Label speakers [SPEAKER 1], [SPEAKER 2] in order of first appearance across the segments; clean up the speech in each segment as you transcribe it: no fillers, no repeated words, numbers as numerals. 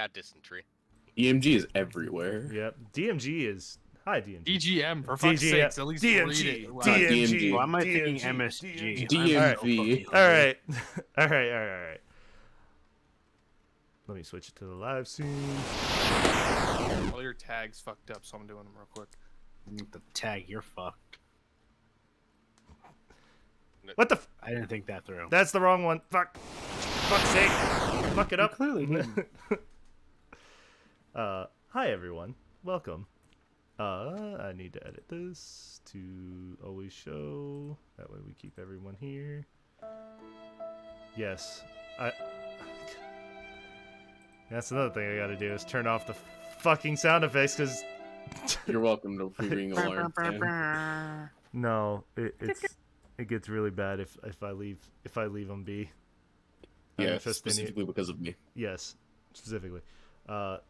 [SPEAKER 1] At dysentery.
[SPEAKER 2] EMG is everywhere.
[SPEAKER 3] Yep. DMG is hi DMG.
[SPEAKER 4] DGM for fuck's sakes, at least read it. Wow.
[SPEAKER 3] DMG.
[SPEAKER 5] Why am I
[SPEAKER 3] DMG,
[SPEAKER 5] thinking MSG?
[SPEAKER 2] DMV.
[SPEAKER 3] All right. All right. Let me switch it to the live scene.
[SPEAKER 4] All your tags fucked up, so I'm doing them real quick.
[SPEAKER 5] The tag, you're fucked.
[SPEAKER 3] What the?
[SPEAKER 5] I didn't think that through.
[SPEAKER 3] That's the wrong one. Fuck. Fuck's sake. Fuck it up.
[SPEAKER 6] Clearly didn't.
[SPEAKER 3] Hi everyone. Welcome. I need to edit this to always show. That way we keep everyone here. Yes. That's another thing I gotta do is turn off the fucking sound effects because
[SPEAKER 2] You're welcome to being alarmed. Man.
[SPEAKER 3] no, it gets really bad if I leave them be.
[SPEAKER 2] Yeah, specifically because of me.
[SPEAKER 3] Yes, specifically.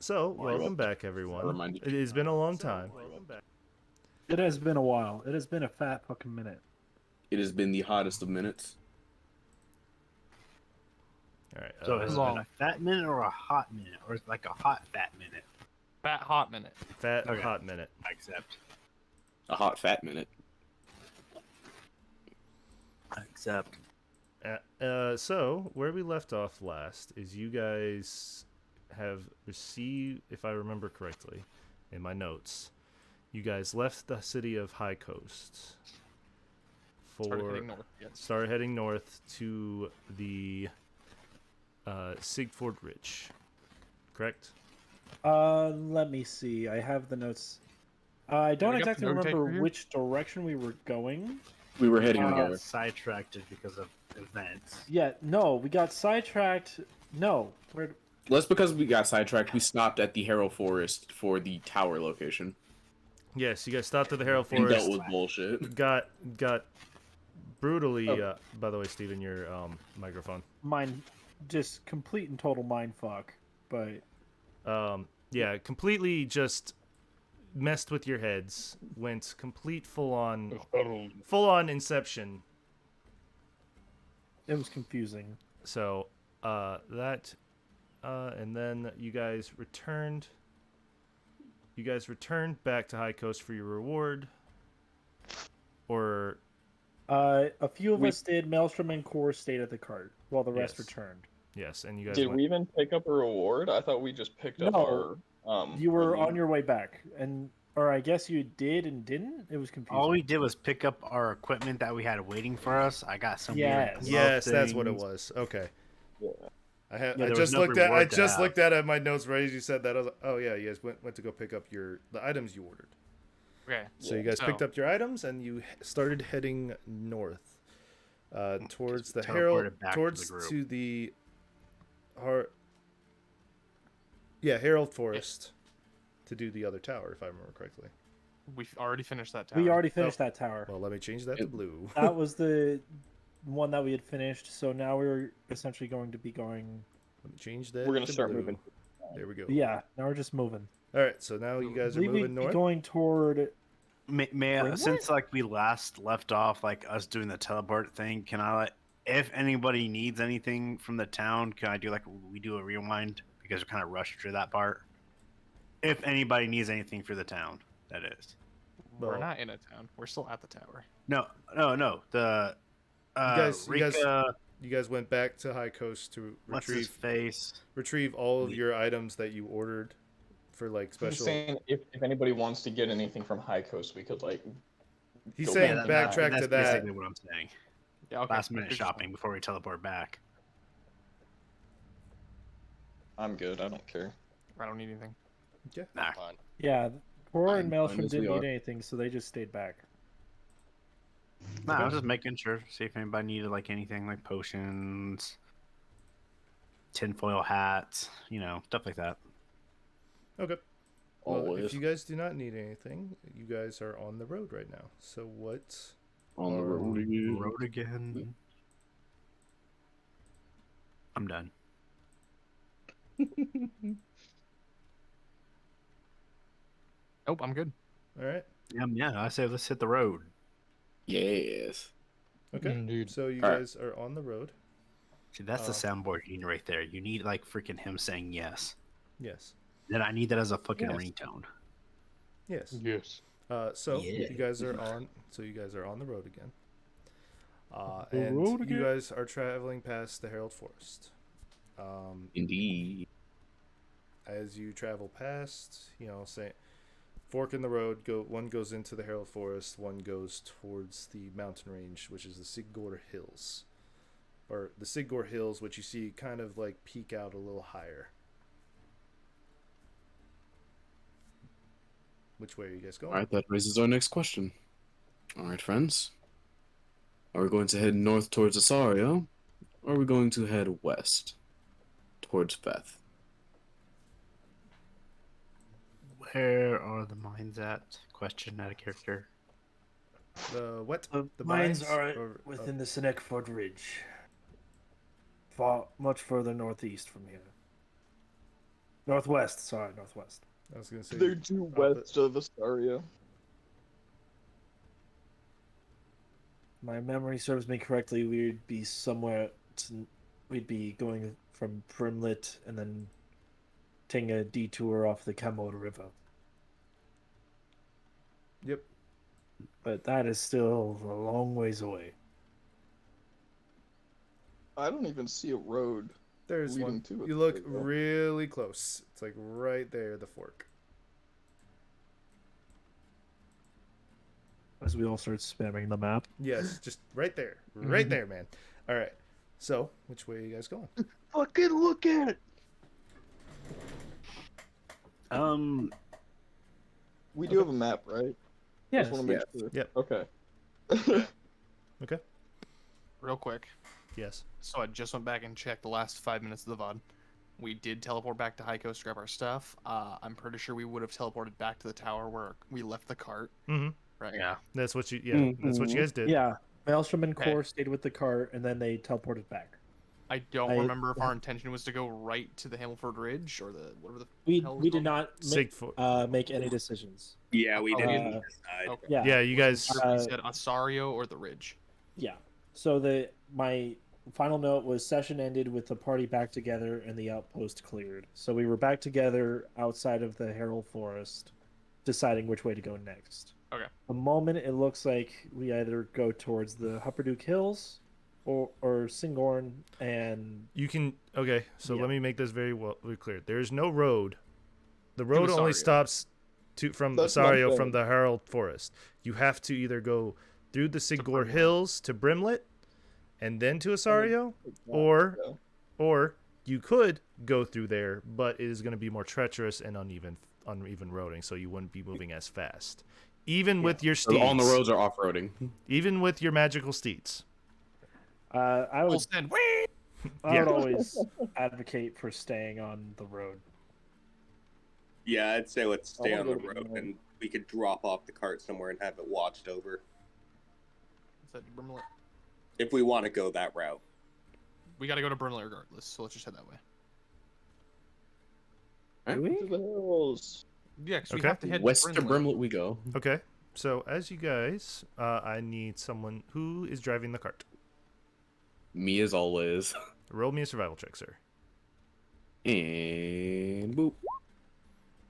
[SPEAKER 3] So welcome back, everyone. It has been a long time.
[SPEAKER 6] It has been a while. It has been a fat fucking minute.
[SPEAKER 2] It has been the hottest of minutes.
[SPEAKER 3] All right.
[SPEAKER 5] So has it been a fat minute or a hot minute? Or it's like a hot fat minute?
[SPEAKER 4] Fat hot minute.
[SPEAKER 3] Fat hot minute.
[SPEAKER 5] I accept.
[SPEAKER 2] A hot fat minute.
[SPEAKER 5] I accept.
[SPEAKER 3] So where we left off last is you guys have received, if I remember correctly, in my notes, you guys left the city of High Coast started heading north to the Sigford Ridge, correct?
[SPEAKER 6] Let me see. I have the notes. I don't
[SPEAKER 4] we got
[SPEAKER 6] exactly
[SPEAKER 4] the note
[SPEAKER 6] remember
[SPEAKER 4] taker here?
[SPEAKER 6] which direction we were going.
[SPEAKER 2] We were heading
[SPEAKER 5] I
[SPEAKER 2] together.
[SPEAKER 5] got sidetracked because of events.
[SPEAKER 6] Yeah, no, we got sidetracked. No, where?
[SPEAKER 2] Well, that's because we got sidetracked. We stopped at the Harrow Forest for the tower location.
[SPEAKER 3] Yes, you guys stopped at the Harrow
[SPEAKER 2] And
[SPEAKER 3] Forest.
[SPEAKER 2] dealt with bullshit.
[SPEAKER 3] Got brutally. By the way, Steven, your microphone.
[SPEAKER 6] Mine, just complete and total mind fuck. But
[SPEAKER 3] yeah, completely just messed with your heads. Went complete full on Inception.
[SPEAKER 6] it was confusing.
[SPEAKER 3] So and then you guys returned. You guys returned back to High Coast for your reward, or
[SPEAKER 6] A few of us did. Maelstrom and Core stayed at the cart while the rest
[SPEAKER 3] Yes.
[SPEAKER 6] returned.
[SPEAKER 3] yes, and you guys
[SPEAKER 7] Did
[SPEAKER 3] went.
[SPEAKER 7] we even pick up a reward? I thought we just picked up
[SPEAKER 6] No.
[SPEAKER 7] our.
[SPEAKER 6] You were
[SPEAKER 7] reward.
[SPEAKER 6] on your way back, or I guess you did and didn't. It was confusing.
[SPEAKER 5] All we did was pick up our equipment that we had waiting for us. I got some.
[SPEAKER 6] Yes.
[SPEAKER 5] weird
[SPEAKER 3] Yes,
[SPEAKER 5] glove
[SPEAKER 3] that's what it
[SPEAKER 5] things.
[SPEAKER 3] was. Okay.
[SPEAKER 7] Yeah.
[SPEAKER 3] I
[SPEAKER 5] there
[SPEAKER 3] I
[SPEAKER 5] was
[SPEAKER 3] just
[SPEAKER 5] no
[SPEAKER 3] looked at. I
[SPEAKER 5] reward to
[SPEAKER 3] just
[SPEAKER 5] have.
[SPEAKER 3] looked at my notes right as you said that. I was like, oh yeah, you guys went to go pick up the items you ordered.
[SPEAKER 4] Okay.
[SPEAKER 3] So you guys picked up your items and you started heading north, towards the Herald,
[SPEAKER 5] teleported back to
[SPEAKER 3] towards
[SPEAKER 5] the group.
[SPEAKER 3] to the Herald Forest, to do the other tower, if I remember correctly.
[SPEAKER 4] We already finished that tower.
[SPEAKER 6] We already finished that tower.
[SPEAKER 3] Well, let me change that to blue.
[SPEAKER 6] That was the one that we had finished. So now we're essentially going to be going.
[SPEAKER 3] Let me change that.
[SPEAKER 7] We're gonna
[SPEAKER 3] to
[SPEAKER 7] start
[SPEAKER 3] blue.
[SPEAKER 7] moving.
[SPEAKER 3] There we go.
[SPEAKER 6] Yeah, now we're just moving.
[SPEAKER 3] All right, so now you guys are
[SPEAKER 6] We'd be
[SPEAKER 3] moving north.
[SPEAKER 6] going toward.
[SPEAKER 5] Since like we last left off, like us doing the teleport thing, can I if anybody needs anything from the town, can I do like we do a rewind because we kind of rushed through that part? If anybody needs anything for the town, that is.
[SPEAKER 4] We're
[SPEAKER 3] Well-
[SPEAKER 4] not in a town. We're still at the tower.
[SPEAKER 5] No. The
[SPEAKER 3] You guys went back to High Coast to
[SPEAKER 5] what's his face?
[SPEAKER 3] retrieve all of your items that you ordered for like
[SPEAKER 7] He's
[SPEAKER 3] special.
[SPEAKER 7] saying if anybody wants to get anything from High Coast, we could like.
[SPEAKER 3] He's
[SPEAKER 7] go
[SPEAKER 3] saying
[SPEAKER 7] back.
[SPEAKER 3] backtrack
[SPEAKER 5] That's
[SPEAKER 3] to that.
[SPEAKER 5] basically what I'm saying.
[SPEAKER 4] Yeah. Okay.
[SPEAKER 5] Last minute
[SPEAKER 4] Just-
[SPEAKER 5] shopping before we teleport back.
[SPEAKER 7] I'm good. I don't care.
[SPEAKER 4] I don't need anything.
[SPEAKER 5] Nah.
[SPEAKER 1] Fine.
[SPEAKER 6] Yeah, Core and
[SPEAKER 2] Fine,
[SPEAKER 6] Maelstrom
[SPEAKER 2] fine as we
[SPEAKER 6] didn't
[SPEAKER 2] are.
[SPEAKER 6] need anything, so they just stayed back.
[SPEAKER 5] Nah, I was just making sure, see if anybody needed like anything like potions, tinfoil hats, stuff like that.
[SPEAKER 3] Okay. Well,
[SPEAKER 2] Always.
[SPEAKER 3] if you guys do not need anything, you guys are on the road right now. So what?
[SPEAKER 2] On the road again.
[SPEAKER 5] Road again. I'm done.
[SPEAKER 4] Oh, I'm good.
[SPEAKER 3] All right.
[SPEAKER 5] Yeah, I say let's hit the road.
[SPEAKER 2] Yes.
[SPEAKER 3] Okay.
[SPEAKER 7] Indeed.
[SPEAKER 3] So you
[SPEAKER 2] All right.
[SPEAKER 3] guys are on the road.
[SPEAKER 5] See, that's the soundboard you need right there. You need like freaking him saying yes.
[SPEAKER 3] Yes.
[SPEAKER 5] Then I need that as a fucking
[SPEAKER 6] Yes.
[SPEAKER 5] ringtone.
[SPEAKER 3] Yes.
[SPEAKER 4] Yes.
[SPEAKER 3] So
[SPEAKER 5] Yeah.
[SPEAKER 3] you guys are on. So you guys are on the road again.
[SPEAKER 6] The
[SPEAKER 3] And
[SPEAKER 6] road
[SPEAKER 3] you
[SPEAKER 6] again?
[SPEAKER 3] guys are traveling past the Herald Forest.
[SPEAKER 2] Indeed.
[SPEAKER 3] As you travel past, say fork in the road. One goes into the Herald Forest. One goes towards the mountain range, which is the Sigor Hills, or the Sigor Hills, which you see kind of like peak out a little higher. Which way are you guys going?
[SPEAKER 2] All right, that raises our next question. All right, friends. Are we going to head north towards Asario, or are we going to head west towards Veth?
[SPEAKER 5] Where are the mines at? Question out of character.
[SPEAKER 3] The what?
[SPEAKER 6] The
[SPEAKER 3] The
[SPEAKER 6] mines
[SPEAKER 3] mines
[SPEAKER 6] are
[SPEAKER 3] or-
[SPEAKER 6] within the Senecford Ridge. Far, much further northeast from here. Northwest, sorry, northwest.
[SPEAKER 3] I was gonna say
[SPEAKER 7] They're due
[SPEAKER 3] up
[SPEAKER 7] west of Astaria.
[SPEAKER 6] My memory serves me correctly, we'd be we'd be going from Primlet and then taking a detour off the Camoda River.
[SPEAKER 3] Yep.
[SPEAKER 6] But that is still a long ways away.
[SPEAKER 7] I don't even see a road.
[SPEAKER 3] There's
[SPEAKER 7] Leading
[SPEAKER 3] one.
[SPEAKER 7] to it.
[SPEAKER 3] You look
[SPEAKER 7] There you go.
[SPEAKER 3] really close. It's like right there, the fork.
[SPEAKER 6] As we all start spamming the map.
[SPEAKER 3] Yes, just right there. Right there, man. All right. So, which way are you guys going?
[SPEAKER 5] Fucking look at it.
[SPEAKER 7] We do have a map, right?
[SPEAKER 6] Yes.
[SPEAKER 7] Just want to make sure.
[SPEAKER 3] Yep.
[SPEAKER 7] Okay.
[SPEAKER 3] Okay.
[SPEAKER 4] Real quick.
[SPEAKER 3] Yes.
[SPEAKER 4] So I just went back and checked the last 5 minutes of the VOD. We did teleport back to High Coast to grab our stuff. I'm pretty sure we would have teleported back to the tower where we left the cart.
[SPEAKER 3] Mm-hmm.
[SPEAKER 4] Right.
[SPEAKER 5] Yeah.
[SPEAKER 3] That's what you. Yeah. That's what you guys did.
[SPEAKER 6] Yeah. Maelstrom and
[SPEAKER 4] Okay.
[SPEAKER 6] Core stayed with the cart and then they teleported back.
[SPEAKER 4] I don't
[SPEAKER 6] I-
[SPEAKER 4] remember if our intention was to go right to the Hamilford Ridge or the whatever the
[SPEAKER 6] We
[SPEAKER 4] hell
[SPEAKER 6] we
[SPEAKER 4] it's
[SPEAKER 6] did
[SPEAKER 4] called.
[SPEAKER 6] not make any decisions.
[SPEAKER 1] Yeah, we didn't
[SPEAKER 6] Uh,
[SPEAKER 1] decide.
[SPEAKER 4] Okay.
[SPEAKER 6] Yeah.
[SPEAKER 3] Yeah. You guys.
[SPEAKER 4] Sure if we said Asario or the Ridge.
[SPEAKER 6] Yeah. So my final note was session ended with the party back together and the outpost cleared. So we were back together outside of the Herald Forest, deciding which way to go next.
[SPEAKER 4] Okay.
[SPEAKER 6] The moment it looks like we either go towards the Hupperduke Hills or Singorn and
[SPEAKER 3] You can. Okay. So
[SPEAKER 6] Yeah.
[SPEAKER 3] let me make this very clear. There is no road. The road only
[SPEAKER 4] Asario.
[SPEAKER 3] stops from
[SPEAKER 7] That's what I'm
[SPEAKER 3] Asario
[SPEAKER 7] saying.
[SPEAKER 3] from the Herald Forest. You have to either go through the Sigor
[SPEAKER 4] Brimlet.
[SPEAKER 3] Hills to Brimlet, and then to Asario, or
[SPEAKER 7] Yeah.
[SPEAKER 3] or you could go through there, but it is going to be more treacherous and uneven roading, so you wouldn't be moving as fast. Even with your
[SPEAKER 2] So
[SPEAKER 3] steeds.
[SPEAKER 2] all the roads are off-roading.
[SPEAKER 3] Even with your magical steeds.
[SPEAKER 6] I
[SPEAKER 4] Full
[SPEAKER 6] would
[SPEAKER 4] send.
[SPEAKER 6] I
[SPEAKER 3] Yeah.
[SPEAKER 6] would always advocate for staying on the road.
[SPEAKER 1] Yeah, I'd say let's stay
[SPEAKER 7] wanna
[SPEAKER 1] on the
[SPEAKER 7] go to
[SPEAKER 1] road
[SPEAKER 7] Brimlet.
[SPEAKER 1] and we could drop off the cart somewhere and have it watched over
[SPEAKER 4] Said Brimlet.
[SPEAKER 1] if we want to go that route.
[SPEAKER 4] We got to go to Brimlet regardless, so let's just head that way.
[SPEAKER 6] Do we?
[SPEAKER 7] To the hills.
[SPEAKER 4] Yeah, because
[SPEAKER 3] Okay.
[SPEAKER 4] we have to head
[SPEAKER 2] West
[SPEAKER 4] to
[SPEAKER 2] to
[SPEAKER 4] Brimlet.
[SPEAKER 2] Brimlet we go.
[SPEAKER 3] Okay. So as you guys, I need someone who is driving the cart.
[SPEAKER 2] Me as always.
[SPEAKER 3] Roll me a survival check, sir.
[SPEAKER 2] And boop.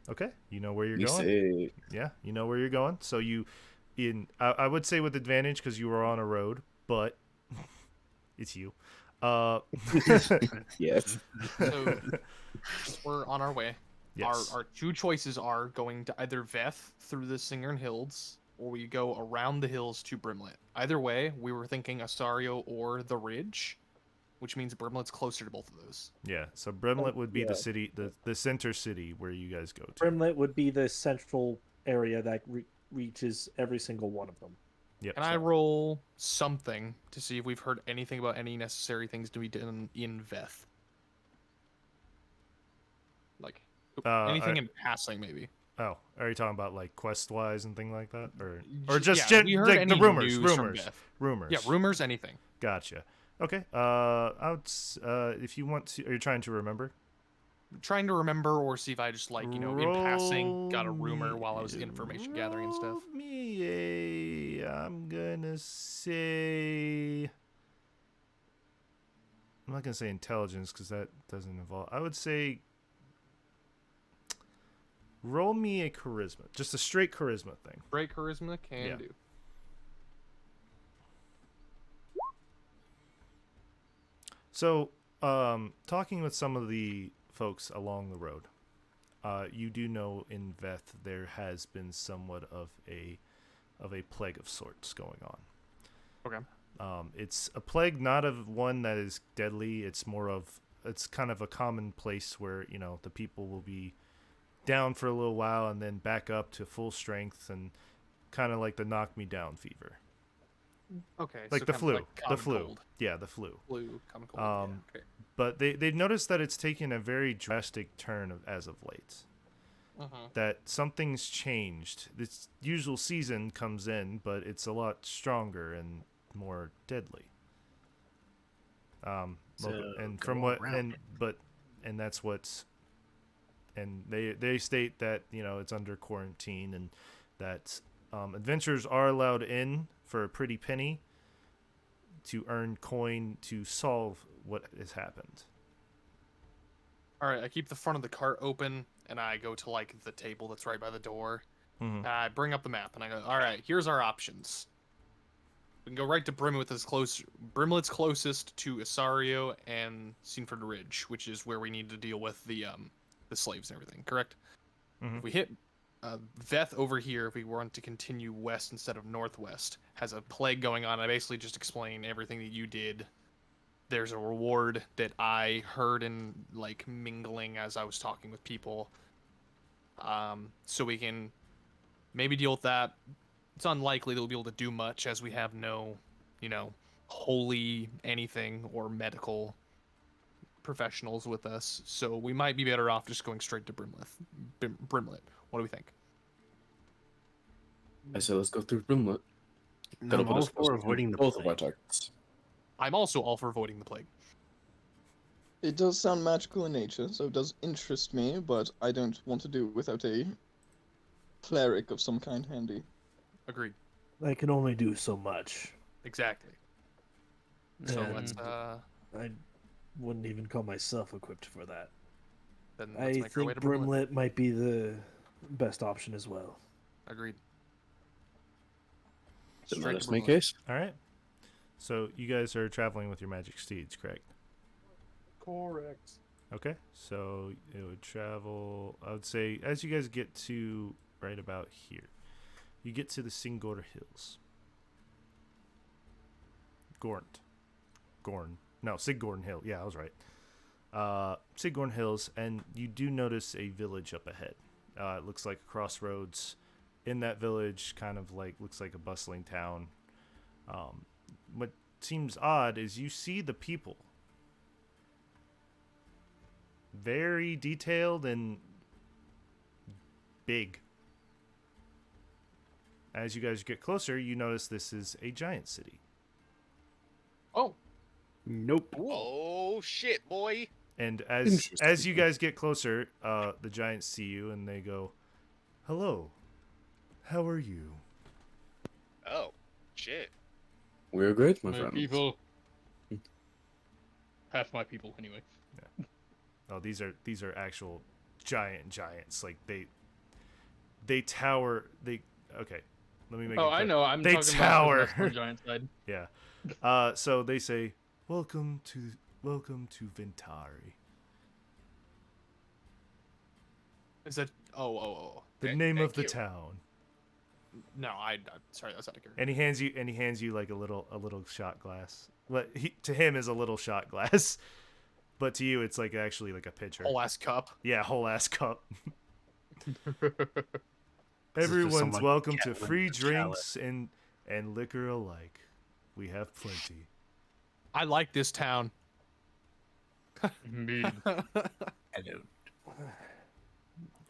[SPEAKER 3] Okay. You know where you're
[SPEAKER 2] You
[SPEAKER 3] going?
[SPEAKER 2] say
[SPEAKER 3] Yeah, you know where you're going. So I would say with advantage because you were on a road, but it's you.
[SPEAKER 2] yes.
[SPEAKER 4] So we're on our way.
[SPEAKER 3] Yes.
[SPEAKER 4] Our two choices are going to either Veth through the Singern Hills, or we go around the hills to Brimlet. Either way, we were thinking Asario or the Ridge, which means Brimlet's closer to both of those.
[SPEAKER 3] Yeah. So Brimlet would be
[SPEAKER 7] Yeah.
[SPEAKER 3] the city, the center city where you guys go to.
[SPEAKER 6] Brimlet would be the central area that reaches every single one of them.
[SPEAKER 3] Yep.
[SPEAKER 4] Can I roll something to see if we've heard anything about any necessary things to be done in Veth? Like anything in passing, maybe.
[SPEAKER 3] Oh, are you talking about like quest wise and thing like that, or
[SPEAKER 4] J-
[SPEAKER 3] just
[SPEAKER 4] yeah, we heard
[SPEAKER 3] like the
[SPEAKER 4] any
[SPEAKER 3] rumors,
[SPEAKER 4] news from
[SPEAKER 3] rumors,
[SPEAKER 4] Veth.
[SPEAKER 3] rumors?
[SPEAKER 4] Yeah, rumors, anything.
[SPEAKER 3] Gotcha. Okay. If you want to, are you trying to remember?
[SPEAKER 4] Trying to remember or see if I just like, in passing got a rumor while I was information gathering and stuff.
[SPEAKER 3] Roll me I'm gonna say. I'm not gonna say intelligence because that doesn't involve. I would say Roll me a charisma, just a straight charisma thing.
[SPEAKER 4] Great charisma can
[SPEAKER 3] Yeah.
[SPEAKER 4] do.
[SPEAKER 3] So, talking with some of the folks along the road, you do know in Veth there has been somewhat of a plague of sorts going on.
[SPEAKER 4] Okay.
[SPEAKER 3] It's a plague, not of one that is deadly. It's kind of a common place where the people will be down for a little while and then back up to full strength, and kind of like the knock me down fever,
[SPEAKER 4] Okay.
[SPEAKER 3] like
[SPEAKER 4] so
[SPEAKER 3] the
[SPEAKER 4] kind of
[SPEAKER 3] flu.
[SPEAKER 4] like
[SPEAKER 3] The
[SPEAKER 4] common
[SPEAKER 3] flu,
[SPEAKER 4] cold.
[SPEAKER 3] yeah, the flu.
[SPEAKER 4] Flu, common cold. Yeah. Okay.
[SPEAKER 3] But they've noticed that it's taken a very drastic turn as of late. That something's changed. This usual season comes in, but it's a lot stronger and more deadly. And from what and that's what's, and they state that it's under quarantine, and that adventurers are allowed in for a pretty penny to earn coin to solve what has happened.
[SPEAKER 4] All right. I keep the front of the cart open, and I go to like the table that's right by the door.
[SPEAKER 3] Mhm.
[SPEAKER 4] I bring up the map, and I go, "All right, here's our options. We can go right to Brimlet's closest to Isario and Sinford Ridge, which is where we need to deal with the slaves and everything. Correct?
[SPEAKER 3] Mhm.
[SPEAKER 4] If we hit Veth over here, if we want to continue west instead of northwest, has a plague going on. I basically just explain everything that you did. There's a reward that I heard in like mingling as I was talking with people. So we can maybe deal with that. It's unlikely that we'll be able to do much as we have no, holy anything or medical professionals with us. So we might be better off just going straight to Brimlet. What do we think?
[SPEAKER 2] I say let's go through Brimlet. Gotta
[SPEAKER 5] I'm
[SPEAKER 2] put
[SPEAKER 5] all
[SPEAKER 2] us
[SPEAKER 5] for
[SPEAKER 2] closer to
[SPEAKER 5] avoiding the
[SPEAKER 2] both of our
[SPEAKER 5] plague.
[SPEAKER 2] targets.
[SPEAKER 4] I'm also all for avoiding the plague.
[SPEAKER 7] It does sound magical in nature, so it does interest me, but I don't want to do it without a cleric of some kind handy.
[SPEAKER 4] Agreed.
[SPEAKER 6] I can only do so much.
[SPEAKER 4] Exactly. So
[SPEAKER 6] And
[SPEAKER 4] let's
[SPEAKER 6] I wouldn't even call myself equipped for that.
[SPEAKER 4] then let's
[SPEAKER 6] I
[SPEAKER 4] make our way
[SPEAKER 6] think
[SPEAKER 4] to Brimlet.
[SPEAKER 6] Brimlet might be the best option as well.
[SPEAKER 4] Agreed.
[SPEAKER 2] Then
[SPEAKER 4] Straight
[SPEAKER 2] let
[SPEAKER 4] to
[SPEAKER 2] us make
[SPEAKER 4] Brimlet.
[SPEAKER 2] haste.
[SPEAKER 3] All right. So you guys are traveling with your magic steeds, correct?
[SPEAKER 4] Correct.
[SPEAKER 3] Okay. So it would travel, I would say, as you guys get to right about here, you get to the Singor Hills. Siggorn Hill. Yeah, I was right. Siggorn Hills, and you do notice a village up ahead. It looks like a crossroads. In that village, kind of like looks like a bustling town. What seems odd is you see the people. Very detailed and big. As you guys get closer, you notice this is a giant city.
[SPEAKER 4] Oh,
[SPEAKER 5] Nope.
[SPEAKER 8] Oh shit, boy!
[SPEAKER 3] And as
[SPEAKER 2] Interesting.
[SPEAKER 3] you guys get closer, the giants see you and they go, "Hello, how are you?"
[SPEAKER 8] Oh, shit.
[SPEAKER 2] We're great, my
[SPEAKER 9] My
[SPEAKER 2] friend.
[SPEAKER 9] people. Half my people, anyway.
[SPEAKER 3] Oh, these are actual giants. Like they tower. Okay, let me make.
[SPEAKER 9] Oh,
[SPEAKER 3] it
[SPEAKER 9] I
[SPEAKER 3] clear.
[SPEAKER 9] know. I'm
[SPEAKER 3] They
[SPEAKER 9] talking
[SPEAKER 3] tower.
[SPEAKER 9] about the giant side.
[SPEAKER 3] Yeah. So they say, welcome to Ventari.
[SPEAKER 4] is that? Oh.
[SPEAKER 3] The
[SPEAKER 8] Thank-
[SPEAKER 3] name of
[SPEAKER 8] thank
[SPEAKER 3] the
[SPEAKER 8] you.
[SPEAKER 3] town."
[SPEAKER 4] No, sorry, that's out of character.
[SPEAKER 3] And he hands you like a little shot glass. To him is a little shot glass, but to you it's like actually like a pitcher.
[SPEAKER 4] Whole ass cup.
[SPEAKER 3] Yeah, whole ass cup.
[SPEAKER 5] This is for
[SPEAKER 3] Everyone's
[SPEAKER 5] someone
[SPEAKER 3] welcome to
[SPEAKER 5] Gatling
[SPEAKER 3] free
[SPEAKER 5] the
[SPEAKER 3] drinks and liquor alike. We have plenty.
[SPEAKER 4] I like this town.
[SPEAKER 9] Indeed.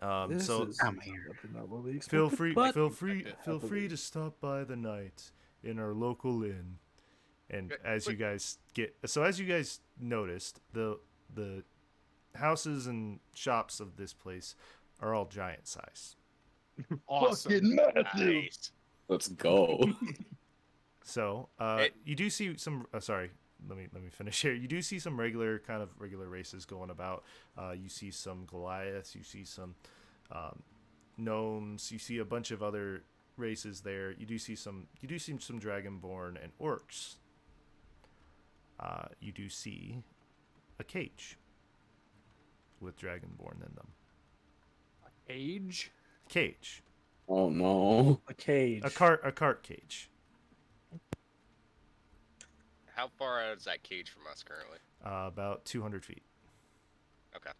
[SPEAKER 5] Hello.
[SPEAKER 6] This
[SPEAKER 3] So
[SPEAKER 6] is
[SPEAKER 5] I'm here.
[SPEAKER 6] definitely not what we
[SPEAKER 3] feel
[SPEAKER 6] expected,
[SPEAKER 3] free
[SPEAKER 6] but
[SPEAKER 3] feel free
[SPEAKER 4] I
[SPEAKER 3] feel free
[SPEAKER 6] believe.
[SPEAKER 3] to stop by the night in our local inn. And
[SPEAKER 8] Okay,
[SPEAKER 3] as you guys noticed, the houses and shops of this place are all giant size.
[SPEAKER 4] Awesome.
[SPEAKER 8] Nice.
[SPEAKER 2] Let's go.
[SPEAKER 3] So you do see some. Sorry, let me finish here. You do see some regular races going about. You see some Goliaths. You see some gnomes. You see a bunch of other races there. You do see some dragonborn and orcs. You do see a cage with dragonborn in them.
[SPEAKER 4] Age?
[SPEAKER 3] Cage.
[SPEAKER 2] Oh no.
[SPEAKER 6] A cage.
[SPEAKER 3] A cart cage.
[SPEAKER 8] How far out is that cage from us currently?
[SPEAKER 3] About 200 feet.
[SPEAKER 8] Okay.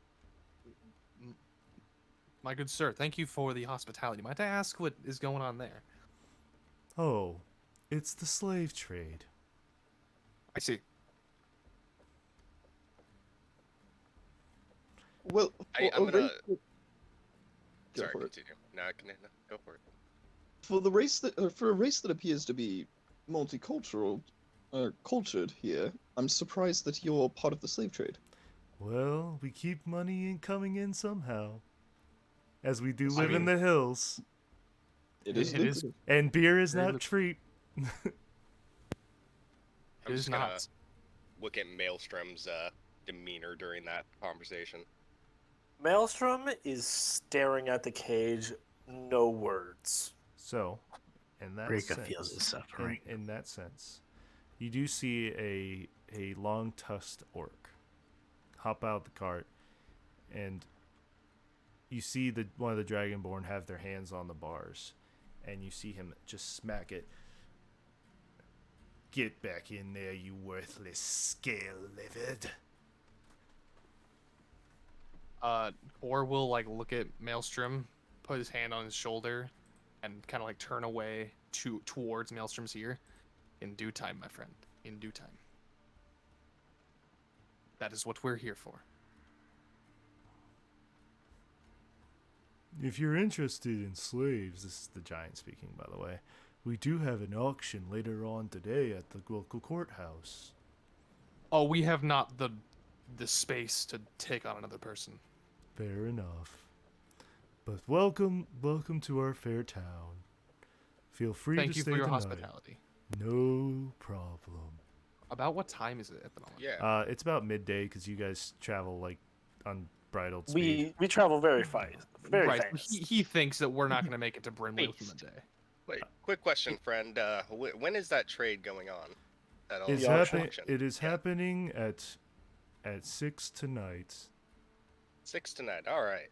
[SPEAKER 4] My good sir, thank you for the hospitality. Might I ask what is going on there?
[SPEAKER 3] Oh, it's the slave trade.
[SPEAKER 4] I see.
[SPEAKER 7] Well,
[SPEAKER 8] I'm gonna.
[SPEAKER 7] Go
[SPEAKER 8] Sorry,
[SPEAKER 7] for it.
[SPEAKER 8] continue. No, go for it.
[SPEAKER 7] For the race that for a race that appears to be multicultural, cultured here, I'm surprised that you're part of the slave trade.
[SPEAKER 3] Well, we keep money coming in somehow. As we do
[SPEAKER 4] I
[SPEAKER 3] live in
[SPEAKER 4] mean-
[SPEAKER 3] the hills.
[SPEAKER 7] It is
[SPEAKER 4] It is-
[SPEAKER 7] lucrative.
[SPEAKER 3] And beer is
[SPEAKER 4] Very
[SPEAKER 3] not
[SPEAKER 4] good.
[SPEAKER 3] cheap.
[SPEAKER 8] I'm
[SPEAKER 4] It is
[SPEAKER 8] just gonna
[SPEAKER 4] not.
[SPEAKER 8] look at Maelstrom's demeanor during that conversation.
[SPEAKER 6] Maelstrom is staring at the cage, no words.
[SPEAKER 3] So, in that
[SPEAKER 5] Rika
[SPEAKER 3] sense,
[SPEAKER 5] feels his suffering.
[SPEAKER 3] in that sense, you do see a long tusked orc hop out of the cart, and you see one of the dragonborn have their hands on the bars, and you see him just smack it. Get back in there, you worthless scale-livered.
[SPEAKER 4] Or will like look at Maelstrom, put his hand on his shoulder, and kind of like turn away towards Maelstrom's ear. In due time, my friend. In due time. That is what we're here for.
[SPEAKER 3] If you're interested in slaves, this is the giant speaking, by the way, we do have an auction later on today at the local courthouse.
[SPEAKER 4] Oh, we have not the space to take on another person.
[SPEAKER 3] Fair enough. But welcome to our fair town. Feel free
[SPEAKER 4] Thank
[SPEAKER 3] to
[SPEAKER 4] you
[SPEAKER 3] stay
[SPEAKER 4] for your
[SPEAKER 3] the night.
[SPEAKER 4] hospitality.
[SPEAKER 3] No problem.
[SPEAKER 4] About what time is it at the moment?
[SPEAKER 8] Yeah.
[SPEAKER 3] It's about midday because you guys travel like unbridled speed.
[SPEAKER 6] We travel very fast. Very
[SPEAKER 4] right.
[SPEAKER 6] fast.
[SPEAKER 4] He thinks that we're not going to make it to Brimley within the day.
[SPEAKER 8] Wait, quick question, friend. When is that trade going on? That all
[SPEAKER 3] It's
[SPEAKER 6] The auction?
[SPEAKER 3] It is
[SPEAKER 8] Yeah.
[SPEAKER 3] happening at 6 tonight,
[SPEAKER 8] 6 tonight. All right.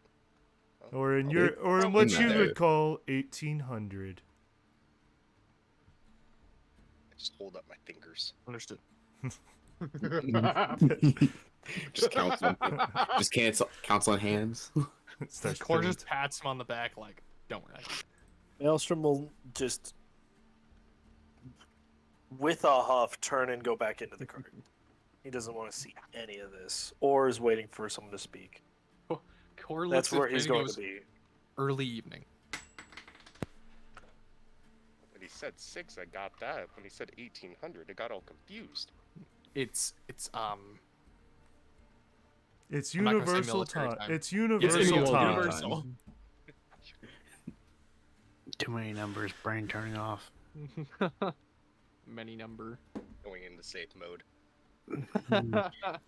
[SPEAKER 3] or in
[SPEAKER 8] Okay.
[SPEAKER 3] what you
[SPEAKER 2] Midnight.
[SPEAKER 3] would call 1800.
[SPEAKER 8] I just hold up my fingers.
[SPEAKER 4] Understood.
[SPEAKER 2] Just counts on hands.
[SPEAKER 3] Starts
[SPEAKER 4] Cor
[SPEAKER 3] filling-
[SPEAKER 4] just pats him on the back like, don't worry.
[SPEAKER 6] Maelstrom will just, with a huff, turn and go back into the cart. He doesn't want to see any of this, or is waiting for someone to speak.
[SPEAKER 4] Cor
[SPEAKER 6] That's
[SPEAKER 4] looks
[SPEAKER 6] where
[SPEAKER 4] at
[SPEAKER 6] he's
[SPEAKER 4] Finn and
[SPEAKER 6] going
[SPEAKER 4] goes,
[SPEAKER 6] to be.
[SPEAKER 4] early evening.
[SPEAKER 8] When he said 6, I got that. When he said 1800, I got all confused.
[SPEAKER 4] It's
[SPEAKER 3] It's
[SPEAKER 4] I'm not gonna say
[SPEAKER 3] universal
[SPEAKER 4] military
[SPEAKER 3] time.
[SPEAKER 4] time.
[SPEAKER 3] It's
[SPEAKER 4] It's
[SPEAKER 3] universal time.
[SPEAKER 4] universal.
[SPEAKER 5] Too many numbers, brain turning off.
[SPEAKER 4] Many number.
[SPEAKER 8] Going into safe mode.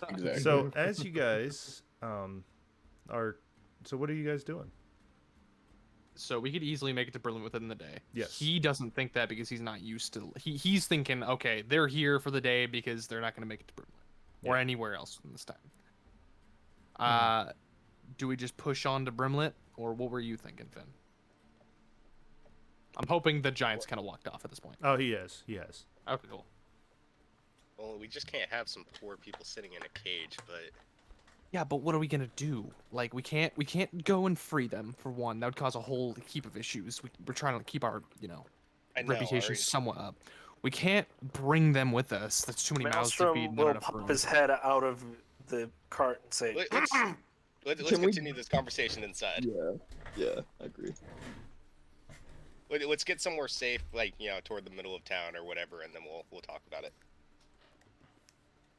[SPEAKER 2] Exactly.
[SPEAKER 3] So as you guys so what are you guys doing?
[SPEAKER 4] So we could easily make it to Berlin within the day.
[SPEAKER 3] Yes.
[SPEAKER 4] He doesn't think that because he's not used to. He's thinking, okay, they're here for the day because they're not going to make it to Berlin or
[SPEAKER 3] Yeah.
[SPEAKER 4] anywhere else in this time. Do we just push on to Brimlet, or what were you thinking, Finn? I'm hoping the Giants kind of walked off at this point.
[SPEAKER 3] Oh, he has.
[SPEAKER 4] Okay, cool.
[SPEAKER 8] Well, we just can't have some poor people sitting in a cage, but
[SPEAKER 4] Yeah, but what are we gonna do? Like, we can't go and free them for one. That would cause a whole heap of issues. We're trying to keep our
[SPEAKER 8] I know.
[SPEAKER 4] reputation
[SPEAKER 8] Ari,
[SPEAKER 4] somewhat up. We can't bring them with us. That's too many mouths to feed.
[SPEAKER 6] Maelstrom
[SPEAKER 4] and not
[SPEAKER 6] will
[SPEAKER 4] enough
[SPEAKER 6] pop
[SPEAKER 4] room.
[SPEAKER 6] his head out of the cart and say,
[SPEAKER 8] let's
[SPEAKER 7] Can we-
[SPEAKER 8] continue this conversation inside.
[SPEAKER 7] Yeah, I agree.
[SPEAKER 8] Let's get somewhere safe, like toward the middle of town or whatever, and then we'll talk about it.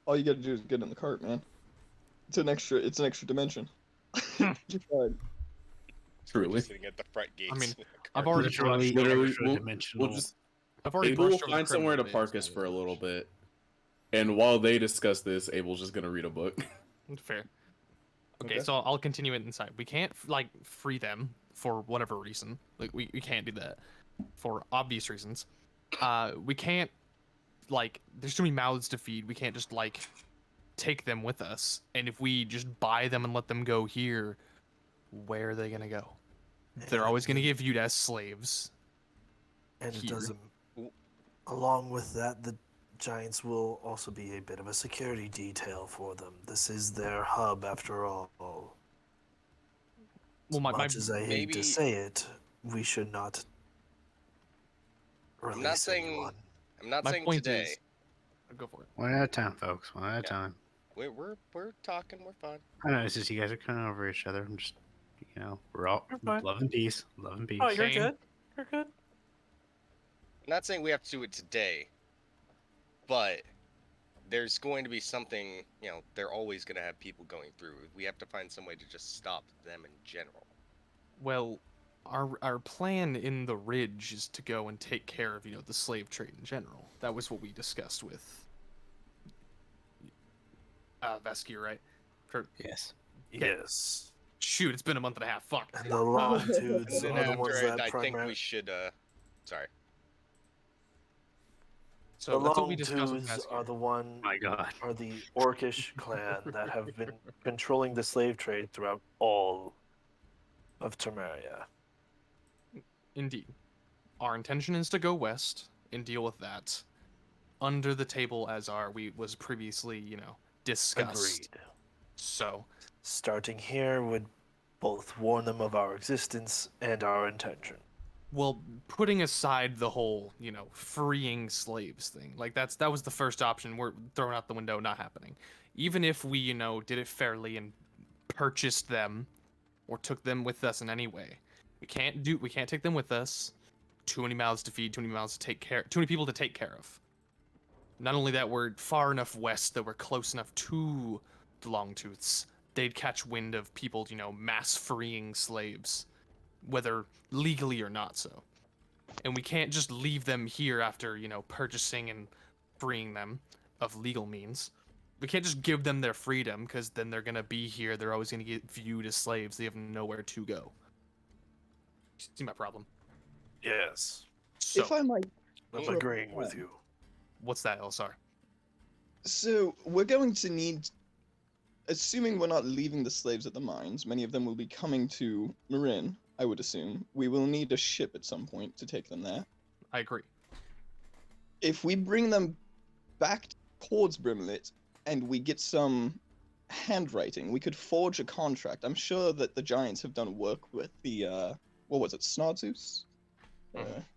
[SPEAKER 7] All you gotta do is get in the cart, man. It's an extra dimension. You're fine.
[SPEAKER 2] Truly.
[SPEAKER 8] Sitting at the front gates.
[SPEAKER 4] mean,
[SPEAKER 8] in a
[SPEAKER 4] I've
[SPEAKER 8] car.
[SPEAKER 4] already
[SPEAKER 5] Literally,
[SPEAKER 4] brushed over-
[SPEAKER 5] extra
[SPEAKER 2] we'll
[SPEAKER 5] dimensional.
[SPEAKER 2] just
[SPEAKER 4] I've already
[SPEAKER 2] Abel will
[SPEAKER 4] brushed over the
[SPEAKER 2] find somewhere to
[SPEAKER 4] criminal
[SPEAKER 2] park
[SPEAKER 4] bits,
[SPEAKER 2] us for a
[SPEAKER 4] so-
[SPEAKER 2] little bit. And while they discuss this, Abel's just gonna read a book.
[SPEAKER 4] Fair. Okay,
[SPEAKER 7] Okay.
[SPEAKER 4] so I'll continue it inside. We can't free them for whatever reason. Like we can't do that for obvious reasons. We can't like there's too many mouths to feed. We can't just like take them with us. And if we just buy them and let them go here, where are they gonna go? They're always gonna get viewed as slaves.
[SPEAKER 9] And it
[SPEAKER 4] here.
[SPEAKER 9] doesn't. Along with that, the Giants will also be a bit of a security detail for them. This is their hub, after all.
[SPEAKER 4] Well,
[SPEAKER 9] As much as I hate
[SPEAKER 8] maybe-
[SPEAKER 9] to say it, we should not
[SPEAKER 8] I'm
[SPEAKER 9] release
[SPEAKER 8] not saying.
[SPEAKER 9] anyone.
[SPEAKER 8] I'm not
[SPEAKER 4] My
[SPEAKER 8] saying
[SPEAKER 4] point
[SPEAKER 8] today.
[SPEAKER 4] is, go for it.
[SPEAKER 5] One at a time, folks. One at a
[SPEAKER 8] Yeah.
[SPEAKER 5] time.
[SPEAKER 8] We're talking. We're fine.
[SPEAKER 5] I know it's just you guys are kind of over each other. I'm just, we're all
[SPEAKER 9] You're fine.
[SPEAKER 5] love and peace. Love and peace.
[SPEAKER 9] Oh, you're
[SPEAKER 4] Shane.
[SPEAKER 9] good. You're good.
[SPEAKER 8] I'm not saying we have to do it today, but there's going to be something. They're always going to have people going through. We have to find some way to just stop them in general.
[SPEAKER 4] Well, our plan in the Ridge is to go and take care of the slave trade in general. That was what we discussed with Vesky, right?
[SPEAKER 5] Yes.
[SPEAKER 9] Yes.
[SPEAKER 4] Shoot, it's been a month and a half. Fuck.
[SPEAKER 9] And the longitudes
[SPEAKER 8] And then
[SPEAKER 9] are the ones
[SPEAKER 8] after
[SPEAKER 9] that
[SPEAKER 8] I think
[SPEAKER 9] primarily.
[SPEAKER 8] we should. Sorry.
[SPEAKER 4] So
[SPEAKER 9] The
[SPEAKER 4] that's what we discussed with
[SPEAKER 9] Longtooths
[SPEAKER 4] Vesky.
[SPEAKER 9] are the one.
[SPEAKER 5] My God.
[SPEAKER 9] Are the Orcish clan that have been controlling the slave trade throughout all of Termaria.
[SPEAKER 4] Indeed. Our intention is to go west and deal with that under the table as was previously, discussed.
[SPEAKER 9] Agreed.
[SPEAKER 4] So,
[SPEAKER 9] Starting here would both warn them of our existence and our intention.
[SPEAKER 4] well, putting aside the whole, freeing slaves thing, like that was the first option. We're thrown out the window, not happening. Even if we, did it fairly and purchased them or took them with us in any way, we can't take them with us. Too many mouths to feed, too many mouths to take care, too many people to take care of. Not only that, we're far enough west that we're close enough to the Longtooths. They'd catch wind of people, mass freeing slaves, whether legally or not so. And we can't just leave them here after, purchasing and freeing them of legal means. We can't just give them their freedom, because then they're going to be here. They're always going to get viewed as slaves. They have nowhere to go. See my problem?
[SPEAKER 9] Yes.
[SPEAKER 4] So,
[SPEAKER 7] If I might,
[SPEAKER 9] I'm
[SPEAKER 7] Sure.
[SPEAKER 9] agreeing with you.
[SPEAKER 4] what's that, Elsar?
[SPEAKER 7] so we're going to need, assuming we're not leaving the slaves at the mines, many of them will be coming to Marin, I would assume. We will need a ship at some point to take them there.
[SPEAKER 4] I agree.
[SPEAKER 7] If we bring them back towards Brimlet and we get some handwriting, we could forge a contract. I'm sure that the Giants have done work with the, what was it, Snarzus?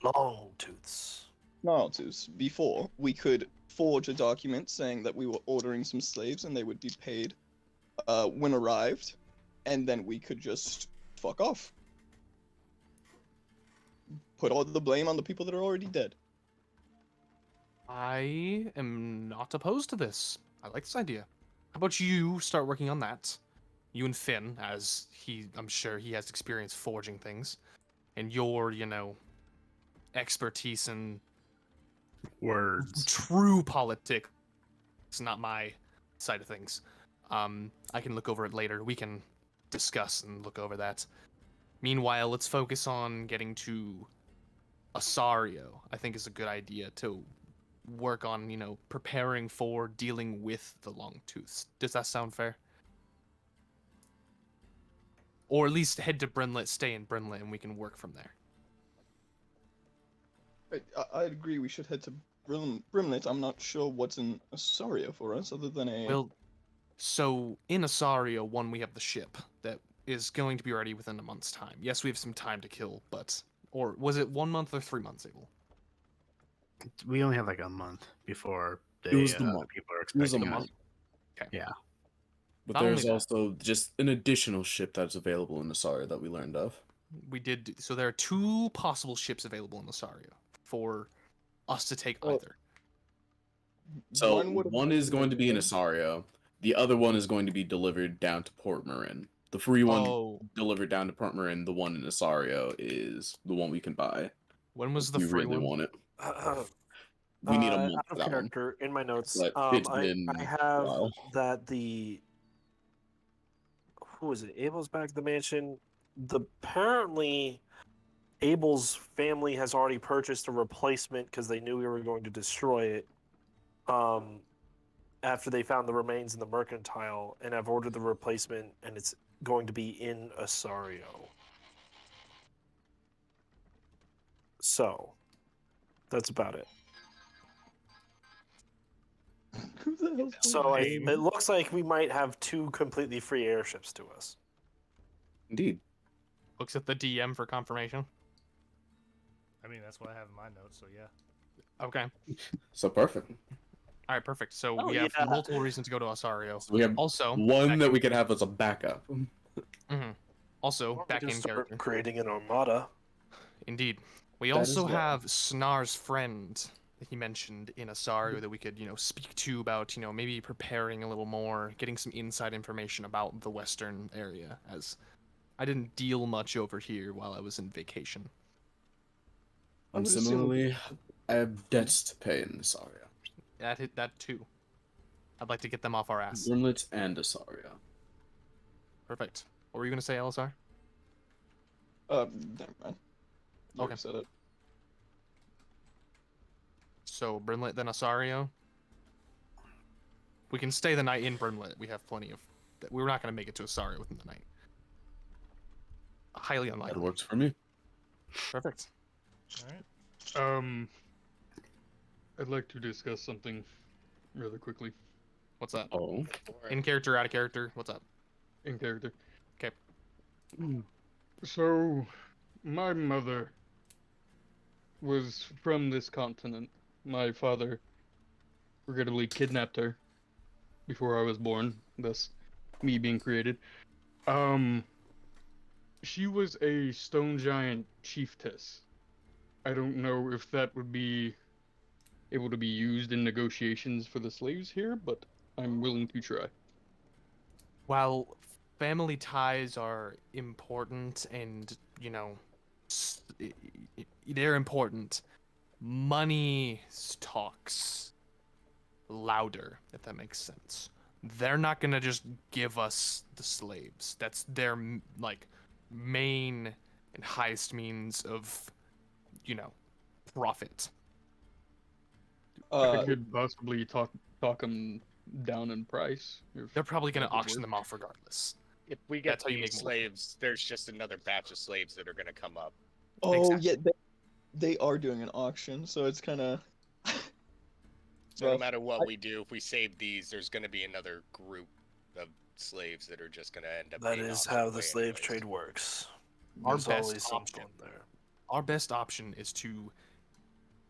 [SPEAKER 9] Longtooths.
[SPEAKER 7] Snarzus. Before, we could forge a document saying that we were ordering some slaves and they would be paid when arrived, and then we could just fuck off. Put all the blame on the people that are already dead.
[SPEAKER 4] I am not opposed to this. I like this idea. How about you start working on that? You and Finn, as I'm sure he has experience forging things, and your, expertise in
[SPEAKER 5] Words.
[SPEAKER 4] true politics. It's not my side of things. I can look over it later. We can discuss and look over that. Meanwhile, let's focus on getting to Asario. I think is a good idea to work on, preparing for dealing with the Longtooths. Does that sound fair? Or at least head to Brimlet, stay in Brimlet, and we can work from there.
[SPEAKER 7] I agree we should head to Brimlet. I'm not sure what's in Asario for us other than a...
[SPEAKER 4] Well, so in Asario, we have the ship that is going to be ready within a month's time. Yes, we have some time to kill, but... Or was it 1 month or 3 months, Abel?
[SPEAKER 5] We only have like a month before
[SPEAKER 2] It was the month.
[SPEAKER 5] people are
[SPEAKER 2] It was a
[SPEAKER 5] expecting us.
[SPEAKER 2] month.
[SPEAKER 4] Okay.
[SPEAKER 5] Yeah.
[SPEAKER 2] But
[SPEAKER 4] Not only
[SPEAKER 2] there's
[SPEAKER 4] that-
[SPEAKER 2] also just an additional ship that's available in Nasaria that we learned of.
[SPEAKER 4] We did. So there are 2 possible ships available in Asario for us to take
[SPEAKER 7] Oh,
[SPEAKER 4] either.
[SPEAKER 2] So
[SPEAKER 7] would've
[SPEAKER 2] one
[SPEAKER 7] been
[SPEAKER 2] is going to be in
[SPEAKER 7] good.
[SPEAKER 2] Asario. The other one is going to be delivered down to Port Marin. The free one
[SPEAKER 4] Oh,
[SPEAKER 2] delivered down to Port Marin. The one in Asario is the one we can buy.
[SPEAKER 4] when was
[SPEAKER 2] If
[SPEAKER 4] the
[SPEAKER 2] we
[SPEAKER 4] free
[SPEAKER 2] really
[SPEAKER 4] one?
[SPEAKER 2] want it. We need a month
[SPEAKER 6] Out
[SPEAKER 2] for
[SPEAKER 6] of
[SPEAKER 2] that one.
[SPEAKER 6] character, in my notes,
[SPEAKER 2] But it's been
[SPEAKER 6] I
[SPEAKER 2] a
[SPEAKER 6] have
[SPEAKER 2] while.
[SPEAKER 6] that the who is it? Abel's back at the mansion.
[SPEAKER 9] apparently Abel's family has already purchased a replacement because they knew we were going to destroy it. After they found the remains in the mercantile, and have ordered the replacement, and it's going to be in Asario. So, that's about it.
[SPEAKER 7] Who the hell's
[SPEAKER 9] So
[SPEAKER 7] playing?
[SPEAKER 9] it looks like we might have 2 completely free airships to us.
[SPEAKER 2] Indeed.
[SPEAKER 4] Looks at the DM for confirmation.
[SPEAKER 3] I mean, that's what I have in my notes, so yeah.
[SPEAKER 4] Okay.
[SPEAKER 2] So perfect.
[SPEAKER 4] All right, perfect. So
[SPEAKER 9] Oh,
[SPEAKER 4] we have
[SPEAKER 9] yeah.
[SPEAKER 4] multiple reasons to go to Osario.
[SPEAKER 2] So we have
[SPEAKER 4] Also,
[SPEAKER 2] one that we could have as a backup.
[SPEAKER 4] Also,
[SPEAKER 9] Or we
[SPEAKER 4] back
[SPEAKER 9] can
[SPEAKER 4] in
[SPEAKER 9] start
[SPEAKER 4] character.
[SPEAKER 9] creating an armada.
[SPEAKER 4] Indeed. We
[SPEAKER 2] That as
[SPEAKER 4] also
[SPEAKER 2] well.
[SPEAKER 4] have Snar's friend that he mentioned in Asario that we could, speak to about, maybe preparing a little more, getting some inside information about the western area, as I didn't deal much over here while I was in vacation.
[SPEAKER 7] I
[SPEAKER 2] And
[SPEAKER 7] would assume-
[SPEAKER 2] similarly, I have debts to pay in Asaria.
[SPEAKER 4] That too. I'd like to get them off our ass.
[SPEAKER 2] Brimlet and Asaria.
[SPEAKER 4] Perfect. What were you going to say, LSR?
[SPEAKER 7] Never mind. You
[SPEAKER 4] Okay.
[SPEAKER 7] already said it.
[SPEAKER 4] So, Brimlet, then Asario. We can stay the night in Brimlet. We have plenty of... We're not going to make it to Asario within the night. Highly
[SPEAKER 2] That
[SPEAKER 4] unlikely.
[SPEAKER 2] works for me.
[SPEAKER 4] Perfect.
[SPEAKER 3] All right.
[SPEAKER 10] I'd like to discuss something rather quickly
[SPEAKER 4] What's up?
[SPEAKER 2] Oh.
[SPEAKER 4] In character, out of character? What's up?
[SPEAKER 10] in character.
[SPEAKER 4] Okay.
[SPEAKER 10] So, my mother was from this continent. My father regrettably kidnapped her before I was born, thus me being created. She was a stone giant chiefess. I don't know if that would be able to be used in negotiations for the slaves here, but I'm willing to try.
[SPEAKER 4] While family ties are important and, they're important, money talks louder, if that makes sense. They're not gonna just give us the slaves. That's their, main and highest means of, profit.
[SPEAKER 10] I could possibly talk them down in price.
[SPEAKER 4] They're probably gonna
[SPEAKER 10] that would
[SPEAKER 4] auction
[SPEAKER 10] work.
[SPEAKER 4] them off regardless.
[SPEAKER 8] If we get
[SPEAKER 4] That's how you
[SPEAKER 8] these
[SPEAKER 4] make more.
[SPEAKER 8] slaves, there's just another batch of slaves that are going to come up.
[SPEAKER 7] Oh,
[SPEAKER 4] Exactly.
[SPEAKER 7] yeah, they are doing an auction, so it's kind of.
[SPEAKER 8] So no
[SPEAKER 7] Rough.
[SPEAKER 8] matter what we do, if we save these, there's going to be another group of slaves that are just going to end up.
[SPEAKER 9] That
[SPEAKER 8] being
[SPEAKER 9] is
[SPEAKER 8] auctioned
[SPEAKER 9] how the
[SPEAKER 8] away
[SPEAKER 9] slave
[SPEAKER 8] anyways.
[SPEAKER 9] trade works.
[SPEAKER 4] Our
[SPEAKER 9] There's
[SPEAKER 4] best
[SPEAKER 9] always
[SPEAKER 4] option.
[SPEAKER 9] someone there.
[SPEAKER 4] Our best option is to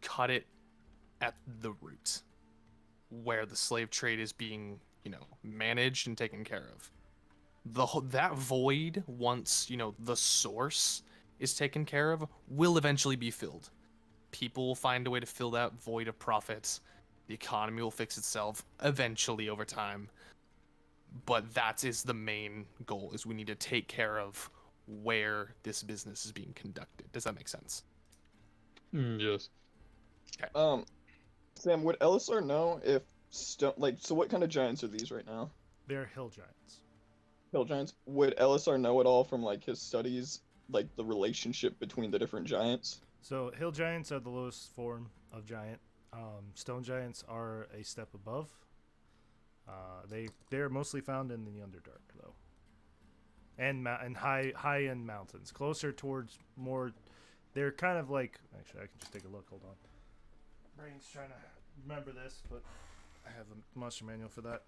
[SPEAKER 4] cut it at the root, where the slave trade is being, managed and taken care of. That void, once the source is taken care of, will eventually be filled. People will find a way to fill that void of profits. The economy will fix itself eventually over time. But that is the main goal: is we need to take care of where this business is being conducted. Does that make sense?
[SPEAKER 10] Yes.
[SPEAKER 7] Sam, would Elisar know if so what kind of giants are these right now?
[SPEAKER 3] They're hill giants.
[SPEAKER 7] Hill giants. Would Elisar know at all from his studies, the relationship between the different giants?
[SPEAKER 3] So hill giants are the lowest form of giant. Stone giants are a step above. They're mostly found in the Underdark though, and high end mountains, closer towards more. They're kind of like. Actually, I can just take a look. Hold on. Brain's trying to remember this, but I have a monster manual for that.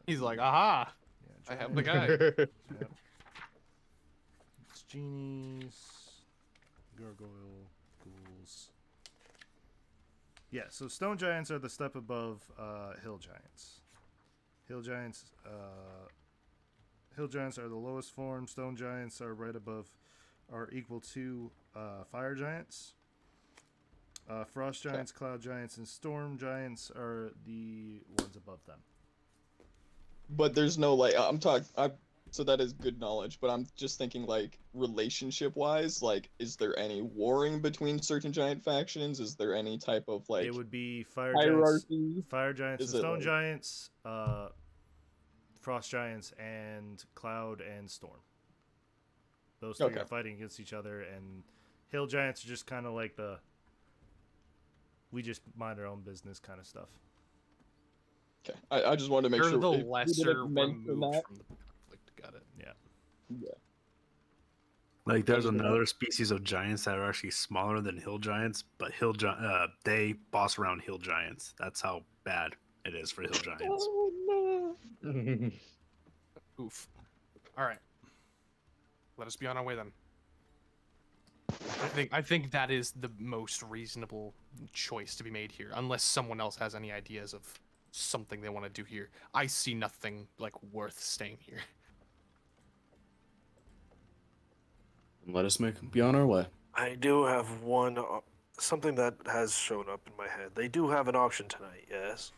[SPEAKER 4] He's like, aha!
[SPEAKER 3] Yeah,
[SPEAKER 4] I have the guy.
[SPEAKER 3] Yep. It's genies, gargoyle, ghouls. Yeah, so stone giants are the step above hill giants. Hill giants are the lowest form. Stone giants are right above, are equal to fire giants. Frost giants, cloud giants, and storm giants are the ones above them.
[SPEAKER 7] But there's no so that is good knowledge, but I'm just thinking relationship wise, is there any warring between certain giant factions? Is there any type of
[SPEAKER 3] it would be fire giants,
[SPEAKER 7] hierarchy?
[SPEAKER 3] and
[SPEAKER 7] Is it,
[SPEAKER 3] stone giants, frost giants, and cloud and storm. those three
[SPEAKER 7] Okay.
[SPEAKER 3] are fighting against each other, and hill giants are just kind of like the we just mind our own business kind of stuff.
[SPEAKER 7] Okay. I just wanted to make
[SPEAKER 4] They're
[SPEAKER 7] sure
[SPEAKER 4] the
[SPEAKER 7] if we
[SPEAKER 4] lesser
[SPEAKER 7] didn't mention
[SPEAKER 4] removed
[SPEAKER 7] that.
[SPEAKER 4] from the conflict. Got it.
[SPEAKER 3] Yeah.
[SPEAKER 7] Yeah.
[SPEAKER 5] Like there's
[SPEAKER 7] just-
[SPEAKER 5] another species of giants that are actually smaller than hill giants, but they boss around hill giants. That's how bad it is for hill giants.
[SPEAKER 7] Oh no.
[SPEAKER 4] Oof. All right. Let us be on our way then. I think that is the most reasonable choice to be made here, unless someone else has any ideas of something they want to do here. I see nothing like worth staying here.
[SPEAKER 2] Let us be on our way.
[SPEAKER 9] I do have something that has shown up in my head. They do have an auction tonight, yes?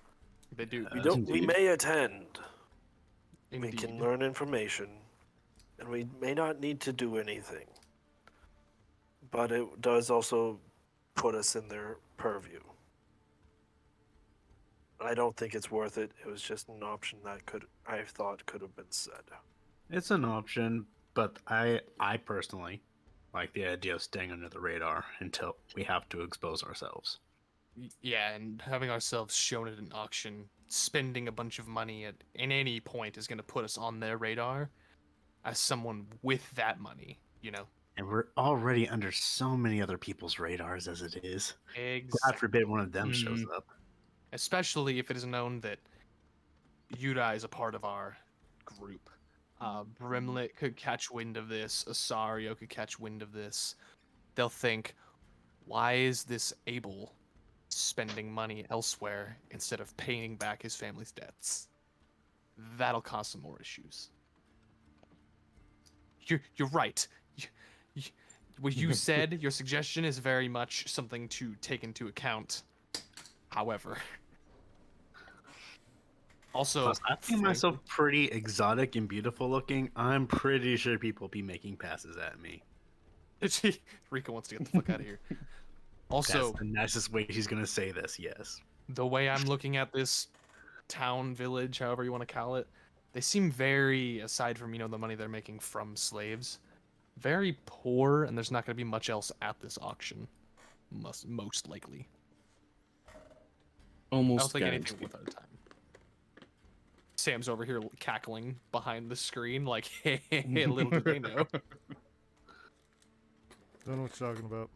[SPEAKER 4] They do.
[SPEAKER 9] We
[SPEAKER 5] Yes,
[SPEAKER 9] don't. We
[SPEAKER 5] indeed.
[SPEAKER 9] may attend. We
[SPEAKER 4] Indeed.
[SPEAKER 9] can learn information, and we may not need to do anything. But it does also put us in their purview. I don't think it's worth it. It was just an option that I thought could have been said.
[SPEAKER 5] It's an option, but I personally like the idea of staying under the radar until we have to expose ourselves.
[SPEAKER 4] Yeah, and having ourselves shown at an auction, spending a bunch of money at any point is going to put us on their radar as someone with that money, you know?
[SPEAKER 5] And we're already under so many other people's radars as it is. God
[SPEAKER 4] Exactly.
[SPEAKER 5] forbid one of them shows up.
[SPEAKER 4] Especially if it is known that Yuda is a part of our group. Brimlet could catch wind of this. Asario could catch wind of this. They'll think, why is this Abel spending money elsewhere instead of paying back his family's debts? That'll cause some more issues. You're right. What you said, your suggestion is very much something to take into account. However, also,
[SPEAKER 5] Plus, I find myself pretty exotic and beautiful looking. I'm pretty sure people be making passes at me.
[SPEAKER 4] Rika wants to get the fuck out of here. Also,
[SPEAKER 5] That's the nicest way she's gonna say this. Yes.
[SPEAKER 4] the way I'm looking at this town, village, however you want to call it, they seem very, aside from, the money they're making from slaves, very poor, and there's not going to be much else at this auction. Most likely. I don't
[SPEAKER 2] Almost
[SPEAKER 4] think anything
[SPEAKER 2] guaranteed.
[SPEAKER 4] worth our time. Sam's over here cackling behind the screen, like, hey, little do they know.
[SPEAKER 3] Don't know what you're talking about.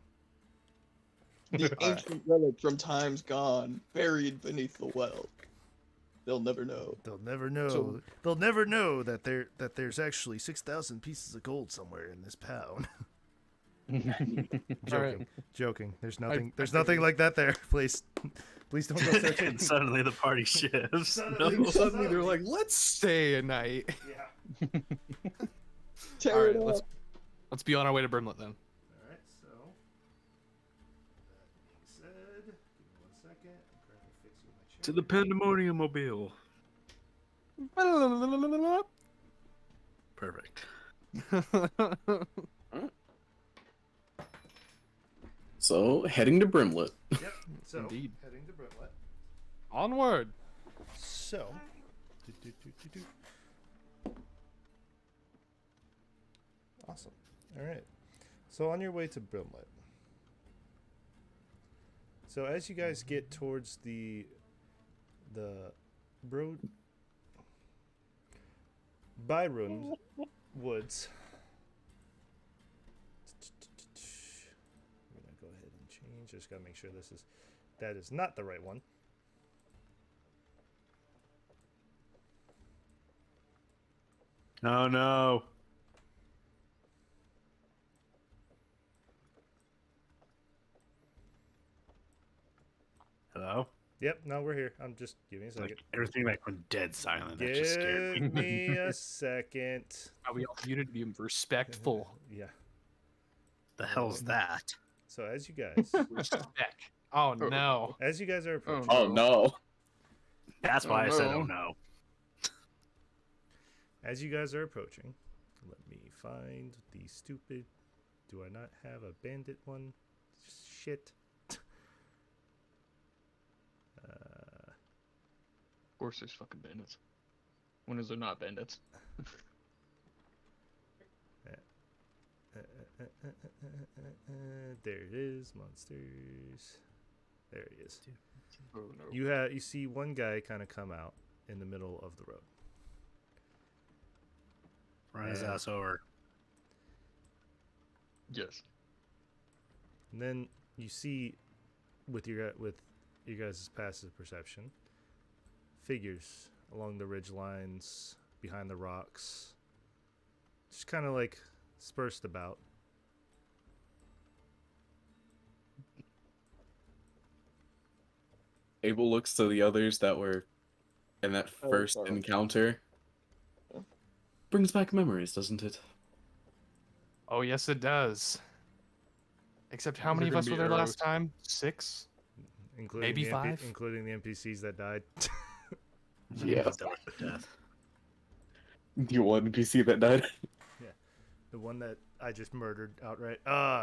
[SPEAKER 7] The ancient relic from times gone, buried beneath the well. They'll never know.
[SPEAKER 3] They'll never know.
[SPEAKER 7] So-
[SPEAKER 3] They'll never know that there's actually 6,000 pieces of gold somewhere in this pound. Joking. Joking. There's nothing. There's nothing like that there. Please don't go searching.
[SPEAKER 5] And suddenly the party shifts.
[SPEAKER 4] Suddenly they're like, let's stay a night.
[SPEAKER 3] Yeah.
[SPEAKER 7] Tear
[SPEAKER 4] All
[SPEAKER 7] it
[SPEAKER 4] right,
[SPEAKER 7] up.
[SPEAKER 4] let's be on our way to Brimlet then.
[SPEAKER 3] All right. So that being said, give me 1 second. I'm currently fixing my chair.
[SPEAKER 5] To the Pandemonium mobile. Perfect.
[SPEAKER 2] So, heading to Brimlet.
[SPEAKER 3] Yep. So
[SPEAKER 4] Indeed.
[SPEAKER 3] heading to Brimlet.
[SPEAKER 4] Onward.
[SPEAKER 3] So. Awesome. All right. So on your way to Brimlet. So as you guys get towards the Byron Woods. I'm gonna go ahead and change. Just gotta make sure that is not the right one.
[SPEAKER 5] Oh no. Hello?
[SPEAKER 3] Yep, no, we're here. I'm just give me a second.
[SPEAKER 5] Like everything went dead silent. That just scared
[SPEAKER 3] Give
[SPEAKER 5] me.
[SPEAKER 3] me a second.
[SPEAKER 4] Are we all muted to be respectful?
[SPEAKER 3] Yeah.
[SPEAKER 5] The hell's that?
[SPEAKER 3] So as you guys
[SPEAKER 4] Respect. Oh no.
[SPEAKER 3] as you guys are approaching,
[SPEAKER 1] Oh no.
[SPEAKER 5] That's why I said, oh no.
[SPEAKER 3] as you guys are approaching, let me find the stupid. Do I not have a bandit one? Shit.
[SPEAKER 10] Of course, there's fucking bandits. When is there not bandits?
[SPEAKER 3] There it is, monsters. There he is.
[SPEAKER 10] Oh no.
[SPEAKER 3] You see one guy kind of come out in the middle of the road.
[SPEAKER 5] Run his
[SPEAKER 3] Yeah.
[SPEAKER 5] ass over.
[SPEAKER 10] Yes.
[SPEAKER 3] And then you see, with your guys' passive perception, figures along the ridge lines, behind the rocks, just kind of like dispersed about.
[SPEAKER 2] Abel looks to the others that were in that first
[SPEAKER 7] sorry.
[SPEAKER 2] encounter. Brings back memories, doesn't it?
[SPEAKER 4] Oh yes, it does. Except how
[SPEAKER 10] Is
[SPEAKER 4] many
[SPEAKER 10] there
[SPEAKER 4] of us
[SPEAKER 10] gonna
[SPEAKER 4] were
[SPEAKER 10] be
[SPEAKER 4] there
[SPEAKER 10] arrows?
[SPEAKER 4] last time? 6?
[SPEAKER 3] Including
[SPEAKER 4] Maybe
[SPEAKER 3] the
[SPEAKER 4] 5?
[SPEAKER 3] including the NPCs that died.
[SPEAKER 2] Yeah.
[SPEAKER 5] Death.
[SPEAKER 2] You want to see that died?
[SPEAKER 3] The one that I just murdered outright.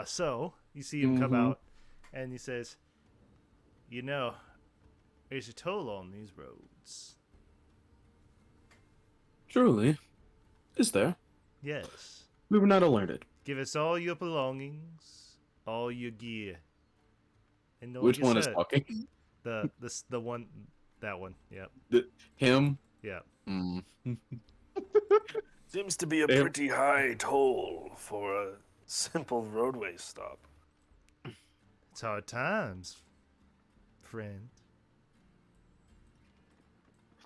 [SPEAKER 3] So you see him come
[SPEAKER 2] Mhm.
[SPEAKER 3] out, and he says, "You know, there's a toll on these roads."
[SPEAKER 2] Truly. Is there?
[SPEAKER 3] Yes.
[SPEAKER 2] We were not alerted.
[SPEAKER 3] Give us all your belongings, all your gear, and all
[SPEAKER 2] Which
[SPEAKER 3] your
[SPEAKER 2] one is
[SPEAKER 3] shirt.
[SPEAKER 2] talking?
[SPEAKER 3] The one, that one. Yep.
[SPEAKER 2] Him?
[SPEAKER 3] Yep.
[SPEAKER 2] Mm.
[SPEAKER 9] Seems to be a
[SPEAKER 2] They-
[SPEAKER 9] pretty high toll for a simple roadway stop.
[SPEAKER 3] It's hard times, friend.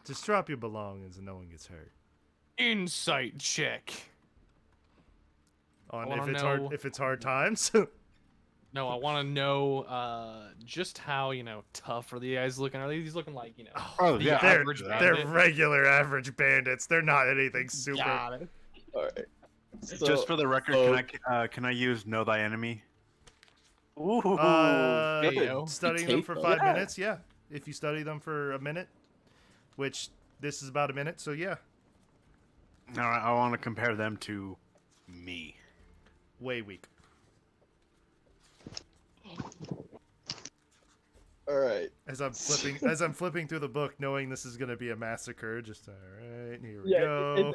[SPEAKER 3] Just drop your belongings and no one gets hurt.
[SPEAKER 4] Insight check.
[SPEAKER 3] On
[SPEAKER 4] wanna
[SPEAKER 3] if
[SPEAKER 4] know-
[SPEAKER 3] it's hard times.
[SPEAKER 4] No, I want to know just how, tough are the guys looking? Are these looking like,
[SPEAKER 5] Oh,
[SPEAKER 4] the
[SPEAKER 5] yeah,
[SPEAKER 3] they're
[SPEAKER 4] average
[SPEAKER 3] they're
[SPEAKER 4] bandit?
[SPEAKER 3] regular average bandits. They're not anything super.
[SPEAKER 4] Got it.
[SPEAKER 7] All right. So,
[SPEAKER 5] Just for the record,
[SPEAKER 2] so-
[SPEAKER 5] can I use Know Thy Enemy?
[SPEAKER 9] Ooh,
[SPEAKER 4] Hey,
[SPEAKER 9] good.
[SPEAKER 4] yo.
[SPEAKER 3] Studying them
[SPEAKER 2] take
[SPEAKER 3] for
[SPEAKER 2] them.
[SPEAKER 3] 5
[SPEAKER 9] Yeah.
[SPEAKER 3] minutes, yeah. If you study them for a minute, which this is about a minute, so yeah,
[SPEAKER 5] All right, I want to compare them to me.
[SPEAKER 3] way weak.
[SPEAKER 7] all right.
[SPEAKER 3] As I'm flipping through the book, knowing this is gonna be a massacre. Just all right, here we
[SPEAKER 7] Yeah,
[SPEAKER 3] go.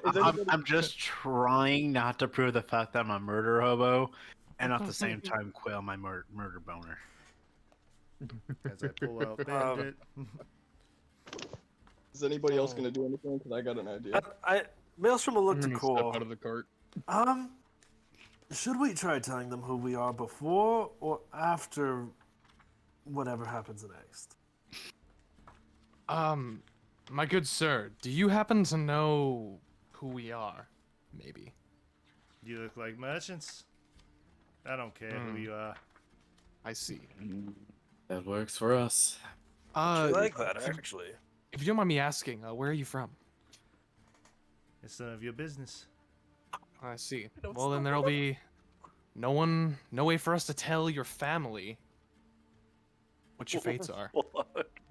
[SPEAKER 5] I'm just trying not to prove the fact that I'm a murder hobo, and at the same time quail my murder boner.
[SPEAKER 3] As I pull out Bandit.
[SPEAKER 7] Is anybody else gonna do anything? Because I got an idea.
[SPEAKER 9] Maelstrom will
[SPEAKER 10] I'm
[SPEAKER 9] look to
[SPEAKER 10] gonna step
[SPEAKER 9] Core.
[SPEAKER 10] out of the cart.
[SPEAKER 9] Should we try telling them who we are before or after whatever happens next?
[SPEAKER 4] My good sir, do you happen to know who we are? Maybe.
[SPEAKER 3] You look like merchants. I don't care who you are.
[SPEAKER 4] I see.
[SPEAKER 2] That works for us.
[SPEAKER 9] I like that,
[SPEAKER 4] if you-
[SPEAKER 9] actually.
[SPEAKER 4] If you don't mind me asking, where are you from?
[SPEAKER 3] It's none of your business.
[SPEAKER 4] I see.
[SPEAKER 9] don't
[SPEAKER 4] Well, then
[SPEAKER 9] stop
[SPEAKER 4] there'll be no way for us to tell your family what your fates are.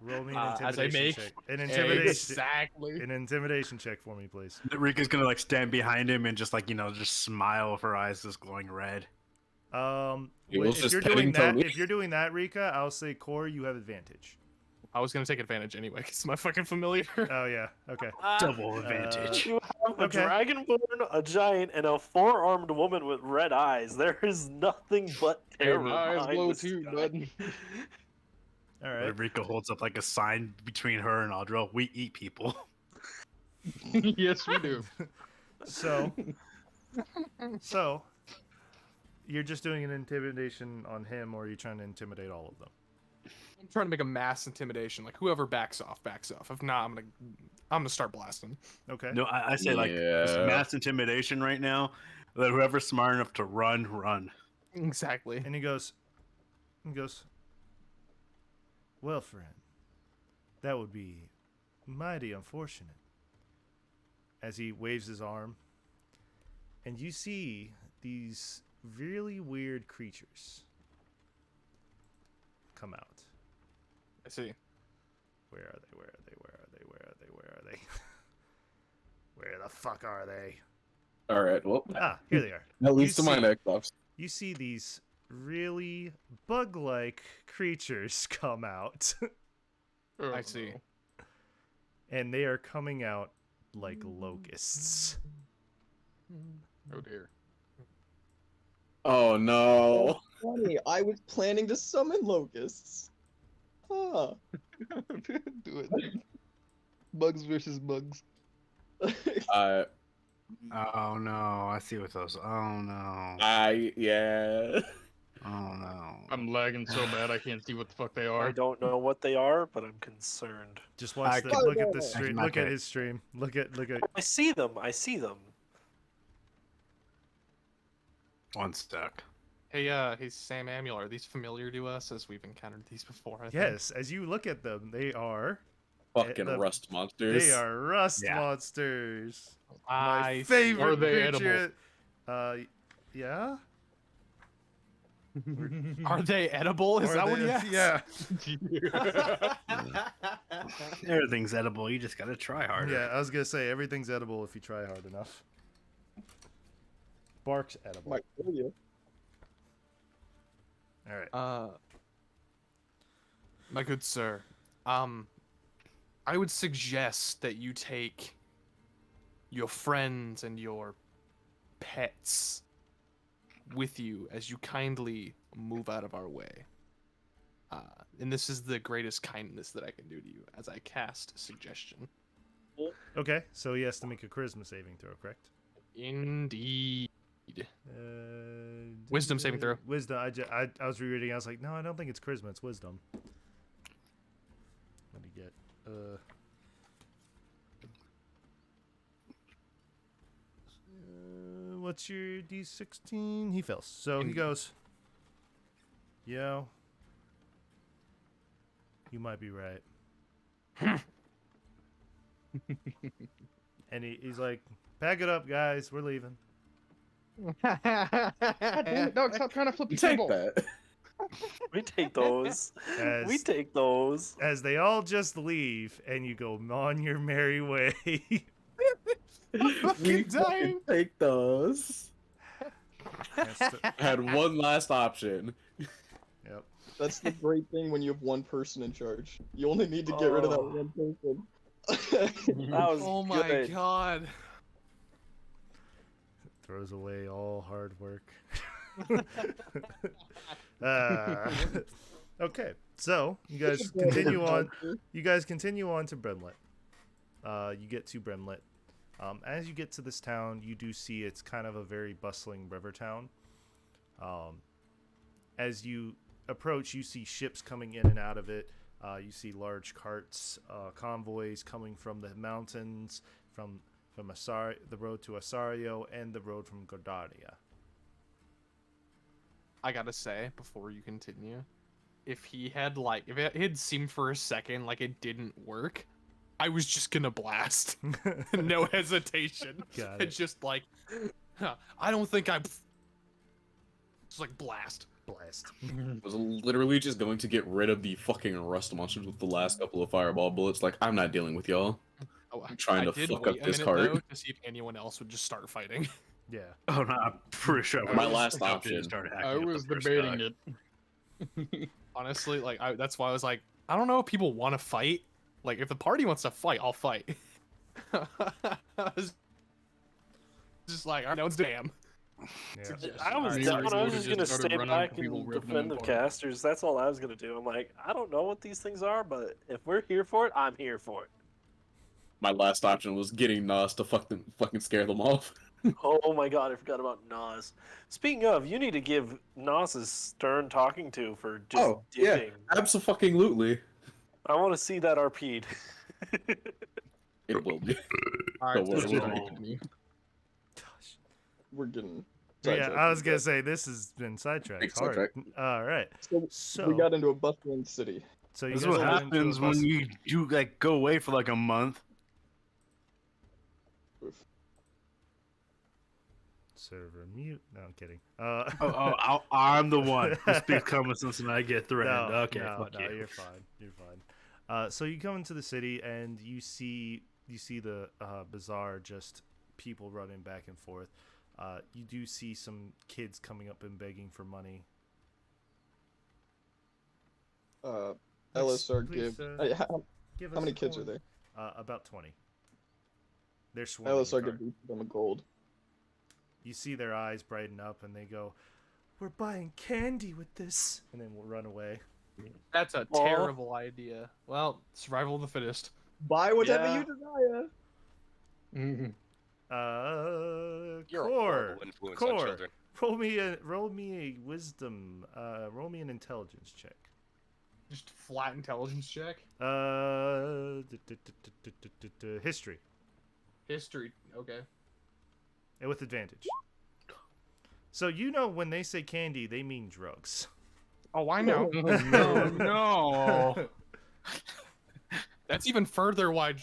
[SPEAKER 3] Roll me an
[SPEAKER 4] As I
[SPEAKER 3] intimidation
[SPEAKER 4] make
[SPEAKER 3] check.
[SPEAKER 4] exactly.
[SPEAKER 3] An intimidation check for me, please.
[SPEAKER 5] Rika's gonna like stand behind him and just just smile with her eyes just glowing red.
[SPEAKER 2] He was
[SPEAKER 3] If
[SPEAKER 2] just
[SPEAKER 3] you're
[SPEAKER 2] petting
[SPEAKER 3] doing that,
[SPEAKER 2] Tony.
[SPEAKER 3] if you're doing that, Rika, I'll say Core, you have advantage.
[SPEAKER 4] I was gonna take advantage anyway, because my fucking familiar.
[SPEAKER 3] Oh yeah, okay.
[SPEAKER 5] Double advantage.
[SPEAKER 9] You have a
[SPEAKER 3] Okay.
[SPEAKER 9] dragonborn, a giant, and a four-armed woman with red eyes. There is nothing but
[SPEAKER 10] Hey,
[SPEAKER 9] terror
[SPEAKER 10] my eyes
[SPEAKER 9] behind
[SPEAKER 10] glow
[SPEAKER 9] this
[SPEAKER 10] too,
[SPEAKER 9] guy.
[SPEAKER 10] bud.
[SPEAKER 3] All right.
[SPEAKER 5] Rika holds up like a sign between her and Audrell. We eat people.
[SPEAKER 10] Yes, we do.
[SPEAKER 3] So you're just doing an intimidation on him, or are you trying to intimidate all of them?
[SPEAKER 4] I'm trying to make a mass intimidation. Like whoever backs off. If not, I'm gonna start blasting.
[SPEAKER 3] Okay.
[SPEAKER 5] No, I say like it's
[SPEAKER 2] Yeah.
[SPEAKER 5] mass intimidation right now. That whoever's smart enough to run.
[SPEAKER 4] Exactly.
[SPEAKER 3] And he goes, well, friend, that would be mighty unfortunate. As he waves his arm, and you see these really weird creatures come out.
[SPEAKER 4] I see.
[SPEAKER 3] Where are they? Where the fuck are they?
[SPEAKER 2] All right. Well,
[SPEAKER 3] Ah, here they are.
[SPEAKER 2] that leads to
[SPEAKER 3] You
[SPEAKER 2] my
[SPEAKER 3] see-
[SPEAKER 2] next option.
[SPEAKER 3] You see these really bug-like creatures come out,
[SPEAKER 10] Oh,
[SPEAKER 4] I see.
[SPEAKER 10] no.
[SPEAKER 3] and they are coming out like locusts.
[SPEAKER 10] Oh dear.
[SPEAKER 2] Oh no.
[SPEAKER 7] Funny, I was planning to summon locusts. Huh.
[SPEAKER 10] Do it. Bugs versus bugs.
[SPEAKER 2] Uh,
[SPEAKER 5] Oh no, I see what those. Oh no.
[SPEAKER 2] yeah.
[SPEAKER 5] Oh no.
[SPEAKER 10] I'm lagging so bad I can't see what the fuck they
[SPEAKER 9] I
[SPEAKER 10] are.
[SPEAKER 9] don't know what they are, but I'm concerned.
[SPEAKER 3] Just watch the
[SPEAKER 5] can-
[SPEAKER 3] look at the
[SPEAKER 7] I
[SPEAKER 3] stream.
[SPEAKER 5] cannot
[SPEAKER 3] Look at
[SPEAKER 5] check.
[SPEAKER 3] his stream. Look at
[SPEAKER 9] I see them. I see them.
[SPEAKER 5] One sec.
[SPEAKER 4] Hey, Sam Amuel, are these familiar to us as we've encountered these before? I think?
[SPEAKER 3] yes. As you look at them, they are
[SPEAKER 2] Fucking
[SPEAKER 3] the-
[SPEAKER 2] rust monsters.
[SPEAKER 3] they are rust
[SPEAKER 5] Yeah.
[SPEAKER 3] monsters. My
[SPEAKER 4] I
[SPEAKER 3] favorite
[SPEAKER 10] Are they
[SPEAKER 3] creature. Yeah.
[SPEAKER 4] Are they edible? Is
[SPEAKER 3] Or
[SPEAKER 4] that what
[SPEAKER 3] they-
[SPEAKER 4] he asked?
[SPEAKER 3] Yeah.
[SPEAKER 5] Everything's edible. You just gotta try harder.
[SPEAKER 3] Yeah. I was gonna say everything's edible if you try hard enough. Bark's edible.
[SPEAKER 7] Might kill you.
[SPEAKER 3] All right.
[SPEAKER 4] My good sir, I would suggest that you take your friends and your pets with you as you kindly move out of our way. And this is the greatest kindness that I can do to you as I cast suggestion.
[SPEAKER 3] Okay. So he has to make a charisma saving throw, correct?
[SPEAKER 4] Indeed. Wisdom saving throw.
[SPEAKER 3] Wisdom. I was rereading. I was like, no, I don't think it's charisma. It's wisdom. What do you get? What's your D16? He fails. So he goes, yo, you might be right. And he's like, pack it up, guys. We're leaving.
[SPEAKER 10] God damn it, dog, stop trying to flip the
[SPEAKER 2] Take
[SPEAKER 10] table.
[SPEAKER 2] that.
[SPEAKER 9] We take those.
[SPEAKER 3] As-
[SPEAKER 9] We take those.
[SPEAKER 3] As they all just leave, and you go on your merry way.
[SPEAKER 2] We
[SPEAKER 4] dying.
[SPEAKER 2] fucking take those. I had one last option.
[SPEAKER 3] Yep.
[SPEAKER 7] That's the great thing when you have one person in charge. You only need to get rid of that
[SPEAKER 9] Oh.
[SPEAKER 7] one person.
[SPEAKER 9] That was
[SPEAKER 4] Oh my
[SPEAKER 9] good.
[SPEAKER 4] god.
[SPEAKER 3] Throws away all hard work. Okay, so you guys continue on. You guys continue on to Brimlet. You get to Brimlet. As you get to this town, you do see it's kind of a very bustling river town. As you approach, you see ships coming in and out of it. You see large carts, convoys coming from the mountains, from the road to Asario, and the road from Gordarnia.
[SPEAKER 4] I gotta say, before you continue, if it had seemed for a second like it didn't work, I was just gonna blast. No hesitation.
[SPEAKER 3] Got
[SPEAKER 4] It's
[SPEAKER 3] it.
[SPEAKER 4] just like, I don't think I'm. Just like blast.
[SPEAKER 3] Blast.
[SPEAKER 2] I was literally just going to get rid of the fucking rust monsters with the last couple of fireball bullets. Like, I'm not dealing with y'all.
[SPEAKER 4] Oh,
[SPEAKER 2] I'm trying
[SPEAKER 4] I
[SPEAKER 2] to
[SPEAKER 4] did
[SPEAKER 2] fuck
[SPEAKER 4] wait
[SPEAKER 2] up
[SPEAKER 4] a
[SPEAKER 2] this
[SPEAKER 4] minute,
[SPEAKER 2] cart.
[SPEAKER 4] though, to see if anyone else would just start fighting.
[SPEAKER 3] Yeah.
[SPEAKER 5] Oh no, I'm pretty sure.
[SPEAKER 2] My last option.
[SPEAKER 10] I was debating it.
[SPEAKER 4] Honestly, like that's why I was like, I don't know if people want to fight. Like, if the party wants to fight, I'll fight. I was just like, no one's damn.
[SPEAKER 3] Yeah.
[SPEAKER 9] I was
[SPEAKER 10] Alright,
[SPEAKER 9] down.
[SPEAKER 10] so
[SPEAKER 9] I was
[SPEAKER 10] we
[SPEAKER 9] just
[SPEAKER 10] would've
[SPEAKER 9] gonna
[SPEAKER 10] just started
[SPEAKER 9] stay
[SPEAKER 10] running
[SPEAKER 9] back
[SPEAKER 10] into people,
[SPEAKER 9] and
[SPEAKER 10] ripping
[SPEAKER 9] defend
[SPEAKER 10] them
[SPEAKER 9] the
[SPEAKER 10] apart.
[SPEAKER 9] casters. That's all I was gonna do. I'm like, I don't know what these things are, but if we're here for it, I'm here for it.
[SPEAKER 2] My last option was getting Nas to fucking scare them off.
[SPEAKER 9] Oh my god, I forgot about Nas. Speaking of, you need to give Nas a stern talking to for just
[SPEAKER 2] yeah,
[SPEAKER 9] dipping.
[SPEAKER 2] absolutely.
[SPEAKER 9] I want to see that RP'd.
[SPEAKER 2] It will be.
[SPEAKER 4] All
[SPEAKER 2] Don't worry,
[SPEAKER 4] so-
[SPEAKER 2] we'll
[SPEAKER 10] Distracted me.
[SPEAKER 7] We're getting.
[SPEAKER 3] Yeah,
[SPEAKER 7] sidetracked
[SPEAKER 3] I was
[SPEAKER 7] with
[SPEAKER 3] gonna
[SPEAKER 7] that.
[SPEAKER 3] say this has been sidetracked
[SPEAKER 2] Big
[SPEAKER 3] hard.
[SPEAKER 2] sidetrack.
[SPEAKER 3] All right.
[SPEAKER 7] So,
[SPEAKER 3] So
[SPEAKER 7] we got into a bustling city.
[SPEAKER 3] so you
[SPEAKER 5] This
[SPEAKER 3] guys
[SPEAKER 5] is what
[SPEAKER 3] go into a
[SPEAKER 5] happens when
[SPEAKER 3] bus-
[SPEAKER 5] you like go away for like a month.
[SPEAKER 7] Oof.
[SPEAKER 3] server mute. No, I'm kidding.
[SPEAKER 5] I'm the one who speaks common sense and I get threatened.
[SPEAKER 3] No,
[SPEAKER 5] Okay,
[SPEAKER 3] no,
[SPEAKER 5] fuck
[SPEAKER 3] no,
[SPEAKER 5] you.
[SPEAKER 3] you're fine. You're fine. So you come into the city and you see the bazaar, just people running back and forth. You do see some kids coming up and begging for money.
[SPEAKER 7] LSR
[SPEAKER 3] please,
[SPEAKER 7] give.
[SPEAKER 3] Give
[SPEAKER 7] How
[SPEAKER 3] us
[SPEAKER 7] many kids are
[SPEAKER 3] coins.
[SPEAKER 7] there?
[SPEAKER 3] About 20. They're swarming. the
[SPEAKER 7] LSR
[SPEAKER 3] cart.
[SPEAKER 7] give each of them a gold.
[SPEAKER 3] You see their eyes brighten up and they go, we're buying candy with this, and then we'll run away.
[SPEAKER 4] That's a
[SPEAKER 6] Aw.
[SPEAKER 4] terrible idea. Well, survival of the fittest.
[SPEAKER 7] Buy whatever
[SPEAKER 6] Yeah.
[SPEAKER 7] you desire.
[SPEAKER 10] Mhm.
[SPEAKER 8] You're a
[SPEAKER 3] Core,
[SPEAKER 8] horrible influence on
[SPEAKER 3] Core,
[SPEAKER 8] children.
[SPEAKER 3] roll me a wisdom. Roll me an intelligence check.
[SPEAKER 4] Just flat intelligence check.
[SPEAKER 3] History,
[SPEAKER 4] History. Okay.
[SPEAKER 3] and with advantage. So you know when they say candy, they mean drugs.
[SPEAKER 4] Oh, I know.
[SPEAKER 10] Oh,
[SPEAKER 5] No,
[SPEAKER 10] no.
[SPEAKER 5] no.
[SPEAKER 4] That's even further why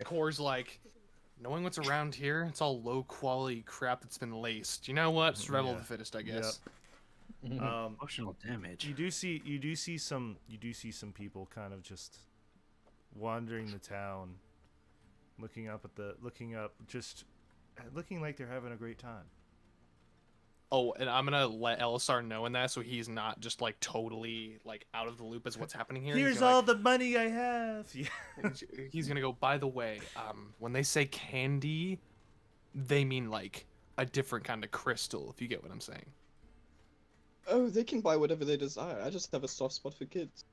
[SPEAKER 4] Core's like, knowing what's around here, it's all low quality crap that's been laced. You know what? Survival of
[SPEAKER 3] Yeah.
[SPEAKER 4] the fittest, I guess.
[SPEAKER 5] Emotional damage.
[SPEAKER 3] You do see some people kind of just wandering the town, looking like they're having a great time.
[SPEAKER 4] Oh, and I'm gonna let Elisar know in that, so he's not just like totally like out of the loop as what's happening here.
[SPEAKER 3] Here's all the money I have. Yeah.
[SPEAKER 4] He's gonna go. By the way, when they say candy, they mean like a different kind of crystal. If you get what I'm saying.
[SPEAKER 7] Oh, they can buy whatever they desire. I just have a soft spot for kids.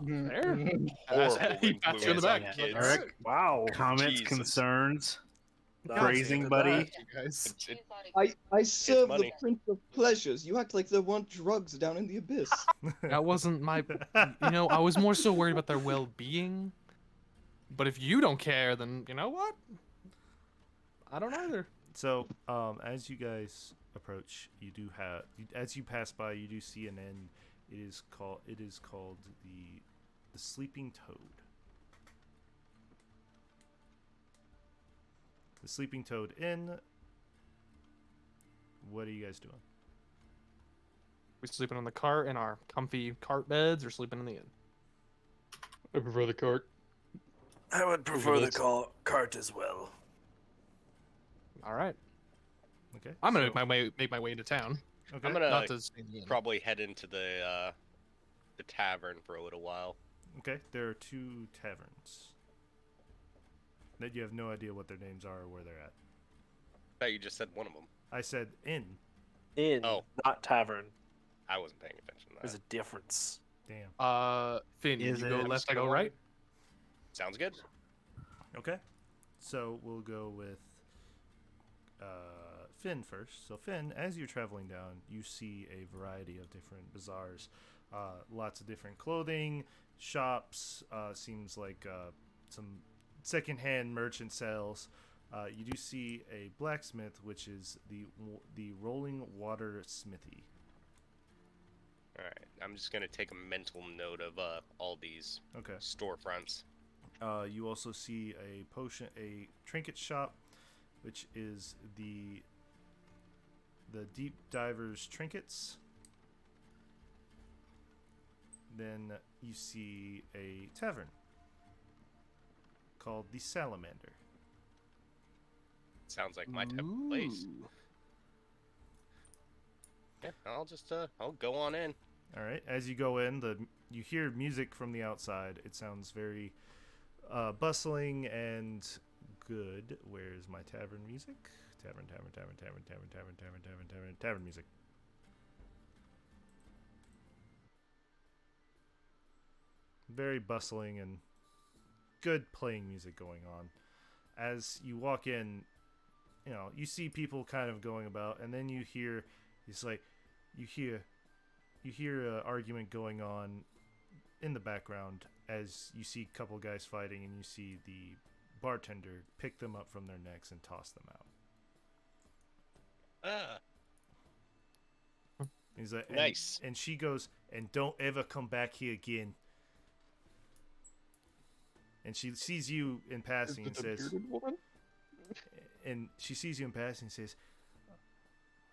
[SPEAKER 4] Fair.
[SPEAKER 8] Horrible
[SPEAKER 4] He pats you on the
[SPEAKER 8] influence
[SPEAKER 4] back.
[SPEAKER 8] on
[SPEAKER 4] He's like,
[SPEAKER 8] kids.
[SPEAKER 5] Eric,
[SPEAKER 6] Wow.
[SPEAKER 5] comments,
[SPEAKER 8] Jesus.
[SPEAKER 5] concerns,
[SPEAKER 6] Nice.
[SPEAKER 5] phrasing,
[SPEAKER 6] Look at
[SPEAKER 5] buddy.
[SPEAKER 6] that.
[SPEAKER 4] "You guys."
[SPEAKER 7] I serve the
[SPEAKER 8] money.
[SPEAKER 7] Prince of Pleasures. You act like there weren't drugs down in the abyss.
[SPEAKER 4] That wasn't my. You know, I was more so worried about their well-being. But if you don't care, then you know what? I don't either.
[SPEAKER 3] So, as you guys approach, as you pass by, you do see an inn. It is called the Sleeping Toad. The Sleeping Toad Inn. What are you guys doing?
[SPEAKER 4] We sleeping on the cart in our comfy cart beds, or sleeping in the inn?
[SPEAKER 10] I prefer the cart.
[SPEAKER 9] I would prefer the
[SPEAKER 10] Let's-
[SPEAKER 9] cart as well.
[SPEAKER 4] All right.
[SPEAKER 3] Okay.
[SPEAKER 4] I'm gonna
[SPEAKER 3] so-
[SPEAKER 4] make my way into town.
[SPEAKER 3] Okay.
[SPEAKER 8] I'm gonna
[SPEAKER 4] Not to stay in the inn.
[SPEAKER 8] probably head into the tavern for a little while.
[SPEAKER 3] Okay. There are two taverns that you have no idea what their names are or where they're at.
[SPEAKER 8] I thought you just said one of them.
[SPEAKER 3] I said inn.
[SPEAKER 6] Inn,
[SPEAKER 8] Oh.
[SPEAKER 6] not tavern.
[SPEAKER 8] I wasn't paying attention to
[SPEAKER 6] There's
[SPEAKER 8] that.
[SPEAKER 6] a difference.
[SPEAKER 3] Damn.
[SPEAKER 4] Finn,
[SPEAKER 5] Is
[SPEAKER 4] you go
[SPEAKER 5] it-
[SPEAKER 4] left, I go right.
[SPEAKER 8] Sounds good.
[SPEAKER 3] Okay. So we'll go with Finn first. So Finn, as you're traveling down, you see a variety of different bazaars. Lots of different clothing shops. Seems like some secondhand merchant sales. You do see a blacksmith, which is the Rolling Water Smithy.
[SPEAKER 8] All right. I'm just gonna take a mental note of all these
[SPEAKER 3] Okay.
[SPEAKER 8] storefronts.
[SPEAKER 3] You also see a trinket shop, which is the Deep Divers Trinkets. Then you see a tavern called the Salamander.
[SPEAKER 8] Sounds like my type of place. Yeah, I'll go on in.
[SPEAKER 3] All right. As you go in, you hear music from the outside. It sounds very bustling and good. Where's my tavern music? Tavern music. Very bustling and good playing music going on. As you walk in, you see people kind of going about, and then you hear, you hear an argument going on in the background as you see a couple guys fighting, and you see the bartender pick them up from their necks and toss them out. He's like,
[SPEAKER 8] Nice.
[SPEAKER 3] And she goes, and don't ever come back here again. And she sees you in passing and says,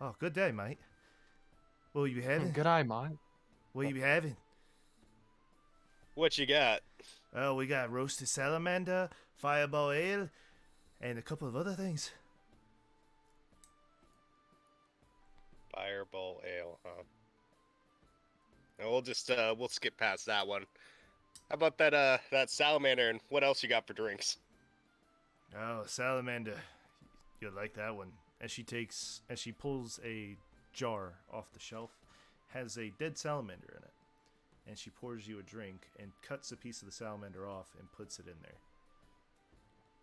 [SPEAKER 3] "Oh, good day, mate. What will you be having?
[SPEAKER 4] Good eye, mate.
[SPEAKER 3] What will you be having?
[SPEAKER 8] What you got?
[SPEAKER 3] Oh, we got roasted salamander, fireball ale, and a couple of other things."
[SPEAKER 8] Fireball ale, huh? No, we'll skip past that one. How about that salamander, and what else you got for drinks?
[SPEAKER 3] Oh, salamander. You'll like that one. As she pulls a jar off the shelf, has a dead salamander in it. And she pours you a drink and cuts a piece of the salamander off and puts it in there.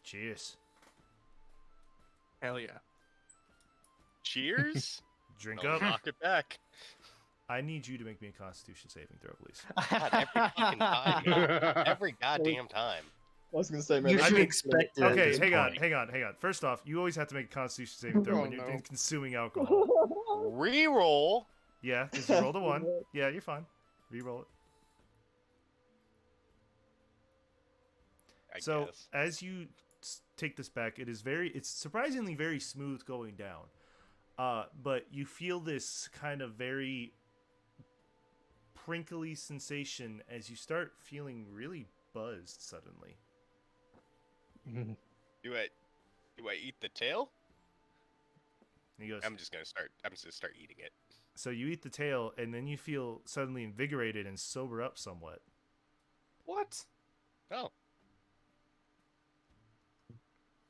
[SPEAKER 3] Cheers.
[SPEAKER 4] Hell yeah.
[SPEAKER 8] Cheers.
[SPEAKER 3] Drink
[SPEAKER 8] I'll
[SPEAKER 3] up.
[SPEAKER 8] knock it back.
[SPEAKER 3] I need you to make me a Constitution saving throw, please.
[SPEAKER 8] God, every fucking time, man. Every goddamn time.
[SPEAKER 7] I was gonna say, man.
[SPEAKER 6] You
[SPEAKER 7] that's
[SPEAKER 6] should
[SPEAKER 7] a-
[SPEAKER 6] expect it. at
[SPEAKER 3] Okay,
[SPEAKER 6] this
[SPEAKER 3] hang on,
[SPEAKER 6] point.
[SPEAKER 3] hang on. First off, you always have to make a Constitution saving throw
[SPEAKER 10] Oh,
[SPEAKER 3] when you're
[SPEAKER 10] no.
[SPEAKER 3] consuming alcohol.
[SPEAKER 8] Reroll.
[SPEAKER 3] Yeah, because you rolled a 1. Yeah, you're fine. Reroll it.
[SPEAKER 8] I
[SPEAKER 3] So
[SPEAKER 8] guess.
[SPEAKER 3] as you take this back, it's surprisingly very smooth going down. But you feel this kind of very prinkly sensation as you start feeling really buzzed suddenly.
[SPEAKER 8] Do I eat the tail?
[SPEAKER 3] And he goes,
[SPEAKER 8] I'm just gonna start eating it.
[SPEAKER 3] so you eat the tail, and then you feel suddenly invigorated and sober up somewhat.
[SPEAKER 4] What?
[SPEAKER 8] Oh,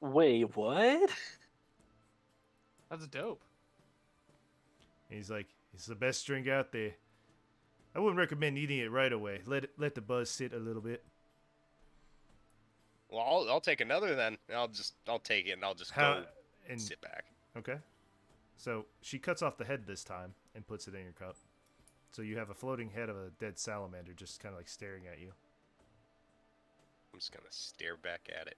[SPEAKER 6] Wait, what?
[SPEAKER 4] That's dope.
[SPEAKER 3] And he's like, it's the best drink out there. I wouldn't recommend eating it right away. Let the buzz sit a little bit.
[SPEAKER 8] well, I'll take another then. I'll take it and I'll just go
[SPEAKER 3] And
[SPEAKER 8] sit back.
[SPEAKER 3] okay. So she cuts off the head this time and puts it in your cup. So you have a floating head of a dead salamander just kind of like staring at you.
[SPEAKER 8] I'm just gonna stare back at it.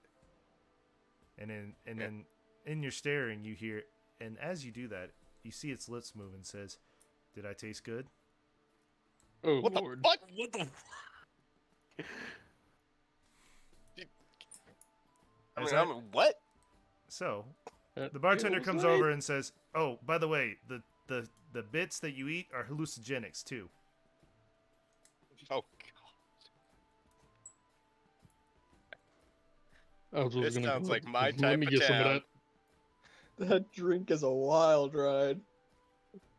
[SPEAKER 3] And then in your staring you hear, and as you do that, you see its lips move and says, "Did I taste good?"
[SPEAKER 10] Oh
[SPEAKER 8] What
[SPEAKER 10] lord.
[SPEAKER 8] the fuck?
[SPEAKER 6] What the?
[SPEAKER 8] What?
[SPEAKER 3] So
[SPEAKER 10] That
[SPEAKER 3] the bartender
[SPEAKER 10] feels
[SPEAKER 3] comes
[SPEAKER 10] right.
[SPEAKER 3] over and says, "Oh, by the way, the bits that you eat are hallucinogenics too."
[SPEAKER 8] Oh
[SPEAKER 10] I was
[SPEAKER 8] This
[SPEAKER 10] gonna
[SPEAKER 8] sounds
[SPEAKER 10] go,
[SPEAKER 8] like my
[SPEAKER 10] Let
[SPEAKER 8] type
[SPEAKER 10] me
[SPEAKER 8] of
[SPEAKER 10] get some of
[SPEAKER 8] town."
[SPEAKER 10] that.
[SPEAKER 7] That drink is a wild ride.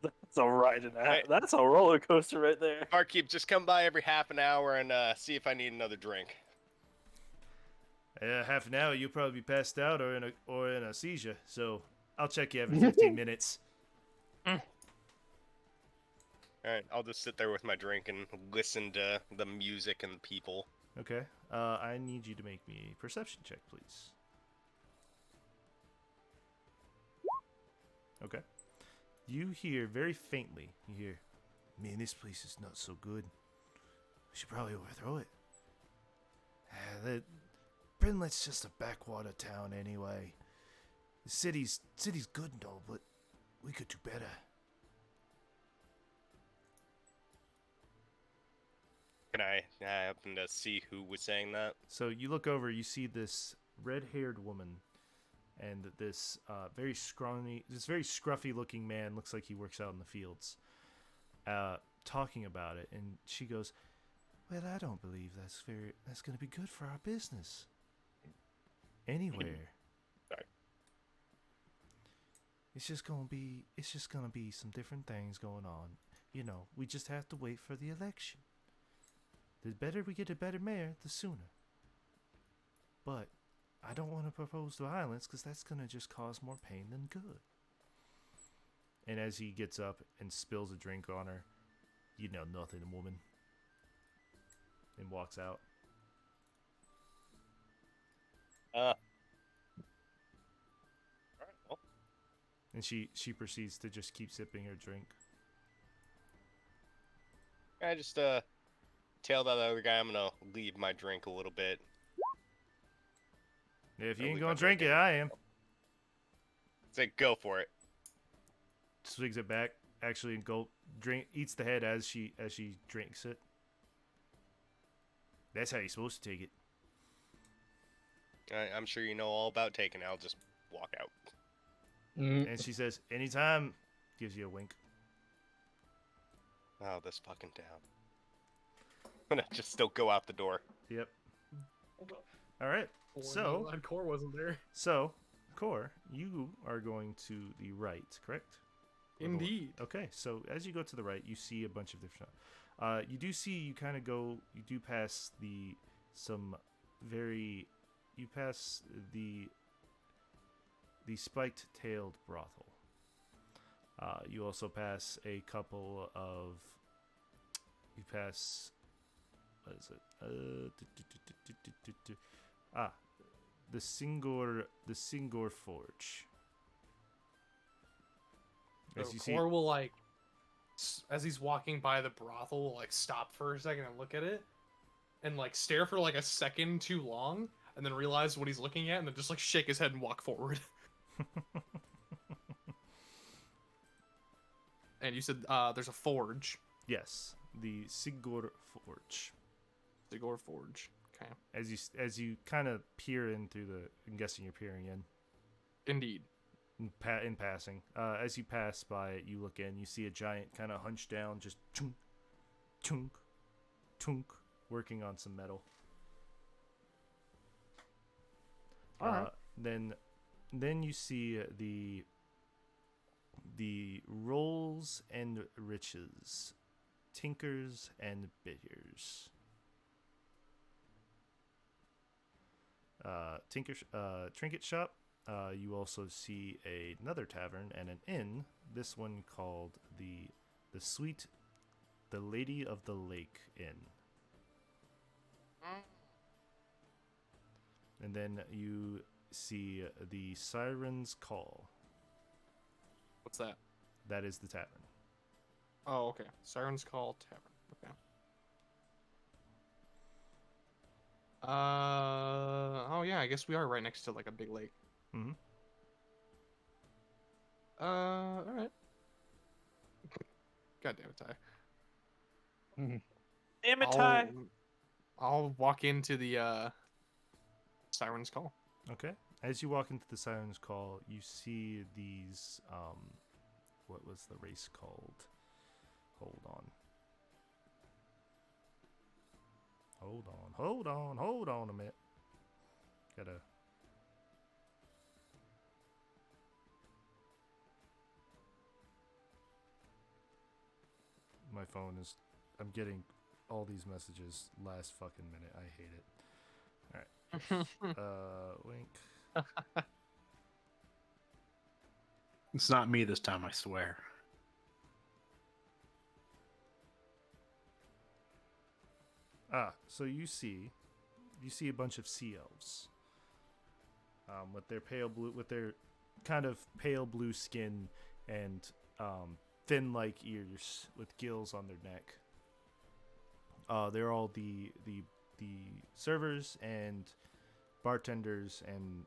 [SPEAKER 6] That's a ride and a half.
[SPEAKER 8] Hey.
[SPEAKER 6] That's a roller coaster right there.
[SPEAKER 8] Barkeep, just come by every half an hour and see if I need another drink.
[SPEAKER 3] Half an hour, you'll probably be passed out or in a seizure. So I'll check you every 15 minutes.
[SPEAKER 8] All right, I'll just sit there with my drink and listen to the music and the people.
[SPEAKER 3] Okay. I need you to make me a perception check, please. Okay. You hear very faintly. You hear, "Man, this place is not so good. We should probably overthrow it. Brinlet's just a backwater town anyway. The city's good and all, but we could do better."
[SPEAKER 8] Can I happen to see who was saying that?
[SPEAKER 3] So you look over, you see this red-haired woman and this very scruffy-looking man, looks like he works out in the fields, talking about it. And she goes, "Well, I don't believe that's going to be good for our business anywhere.
[SPEAKER 8] Sorry.
[SPEAKER 3] It's just gonna be some different things going on. You know, we just have to wait for the election. The better we get a better mayor, the sooner. But I don't want to propose violence because that's going to just cause more pain than good." And as he gets up and spills a drink on her, "You know nothing, woman," and walks out.
[SPEAKER 8] All right, well,
[SPEAKER 3] And she proceeds to just keep sipping her drink.
[SPEAKER 8] I just tell that other guy I'm gonna leave my drink a little bit.
[SPEAKER 3] If you
[SPEAKER 8] I'll
[SPEAKER 3] ain't
[SPEAKER 8] leave
[SPEAKER 3] gonna
[SPEAKER 8] my
[SPEAKER 3] drink it,
[SPEAKER 8] in.
[SPEAKER 3] I am.
[SPEAKER 8] Say go for it.
[SPEAKER 3] Swigs it back, actually, and eats the head as she drinks it. That's how you're supposed to take it.
[SPEAKER 8] I'm sure you know all about taking it. I'll just walk out.
[SPEAKER 3] And she says, "Anytime," gives you a wink.
[SPEAKER 8] Oh, this fucking town. I'm gonna just still go out the door.
[SPEAKER 3] Yep. All right. So,
[SPEAKER 4] glad Core wasn't there.
[SPEAKER 3] So, Core, you are going to the right, correct? Or the left?
[SPEAKER 4] Indeed.
[SPEAKER 3] Okay, so as you go to the right, you see a bunch of different. You do see you pass the spiked-tailed brothel. You also pass a couple of. You pass. What is it? The Singor Forge. As
[SPEAKER 4] So
[SPEAKER 3] you see,
[SPEAKER 4] Core will like, as he's walking by the brothel, will like stop for a second and look at it, and like stare for like a second too long, and then realize what he's looking at, and then just like shake his head and walk forward. And you said there's a forge.
[SPEAKER 3] yes, the Sigor Forge.
[SPEAKER 4] Sigor Forge. Okay.
[SPEAKER 3] As you kind of peer in through the, I'm guessing you're peering in.
[SPEAKER 4] Indeed.
[SPEAKER 3] In passing, as you pass by it, you look in. You see a giant kind of hunched down, just chunk, chunk, chunk, working on some metal.
[SPEAKER 4] All right.
[SPEAKER 3] Then you see the rolls and riches, tinkers and bidders. Trinket shop. You also see another tavern and an inn. This one called the Lady of the Lake Inn. And then you see the Siren's Call.
[SPEAKER 4] What's that?
[SPEAKER 3] That is the tavern.
[SPEAKER 4] Oh, okay. Siren's Call Tavern. Okay. Oh yeah, I guess we are right next to like a big lake.
[SPEAKER 3] Mm-hmm.
[SPEAKER 4] All right. God damn it, Ty.
[SPEAKER 5] Damn it, Ty.
[SPEAKER 4] I'll walk into the Siren's Call.
[SPEAKER 3] Okay. As you walk into the Siren's Call, you see these. What was the race called? Hold on a minute. Gotta. My phone is. I'm getting all these messages last fucking minute. I hate it. Alright. Wink.
[SPEAKER 5] It's not me this time, I swear.
[SPEAKER 3] So you see a bunch of sea elves. With their kind of pale blue skin and thin like ears with gills on their neck. They're all the servers and bartenders and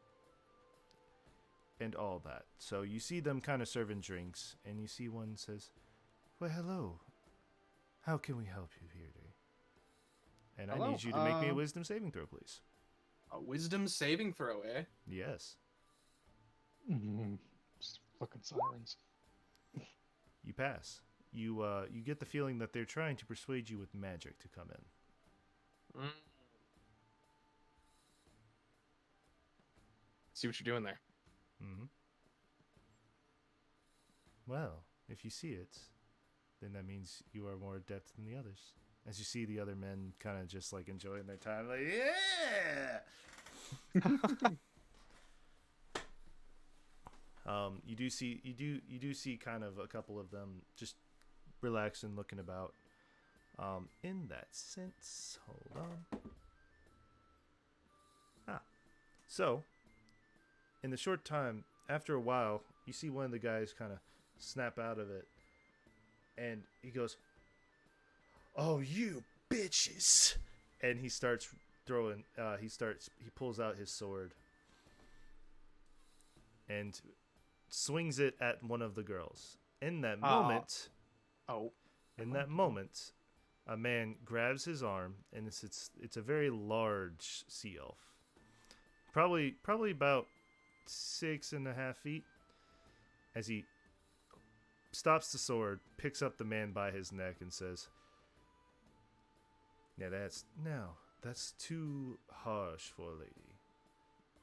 [SPEAKER 3] all that. So you see them kind of serving drinks, and you see one says, "Well, hello. How can we help you here, dear?" And
[SPEAKER 4] Hello,
[SPEAKER 3] I need you to make me a wisdom saving throw, please.
[SPEAKER 4] A wisdom saving throw, eh?
[SPEAKER 3] Yes.
[SPEAKER 10] Fucking sirens.
[SPEAKER 3] You pass. You get the feeling that they're trying to persuade you with magic to come in.
[SPEAKER 4] See what you're doing there.
[SPEAKER 3] Mm-hmm. Well, if you see it, then that means you are more adept than the others. As you see the other men kind of just like enjoying their time, like, yeah. You do see kind of a couple of them just relaxing, looking about. In that sense, hold on. So in the short time, after a while, you see one of the guys kind of snap out of it, and he goes, "Oh, you bitches!" And he starts throwing. He pulls out his sword and swings it at one of the girls. In that moment, a man grabs his arm, and it's a very large sea elf, probably about 6.5 feet. As he stops the sword, picks up the man by his neck, and says, "Now that's too harsh for a lady,"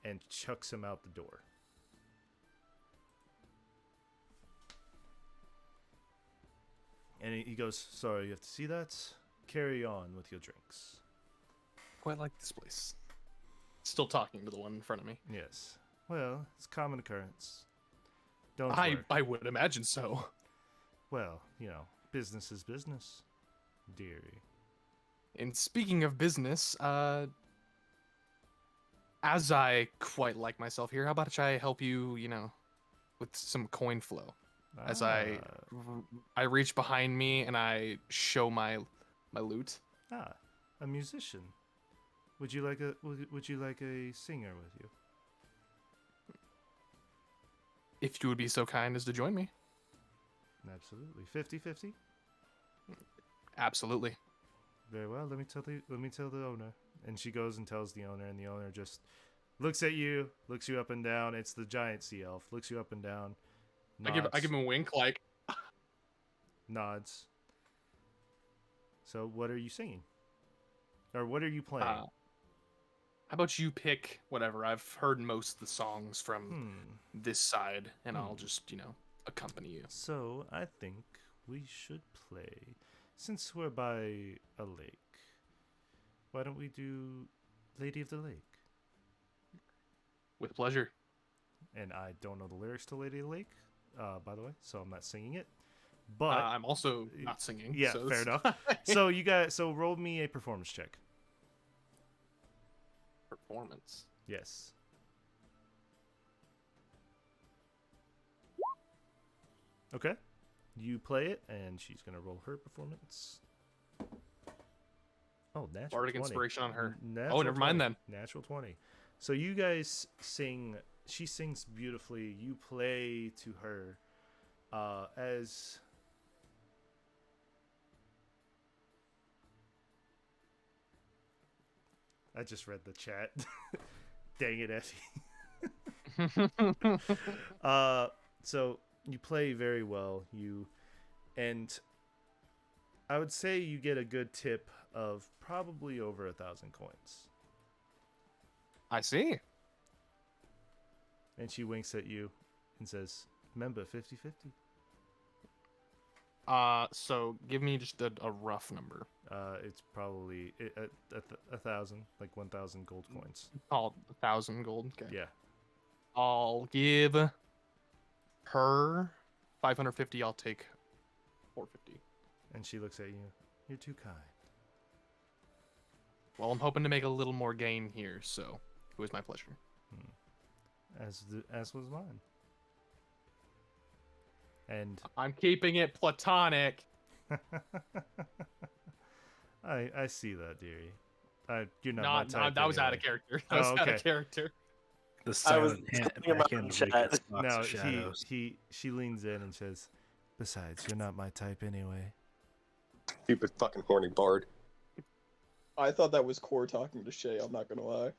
[SPEAKER 3] and chucks him out the door. And he goes, "Sorry, you have to see that. Carry on with your drinks."
[SPEAKER 4] Quite like this place. Still talking to the one in front of me.
[SPEAKER 3] Yes. Well, it's a common occurrence. Don't worry.
[SPEAKER 4] I would imagine so.
[SPEAKER 3] Well, business is business, dearie.
[SPEAKER 4] And speaking of business, as I quite like myself here, how about I help you, with some coin flow? As I reach behind me and I show my loot.
[SPEAKER 3] A musician. Would you like a singer with you?
[SPEAKER 4] If you would be so kind as to join me.
[SPEAKER 3] Absolutely. 50-50?
[SPEAKER 4] Absolutely.
[SPEAKER 3] Very well. Let me tell the owner. And she goes and tells the owner, and the owner just looks at you, looks you up and down. It's the giant sea elf. Looks you up and down. Nods,
[SPEAKER 4] I give him a wink, like
[SPEAKER 3] nods. So what are you singing? Or what are you playing?
[SPEAKER 4] how about you pick whatever? I've heard most of the songs from this side, and I'll just, accompany you.
[SPEAKER 3] So I think we should play, since we're by a lake. Why don't we do Lady of the Lake?
[SPEAKER 4] With pleasure.
[SPEAKER 3] And I don't know the lyrics to Lady of the Lake, by the way, so I'm not singing it. But
[SPEAKER 4] I'm also not singing.
[SPEAKER 3] Yeah,
[SPEAKER 4] so
[SPEAKER 3] fair
[SPEAKER 4] it's
[SPEAKER 3] enough.
[SPEAKER 4] fine.
[SPEAKER 3] So roll me a performance check.
[SPEAKER 4] Performance.
[SPEAKER 3] Yes. Okay. You play it, and she's gonna roll her performance. Oh, natural
[SPEAKER 4] Bardic
[SPEAKER 3] 20.
[SPEAKER 4] inspiration on her.
[SPEAKER 3] Natural
[SPEAKER 4] Never mind
[SPEAKER 3] 20.
[SPEAKER 4] then.
[SPEAKER 3] Natural 20. So you guys sing. She sings beautifully. You play to her as... I just read the chat. Dang it, Effie. So you play very well. And I would say you get a good tip of probably over 1,000 coins.
[SPEAKER 4] I see.
[SPEAKER 3] And she winks at you and says, "Remember, 50-50."
[SPEAKER 4] So give me just a rough number.
[SPEAKER 3] It's probably 1,000, like 1,000 gold coins.
[SPEAKER 4] Call 1,000 gold. Okay.
[SPEAKER 3] Yeah.
[SPEAKER 4] I'll give her 550. I'll take 450.
[SPEAKER 3] And she looks at you. "You're too kind."
[SPEAKER 4] Well, I'm hoping to make a little more gain here, so it was my pleasure.
[SPEAKER 3] As was mine. And
[SPEAKER 4] I'm keeping it platonic.
[SPEAKER 3] I see that, dearie. You're not
[SPEAKER 4] Not,
[SPEAKER 3] my type
[SPEAKER 4] that was out of
[SPEAKER 3] anyway.
[SPEAKER 4] character. That was
[SPEAKER 3] Oh,
[SPEAKER 4] out
[SPEAKER 3] okay.
[SPEAKER 4] of character.
[SPEAKER 5] The
[SPEAKER 9] I was
[SPEAKER 5] silent hand
[SPEAKER 9] thinking about
[SPEAKER 5] backhand
[SPEAKER 9] chat.
[SPEAKER 5] wink at lots
[SPEAKER 3] No,
[SPEAKER 5] of shadows.
[SPEAKER 3] she leans in and says, "Besides, you're not my type anyway."
[SPEAKER 1] Stupid fucking horny bard.
[SPEAKER 7] I thought that was Core talking to Shay. I'm not gonna lie.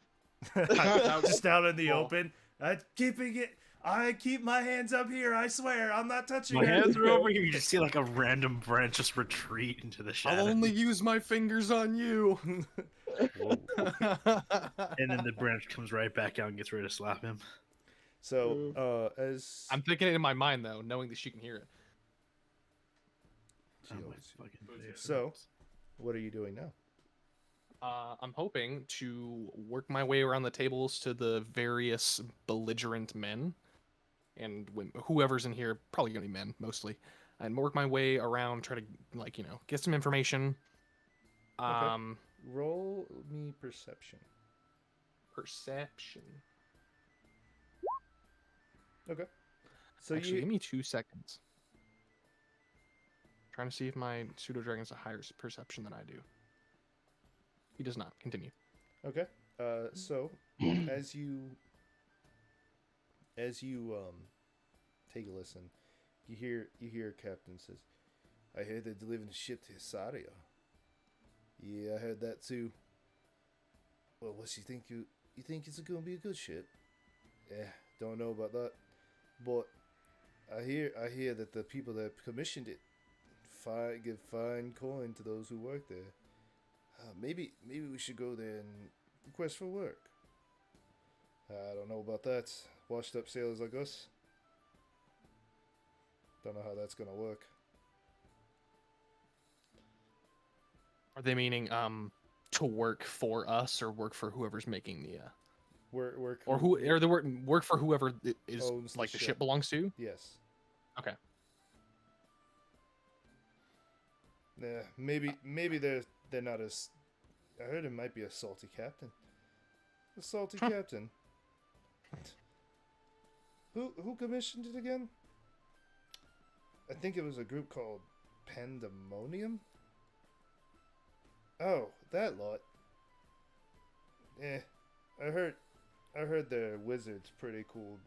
[SPEAKER 3] Just out in the
[SPEAKER 4] Well-
[SPEAKER 3] open. I'm keeping it. I keep my hands up here. I swear, I'm not touching
[SPEAKER 5] My
[SPEAKER 3] her.
[SPEAKER 5] hands are over here. You just see like a random branch just retreat into the shadow.
[SPEAKER 4] I'll only use my fingers on you.
[SPEAKER 5] And then the branch comes right back out and gets ready to slap him.
[SPEAKER 3] So, as
[SPEAKER 4] I'm thinking it in my mind though, knowing that she can hear it.
[SPEAKER 3] She
[SPEAKER 5] Oh, my
[SPEAKER 3] always-
[SPEAKER 5] fucking face.
[SPEAKER 3] So, what are you doing now?
[SPEAKER 4] I'm hoping to work my way around the tables to the various belligerent men and whoever's in here, probably gonna be men mostly, and work my way around, try to get some information.
[SPEAKER 3] Roll me perception.
[SPEAKER 4] Perception.
[SPEAKER 3] Okay. So
[SPEAKER 4] Actually,
[SPEAKER 3] you
[SPEAKER 4] give me 2 seconds. Trying to see if my pseudo dragon has a higher perception than I do. He does not. Continue.
[SPEAKER 3] okay? So as you take a listen, you hear Captain says, "I heard they're delivering shit to Hisaria." Yeah, I heard that too. Well, what you think you think it's gonna be a good ship? Yeah, don't know about that, but I hear that the people that commissioned it give fine coin to those who work there. Maybe we should go there and request for work. I don't know about that. Washed up sailors like us. Don't know how that's gonna work.
[SPEAKER 4] Are they meaning to work for us or work for whoever's making the
[SPEAKER 3] Work
[SPEAKER 4] or who or the work for whoever is
[SPEAKER 3] Owns the
[SPEAKER 4] like the
[SPEAKER 3] ship.
[SPEAKER 4] ship belongs to?
[SPEAKER 3] Yes.
[SPEAKER 4] Okay.
[SPEAKER 3] Yeah, maybe they're not as. I heard it might be a salty captain. A salty captain. Who commissioned it again? I think it was a group called Pandemonium. Oh, that lot. I heard their wizard's pretty cool,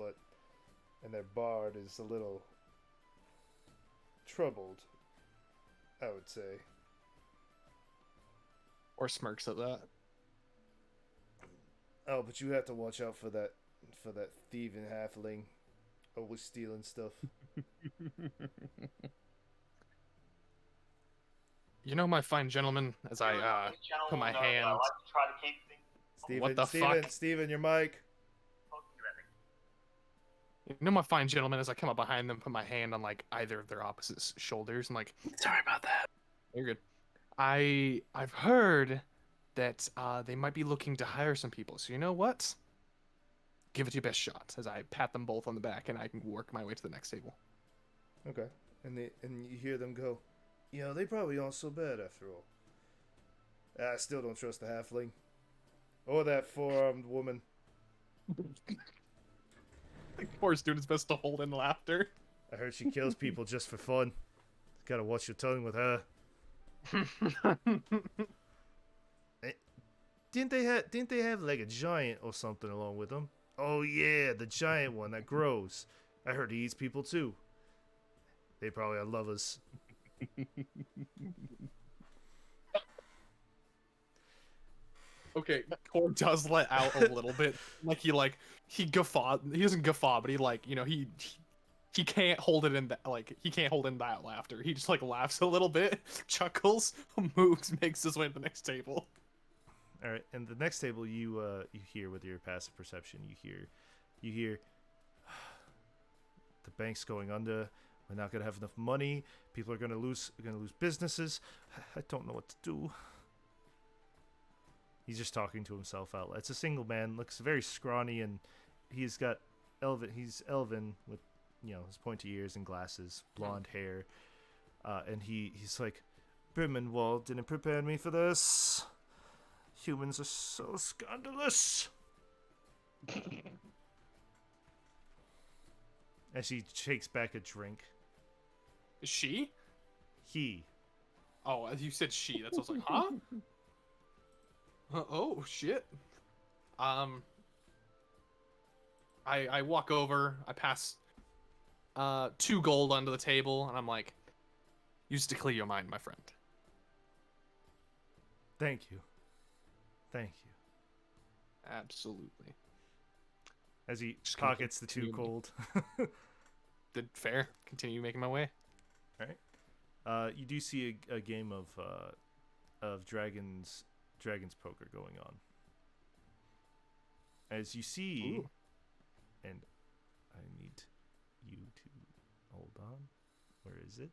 [SPEAKER 3] and their bard is a little troubled, I would say.
[SPEAKER 4] Or smirks at that.
[SPEAKER 3] Oh, but you have to watch out for that thieving halfling, always stealing stuff.
[SPEAKER 4] You know, my fine gentleman, as I put my hand.
[SPEAKER 3] Steven,
[SPEAKER 4] What the
[SPEAKER 3] Steven,
[SPEAKER 4] fuck?
[SPEAKER 3] Steven, your mic.
[SPEAKER 4] You know, my fine gentleman, as I come up behind them, put my hand on like either of their opposite shoulders. I'm like,
[SPEAKER 5] Sorry about that.
[SPEAKER 4] you're good. I've heard that they might be looking to hire some people. So you know what? Give it your best shot. As I pat them both on the back, and I can work my way to the next table.
[SPEAKER 3] Okay, and you hear them go, they probably aren't so bad after all. I still don't trust the halfling, or that four-armed woman.
[SPEAKER 4] Poor student's best to hold in laughter.
[SPEAKER 3] I heard she kills people just for fun. Gotta watch your tongue with her. Didn't they have like a giant or something along with them? Oh yeah, the giant one that grows. I heard he eats people too. They probably are lovers.
[SPEAKER 4] Okay, Core does let out a little bit. He guffawed. He doesn't guffaw, but he can't hold it in that he can't hold in that laughter. He just laughs a little bit, chuckles, moves, makes his way to the next table.
[SPEAKER 3] All right, and the next table you hear with your passive perception, you hear the bank's going under. We're not gonna have enough money. People are gonna lose businesses. I don't know what to do. He's just talking to himself out loud. It's a single man, looks very scrawny, and he's elven with his pointy ears and glasses, blonde hair, and he's like, Brimmenwald didn't prepare me for this. Humans are so scandalous. As he shakes back a drink.
[SPEAKER 4] She?
[SPEAKER 3] He.
[SPEAKER 4] Oh, you said she. That's what I was like, huh? Oh shit. I walk over. I pass 2 gold onto the table, and I'm like, use it to clear your mind, my friend.
[SPEAKER 3] Thank you. Thank you.
[SPEAKER 4] Absolutely.
[SPEAKER 3] As he
[SPEAKER 4] Just gonna
[SPEAKER 3] pockets the 2
[SPEAKER 4] continue.
[SPEAKER 3] gold.
[SPEAKER 4] Did fair. Continue making my way.
[SPEAKER 3] All right. You do see a game of dragons poker going on. As you see,
[SPEAKER 4] Ooh.
[SPEAKER 3] and I need you to hold on. Where is it?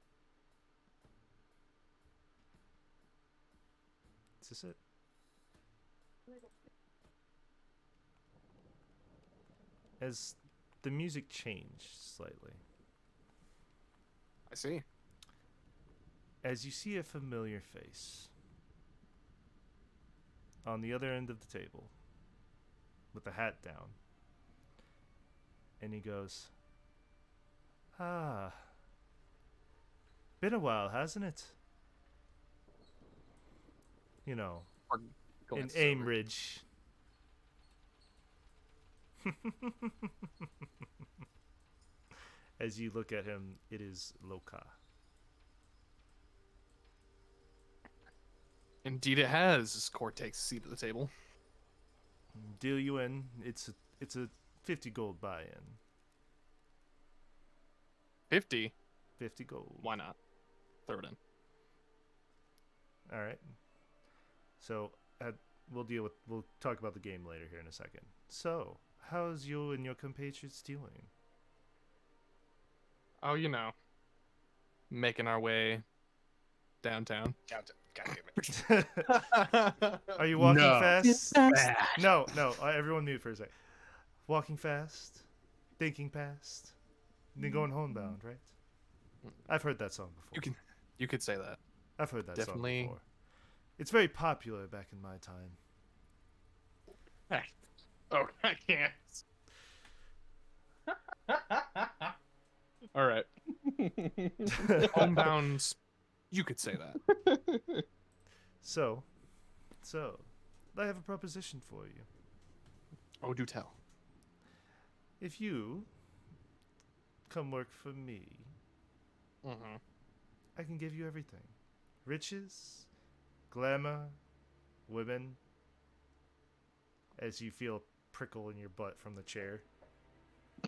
[SPEAKER 3] Is this it? As the music changed slightly,
[SPEAKER 4] I see.
[SPEAKER 3] as you see a familiar face on the other end of the table with the hat down, and he goes, "Ah, been a while, hasn't it? You know, in
[SPEAKER 4] Glances over.
[SPEAKER 3] Aimbridge." As you look at him, it is Loka.
[SPEAKER 4] Indeed, it has. As Core takes a seat at the table.
[SPEAKER 3] Deal you in. It's a 50 gold buy-in.
[SPEAKER 4] 50.
[SPEAKER 3] 50 gold.
[SPEAKER 4] Why not? Throw it in.
[SPEAKER 3] All right. So we'll talk about the game later here in a second. So, how's you and your compatriots doing?
[SPEAKER 4] Oh, making our way downtown.
[SPEAKER 8] God damn it.
[SPEAKER 3] Are you walking
[SPEAKER 5] No.
[SPEAKER 3] fast? No. Everyone mute for a sec. Walking fast, thinking fast, and then going homebound, right? I've heard that song before.
[SPEAKER 4] You could say that.
[SPEAKER 3] I've heard that
[SPEAKER 4] Definitely.
[SPEAKER 3] song before. It's very popular back in my time.
[SPEAKER 4] Oh, I can't. All right. Homebound, you could say that.
[SPEAKER 3] So, I have a proposition for you.
[SPEAKER 4] Oh, do tell.
[SPEAKER 3] If you come work for me,
[SPEAKER 4] Mm-hmm.
[SPEAKER 3] I can give you everything. Riches, glamour, women. As you feel a prickle in your butt from the chair.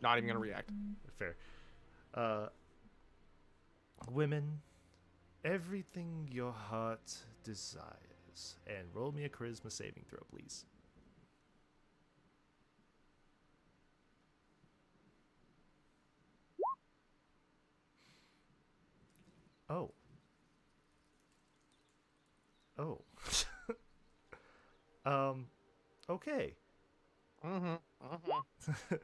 [SPEAKER 4] Not even gonna react.
[SPEAKER 3] Fair. Women, everything your heart desires. And roll me a charisma saving throw, please. Oh. Oh. Okay.
[SPEAKER 4] Mm-hmm. Mm-hmm.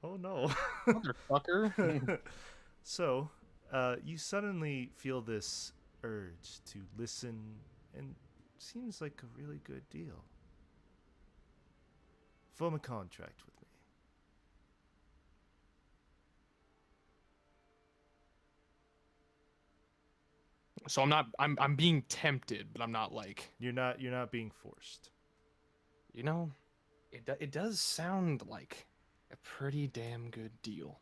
[SPEAKER 3] Oh no.
[SPEAKER 4] Motherfucker.
[SPEAKER 3] So, you suddenly feel this urge to listen, and seems like a really good deal. Form a contract with me.
[SPEAKER 4] So I'm being tempted, but I'm not like,
[SPEAKER 3] You're not being forced.
[SPEAKER 4] you know, it does sound like a pretty damn good deal.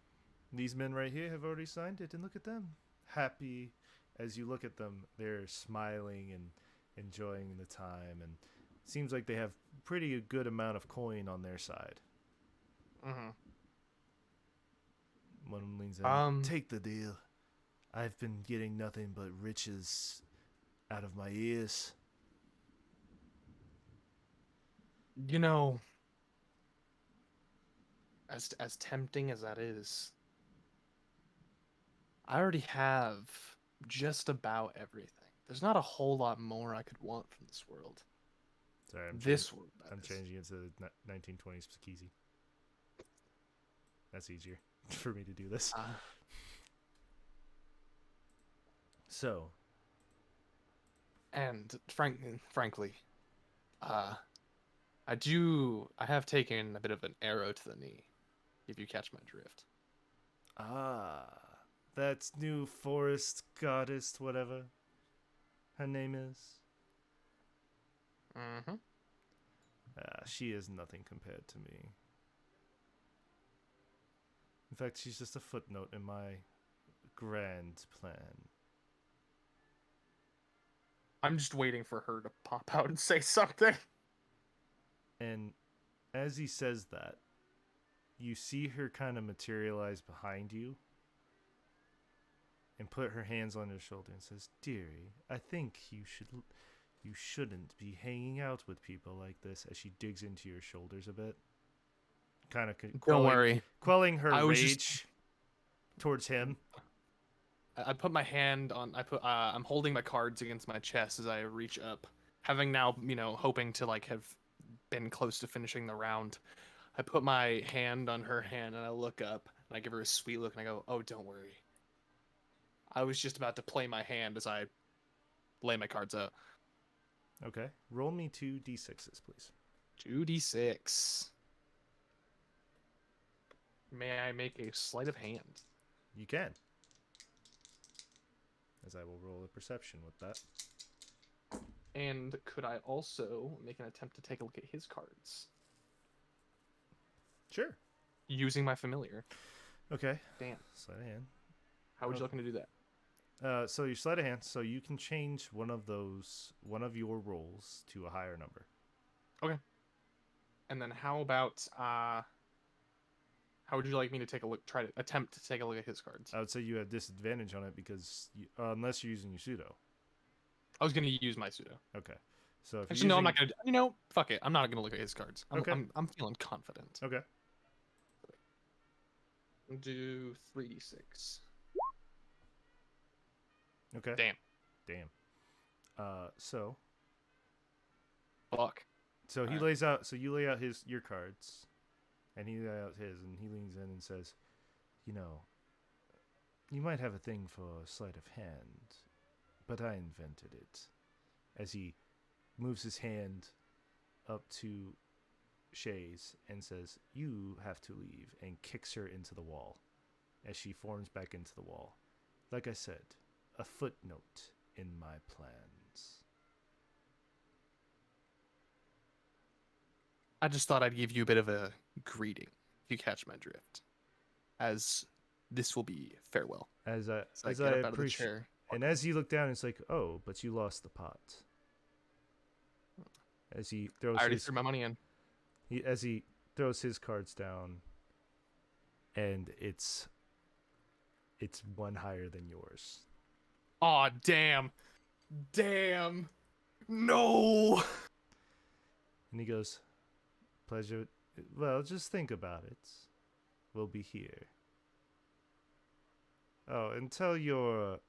[SPEAKER 3] These men right here have already signed it, and look at them. Happy. As you look at them, they're smiling and enjoying the time, and it seems like they have pretty good amount of coin on their side.
[SPEAKER 4] Mm-hmm.
[SPEAKER 3] One leans in.
[SPEAKER 4] Um,
[SPEAKER 3] Take the deal. I've been getting nothing but riches out of my ears.
[SPEAKER 4] you know, as tempting as that is, I already have just about everything. There's not a whole lot more I could want from this world.
[SPEAKER 3] Sorry,
[SPEAKER 4] This world. that
[SPEAKER 3] I'm
[SPEAKER 4] is.
[SPEAKER 3] changing it to 1920s Speakeasy. That's easier for me to do this. So,
[SPEAKER 4] And frankly, I have taken a bit of an arrow to the knee, if you catch my drift.
[SPEAKER 3] that's new forest goddess, whatever her name is.
[SPEAKER 4] Mm-hmm.
[SPEAKER 3] She is nothing compared to me. In fact, she's just a footnote in my grand plan.
[SPEAKER 4] I'm just waiting for her to pop out and say something.
[SPEAKER 3] And as he says that, you see her kind of materialize behind you and put her hands on your shoulder and says, "Dearie, I think you shouldn't be hanging out with people like this." As she digs into your shoulders a bit, kind of
[SPEAKER 4] Don't worry.
[SPEAKER 3] quelling her
[SPEAKER 4] I was
[SPEAKER 3] rage
[SPEAKER 4] just-
[SPEAKER 3] towards him.
[SPEAKER 4] I put my hand on. I'm holding my cards against my chest as I reach up, having now, hoping to have been close to finishing the round. I put my hand on her hand and I look up and I give her a sweet look and I go, "Oh, don't worry. I was just about to play my hand as I lay my cards out."
[SPEAKER 3] Okay, roll me 2d6s, please.
[SPEAKER 4] 2d6. May I make a sleight of hand?
[SPEAKER 3] You can. As I will roll a perception with that.
[SPEAKER 4] And could I also make an attempt to take a look at his cards?
[SPEAKER 3] Sure.
[SPEAKER 4] Using my familiar.
[SPEAKER 3] Okay.
[SPEAKER 4] Damn.
[SPEAKER 3] Sleight of hand.
[SPEAKER 4] How would you like me to do that?
[SPEAKER 3] So you sleight of hand, so you can change one of your rolls to a higher number.
[SPEAKER 4] Okay. And then how about how would you like me to take a look? Try to attempt to take a look at his cards.
[SPEAKER 3] I would say you have disadvantage on it because unless you're using your pseudo.
[SPEAKER 4] I was gonna use my pseudo.
[SPEAKER 3] Okay. So if
[SPEAKER 4] Actually, no, I'm not gonna. Fuck it. I'm not gonna look at his cards.
[SPEAKER 3] Okay.
[SPEAKER 4] I'm feeling confident.
[SPEAKER 3] Okay.
[SPEAKER 4] Do 3d6.
[SPEAKER 3] Okay.
[SPEAKER 4] Damn.
[SPEAKER 3] So
[SPEAKER 4] Fuck.
[SPEAKER 3] he
[SPEAKER 4] Alright.
[SPEAKER 3] lays out. So you lay out your cards, and he lays out his, and he leans in and says, "You might have a thing for sleight of hand, but I invented it. As he moves his hand up to Shay's and says, "You have to leave," and kicks her into the wall as she forms back into the wall. Like I said, a footnote in my plans.
[SPEAKER 4] I just thought I'd give you a bit of a greeting, if you catch my drift, as this will be farewell.
[SPEAKER 3] As I
[SPEAKER 4] So
[SPEAKER 3] as
[SPEAKER 4] get
[SPEAKER 3] I
[SPEAKER 4] up out of the
[SPEAKER 3] appreciate,
[SPEAKER 4] chair.
[SPEAKER 3] and as you look down, it's like, "Oh, but you lost the pot." As he throws
[SPEAKER 4] I already
[SPEAKER 3] his
[SPEAKER 4] threw my money in.
[SPEAKER 3] as he throws his cards down, and it's one higher than yours.
[SPEAKER 4] Aw, damn. Damn. No.
[SPEAKER 3] And he goes, "Pleasure. Well, just think about it. We'll be here. Oh, and tell your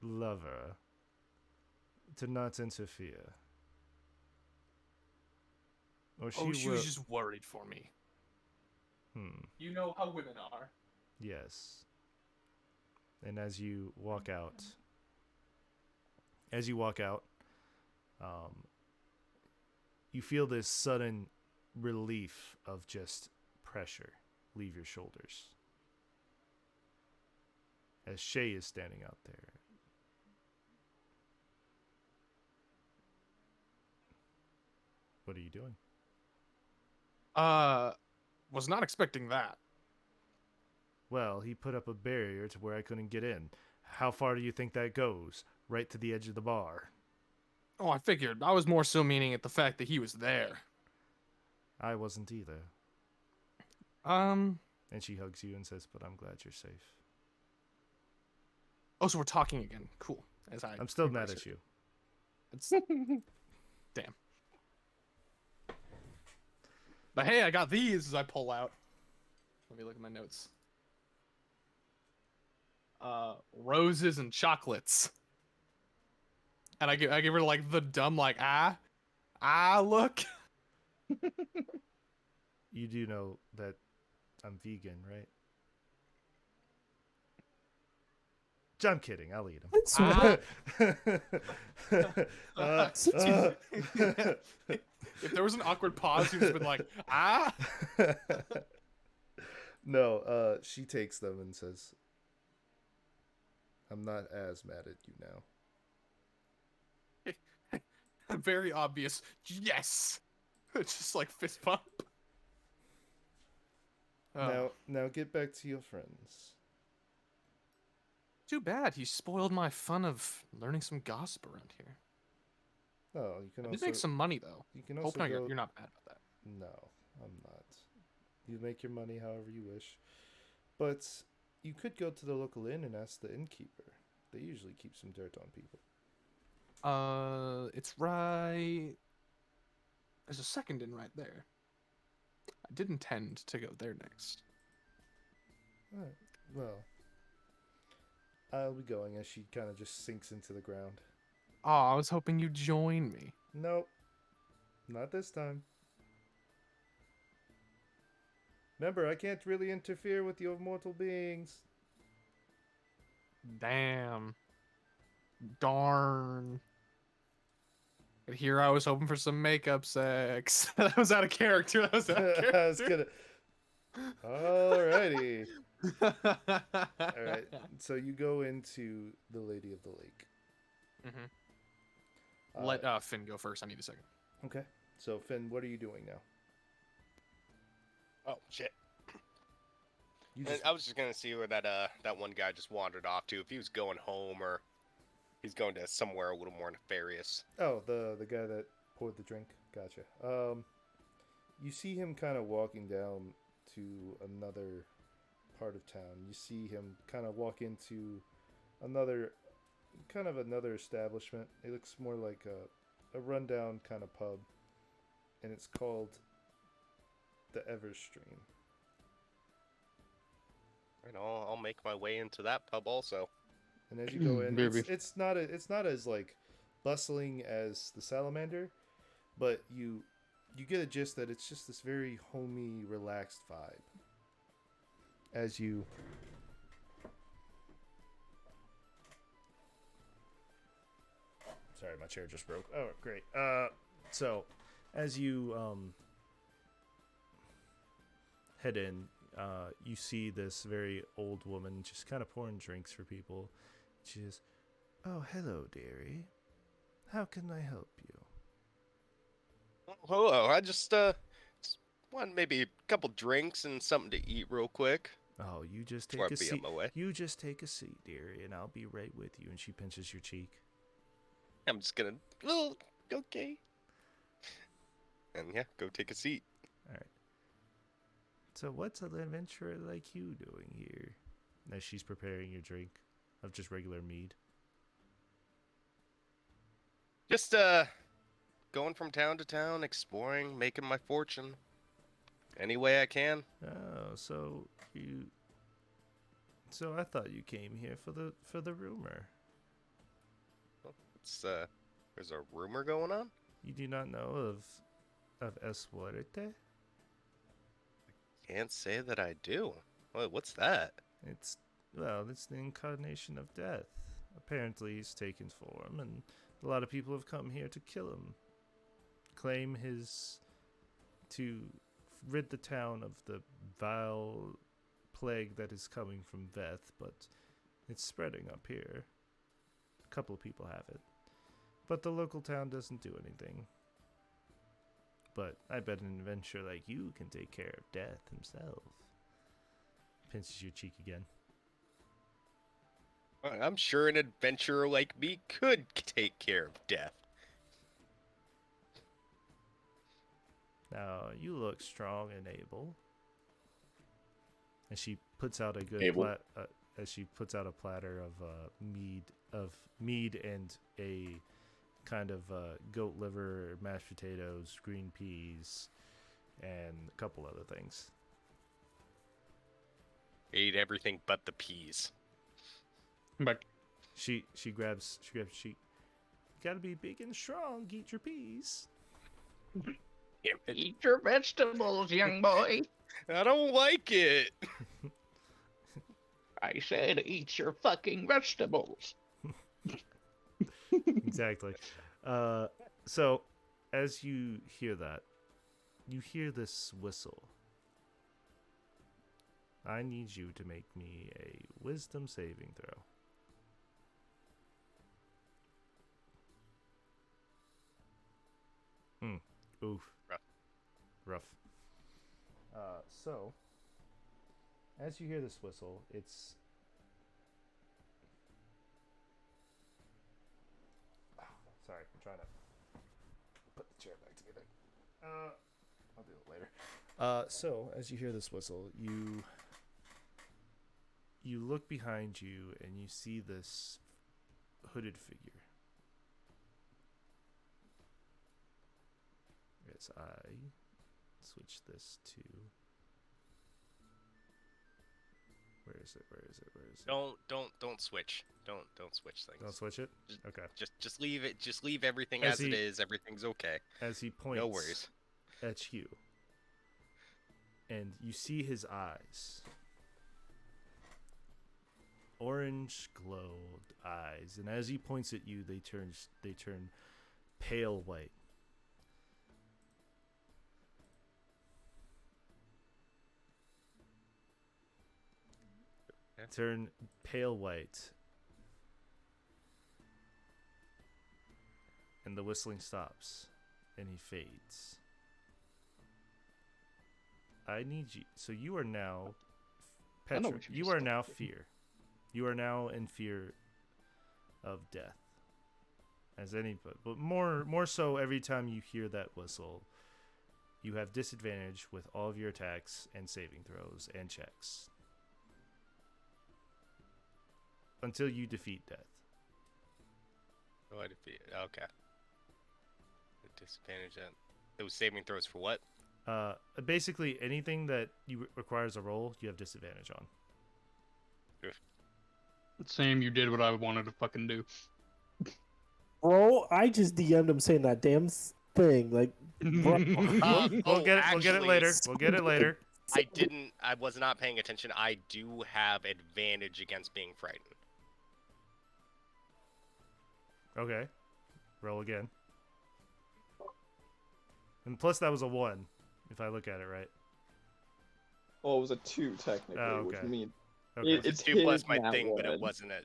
[SPEAKER 3] lover to not interfere. Or she
[SPEAKER 4] Oh, she
[SPEAKER 3] will.
[SPEAKER 4] was just worried for me. You know how women are.
[SPEAKER 3] Yes." And as you walk out, you feel this sudden relief of just pressure leave your shoulders. As Shay is standing out there. What are you doing?
[SPEAKER 4] Was not expecting that.
[SPEAKER 3] Well, he put up a barrier to where I couldn't get in. How far do you think that goes? Right to the edge of the bar.
[SPEAKER 4] Oh, I figured. I was more so meaning at the fact that he was there.
[SPEAKER 3] I wasn't either.
[SPEAKER 4] Um.
[SPEAKER 3] And she hugs you and says, "But I'm glad you're safe."
[SPEAKER 4] Oh, so we're talking again. Cool.
[SPEAKER 3] I'm still mad at you.
[SPEAKER 4] It's damn. But hey, I got these as I pull out. Let me look at my notes. Roses and chocolates. And I give her like the dumb like look.
[SPEAKER 3] You do know that I'm vegan, right? I'm kidding. I'll eat them.
[SPEAKER 4] If there was an awkward pause, you'd have been like,
[SPEAKER 3] No, she takes them and says, "I'm not as mad at you now."
[SPEAKER 4] Very obvious. Yes. Just like fist bump.
[SPEAKER 3] Now get back to your friends.
[SPEAKER 4] Too bad he spoiled my fun of learning some gossip around here.
[SPEAKER 3] Oh, you can
[SPEAKER 4] I
[SPEAKER 3] also
[SPEAKER 4] did make some money though.
[SPEAKER 3] You can
[SPEAKER 4] Hope
[SPEAKER 3] also
[SPEAKER 4] no,
[SPEAKER 3] go...
[SPEAKER 4] you're not mad about that.
[SPEAKER 3] No, I'm not. You make your money however you wish. But you could go to the local inn and ask the innkeeper. They usually keep some dirt on people.
[SPEAKER 4] It's right. There's a second inn right there. I did intend to go there next.
[SPEAKER 3] Alright, well, I'll be going as she kind of just sinks into the ground.
[SPEAKER 4] Oh, I was hoping you'd join me.
[SPEAKER 3] Nope, not this time. Remember, I can't really interfere with your mortal beings.
[SPEAKER 4] Damn. Darn. But here I was hoping for some makeup sex. That was out of character. That was out of character.
[SPEAKER 3] I was gonna... Alrighty. Alright, so you go into the Lady of the Lake.
[SPEAKER 4] Mm-hmm. Let Finn go first. I need a second.
[SPEAKER 3] Okay. So, Finn, what are you doing now?
[SPEAKER 8] Oh shit!
[SPEAKER 3] You
[SPEAKER 8] And I was just gonna see where that one guy just wandered off to. If he was going home or he's going to somewhere a little more nefarious.
[SPEAKER 3] Oh, the guy that poured the drink. Gotcha. You see him kind of walking down to another part of town. You see him kind of walk into another establishment. It looks more like a rundown kind of pub, and it's called the Everstream.
[SPEAKER 8] And I'll make my way into that pub also.
[SPEAKER 3] And as you go in,
[SPEAKER 10] Maybe.
[SPEAKER 3] it's not as like bustling as the Salamander, but you get a gist that it's just this very homey, relaxed vibe. As you Sorry, my chair just broke. Oh, great. So, as you head in, you see this very old woman just kind of pouring drinks for people. She says, "Oh, hello, dearie. How can I help you?"
[SPEAKER 8] Oh, hello. I just want maybe a couple drinks and something to eat real quick.
[SPEAKER 3] Oh, you just
[SPEAKER 8] Before
[SPEAKER 3] take
[SPEAKER 8] I
[SPEAKER 3] a
[SPEAKER 8] be on
[SPEAKER 3] seat.
[SPEAKER 8] my way.
[SPEAKER 3] You just take a seat, dearie, and I'll be right with you. And she pinches your cheek.
[SPEAKER 8] I'm just gonna. Oh, okay. And yeah, go take a seat.
[SPEAKER 3] All right. So, what's an adventurer like you doing here? As she's preparing your drink of just regular mead.
[SPEAKER 8] Just going from town to town, exploring, making my fortune. Any way I can.
[SPEAKER 3] Oh, so you. So I thought you came here for the rumor.
[SPEAKER 8] It's there's a rumor going on.
[SPEAKER 3] You do not know of Es Muerte?
[SPEAKER 8] Can't say that I do. What's that?
[SPEAKER 3] It's the incarnation of death. Apparently, he's taken form, and a lot of people have come here to kill him. Claim to rid the town of the vile plague that is coming from Veth, but it's spreading up here. A couple of people have it, but the local town doesn't do anything. But I bet an adventurer like you can take care of death himself. Pinches your cheek again.
[SPEAKER 8] I'm sure an adventurer like me could take care of death.
[SPEAKER 3] Now, you look strong and able. And she puts out a good
[SPEAKER 2] Able?
[SPEAKER 3] as she puts out a platter of mead and a kind of goat liver, mashed potatoes, green peas, and a couple other things.
[SPEAKER 8] Ate everything but the peas.
[SPEAKER 10] But
[SPEAKER 3] She grabs your cheek. You gotta be big and strong. Eat your peas.
[SPEAKER 11] Eat your vegetables, young boy.
[SPEAKER 8] I don't like it.
[SPEAKER 11] I said eat your fucking vegetables.
[SPEAKER 3] Exactly. So, as you hear that, you hear this whistle. I need you to make me a wisdom saving throw. Oof. Rough. So, as you hear this whistle, it's... Sorry, I'm trying to put the chair back together. I'll do it later. So, as you hear this whistle, you look behind you and you see this hooded figure. As I switch this to... Where is it?
[SPEAKER 8] Don't switch. Don't switch things.
[SPEAKER 3] Don't switch it?
[SPEAKER 8] Just-
[SPEAKER 3] Okay.
[SPEAKER 8] Just leave it. Just leave everything
[SPEAKER 3] As
[SPEAKER 8] as it
[SPEAKER 3] he-
[SPEAKER 8] is. Everything's okay.
[SPEAKER 3] As he points
[SPEAKER 8] No worries.
[SPEAKER 3] at you. And you see his eyes. Orange glowed eyes. And as he points at you, they turn pale white.
[SPEAKER 8] Yeah.
[SPEAKER 3] Turn pale white. And the whistling stops. And he fades. I need you. So you are now...
[SPEAKER 11] I know
[SPEAKER 3] Petra,
[SPEAKER 11] what you
[SPEAKER 3] you
[SPEAKER 11] just
[SPEAKER 3] are
[SPEAKER 11] did.
[SPEAKER 3] now fear. You are now in fear of death. As anybody, but more so every time you hear that whistle, you have disadvantage with all of your attacks and saving throws and checks. Until you defeat death.
[SPEAKER 8] Oh, I defeat. Okay. Disadvantage that. Those saving throws for what?
[SPEAKER 3] Basically anything that requires a roll, you have disadvantage on.
[SPEAKER 10] Sam, you did what I wanted to fucking do.
[SPEAKER 6] Bro, I just DM'd him saying that damn thing. Like, bro.
[SPEAKER 3] We'll get it later. We'll get it later.
[SPEAKER 8] I was not paying attention. I do have advantage against being frightened.
[SPEAKER 3] Okay. Roll again. And plus that was a 1, if I look at it right.
[SPEAKER 7] Oh, it was a 2 technically,
[SPEAKER 3] Oh,
[SPEAKER 7] which
[SPEAKER 3] okay.
[SPEAKER 7] means
[SPEAKER 3] Okay.
[SPEAKER 7] it's
[SPEAKER 8] 2 plus
[SPEAKER 7] hidden
[SPEAKER 8] my
[SPEAKER 7] at
[SPEAKER 8] thing, but it
[SPEAKER 7] 1.
[SPEAKER 8] wasn't a.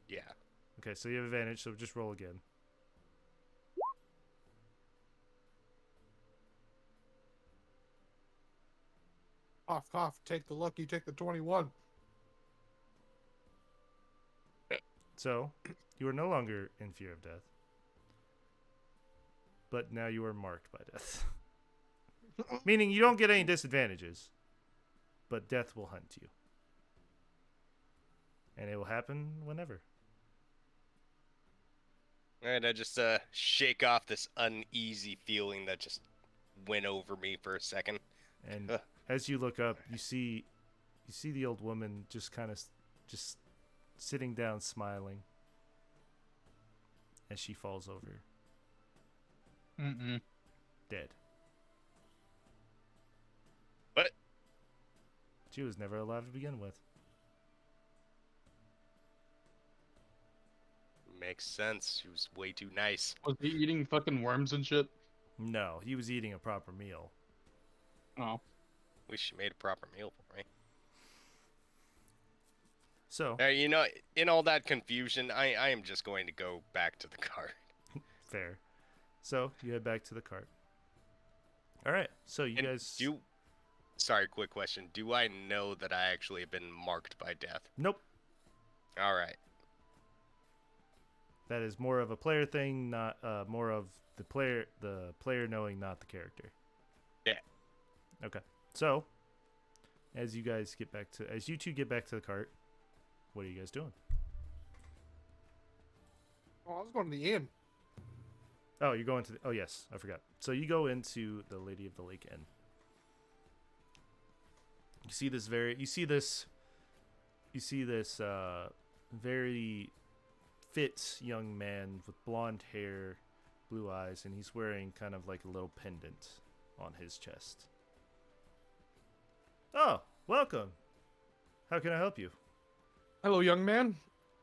[SPEAKER 8] Yeah.
[SPEAKER 3] Okay, so you have advantage, so just roll again.
[SPEAKER 4] Cough, cough. Take the lucky. Take the 21.
[SPEAKER 3] So, you are no longer in fear of death. But now you are marked by death. Meaning you don't get any disadvantages, but death will hunt you. And it will happen whenever.
[SPEAKER 8] Alright, I just shake off this uneasy feeling that just went over me for a second.
[SPEAKER 3] And
[SPEAKER 8] Ugh.
[SPEAKER 3] as you look up, you see the old woman just kind of just sitting down smiling as she falls over
[SPEAKER 10] Mm-mm.
[SPEAKER 3] dead.
[SPEAKER 8] What?
[SPEAKER 3] She was never alive to begin with.
[SPEAKER 8] Makes sense. She was way too nice.
[SPEAKER 10] Was he eating fucking worms and shit?
[SPEAKER 3] No, he was eating a proper meal.
[SPEAKER 10] Oh.
[SPEAKER 8] Wish she made a proper meal for me.
[SPEAKER 3] So,
[SPEAKER 8] You know, in all that confusion, I am just going to go back to the car.
[SPEAKER 3] fair. So, you head back to the cart. Alright, so you
[SPEAKER 8] And
[SPEAKER 3] guys...
[SPEAKER 8] Sorry, quick question. Do I know that I actually have been marked by death?
[SPEAKER 3] Nope.
[SPEAKER 8] Alright.
[SPEAKER 3] That is more of a player thing, not more of the player knowing, not the character.
[SPEAKER 8] Yeah.
[SPEAKER 3] Okay. So, as you two get back to the cart, what are you guys doing?
[SPEAKER 4] Oh, I was going to the inn.
[SPEAKER 3] Oh, you're going to oh yes, I forgot. So you go into the Lady of the Lake Inn. You see this very fit young man with blonde hair, blue eyes, and he's wearing kind of like a little pendant on his chest. Oh, welcome. How can I help you?
[SPEAKER 4] Hello, young man.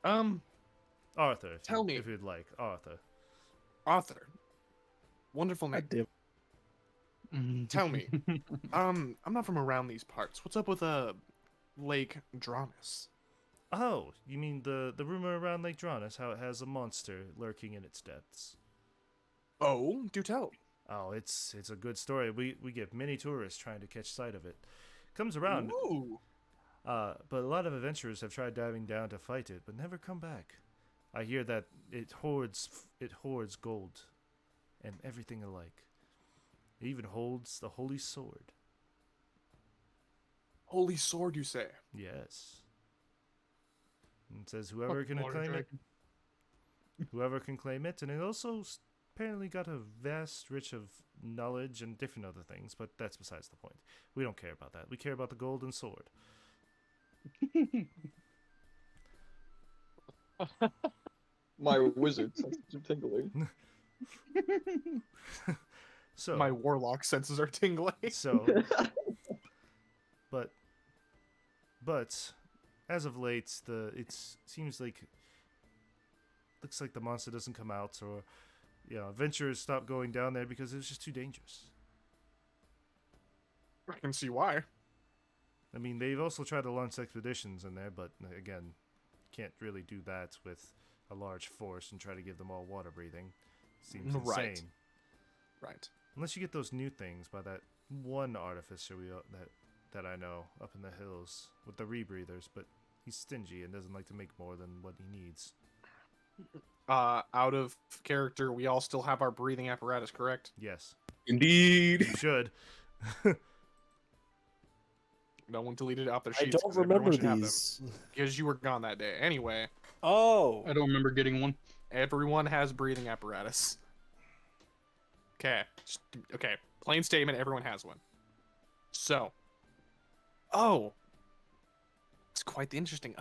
[SPEAKER 3] Arthur,
[SPEAKER 4] Tell me.
[SPEAKER 3] if you'd like. Arthur.
[SPEAKER 4] Arthur. Wonderful
[SPEAKER 6] I
[SPEAKER 4] name.
[SPEAKER 6] did.
[SPEAKER 4] Tell me. I'm not from around these parts. What's up with Lake Dranus?
[SPEAKER 3] Oh, you mean the rumor around Lake Dranus, how it has a monster lurking in its depths?
[SPEAKER 4] Oh, do tell.
[SPEAKER 3] Oh, it's a good story. We get many tourists trying to catch sight of it. Comes around.
[SPEAKER 4] Ooh.
[SPEAKER 3] But a lot of adventurers have tried diving down to fight it, but never come back. I hear that it hoards gold and everything alike. It even holds the holy sword.
[SPEAKER 4] Holy sword, you say?
[SPEAKER 3] Yes. And it says whoever
[SPEAKER 10] Fucking
[SPEAKER 3] can
[SPEAKER 10] water
[SPEAKER 3] claim it,
[SPEAKER 10] dragon.
[SPEAKER 3] whoever can claim it, and it also apparently got a vast rich of knowledge and different other things, but that's besides the point. We don't care about that. We care about the golden sword.
[SPEAKER 7] My wizard senses are tingling.
[SPEAKER 3] So
[SPEAKER 4] My warlock senses are tingling.
[SPEAKER 3] So, but as of late, it seems like looks like the monster doesn't come out, or adventurers stop going down there because it was just too dangerous.
[SPEAKER 4] I can see why.
[SPEAKER 3] I mean, they've also tried to launch expeditions in there, but again, can't really do that with a large force and try to give them all water breathing. Seems
[SPEAKER 4] Right.
[SPEAKER 3] insane.
[SPEAKER 4] Right.
[SPEAKER 3] Unless you get those new things by that one artificer that I know up in the hills with the rebreathers, but he's stingy and doesn't like to make more than what he needs.
[SPEAKER 4] Out of character, we all still have our breathing apparatus, correct?
[SPEAKER 3] Yes,
[SPEAKER 1] Indeed.
[SPEAKER 3] you should.
[SPEAKER 4] No one deleted it off their
[SPEAKER 6] I
[SPEAKER 4] sheets.
[SPEAKER 6] don't
[SPEAKER 4] 'cause everyone
[SPEAKER 6] remember
[SPEAKER 4] should have them,
[SPEAKER 6] these.
[SPEAKER 4] because you were gone that day. Anyway,
[SPEAKER 6] Oh,
[SPEAKER 10] I don't remember getting one.
[SPEAKER 4] everyone has breathing apparatus. Okay. Okay. Plain statement. Everyone has one. So. Oh. It's quite interesting.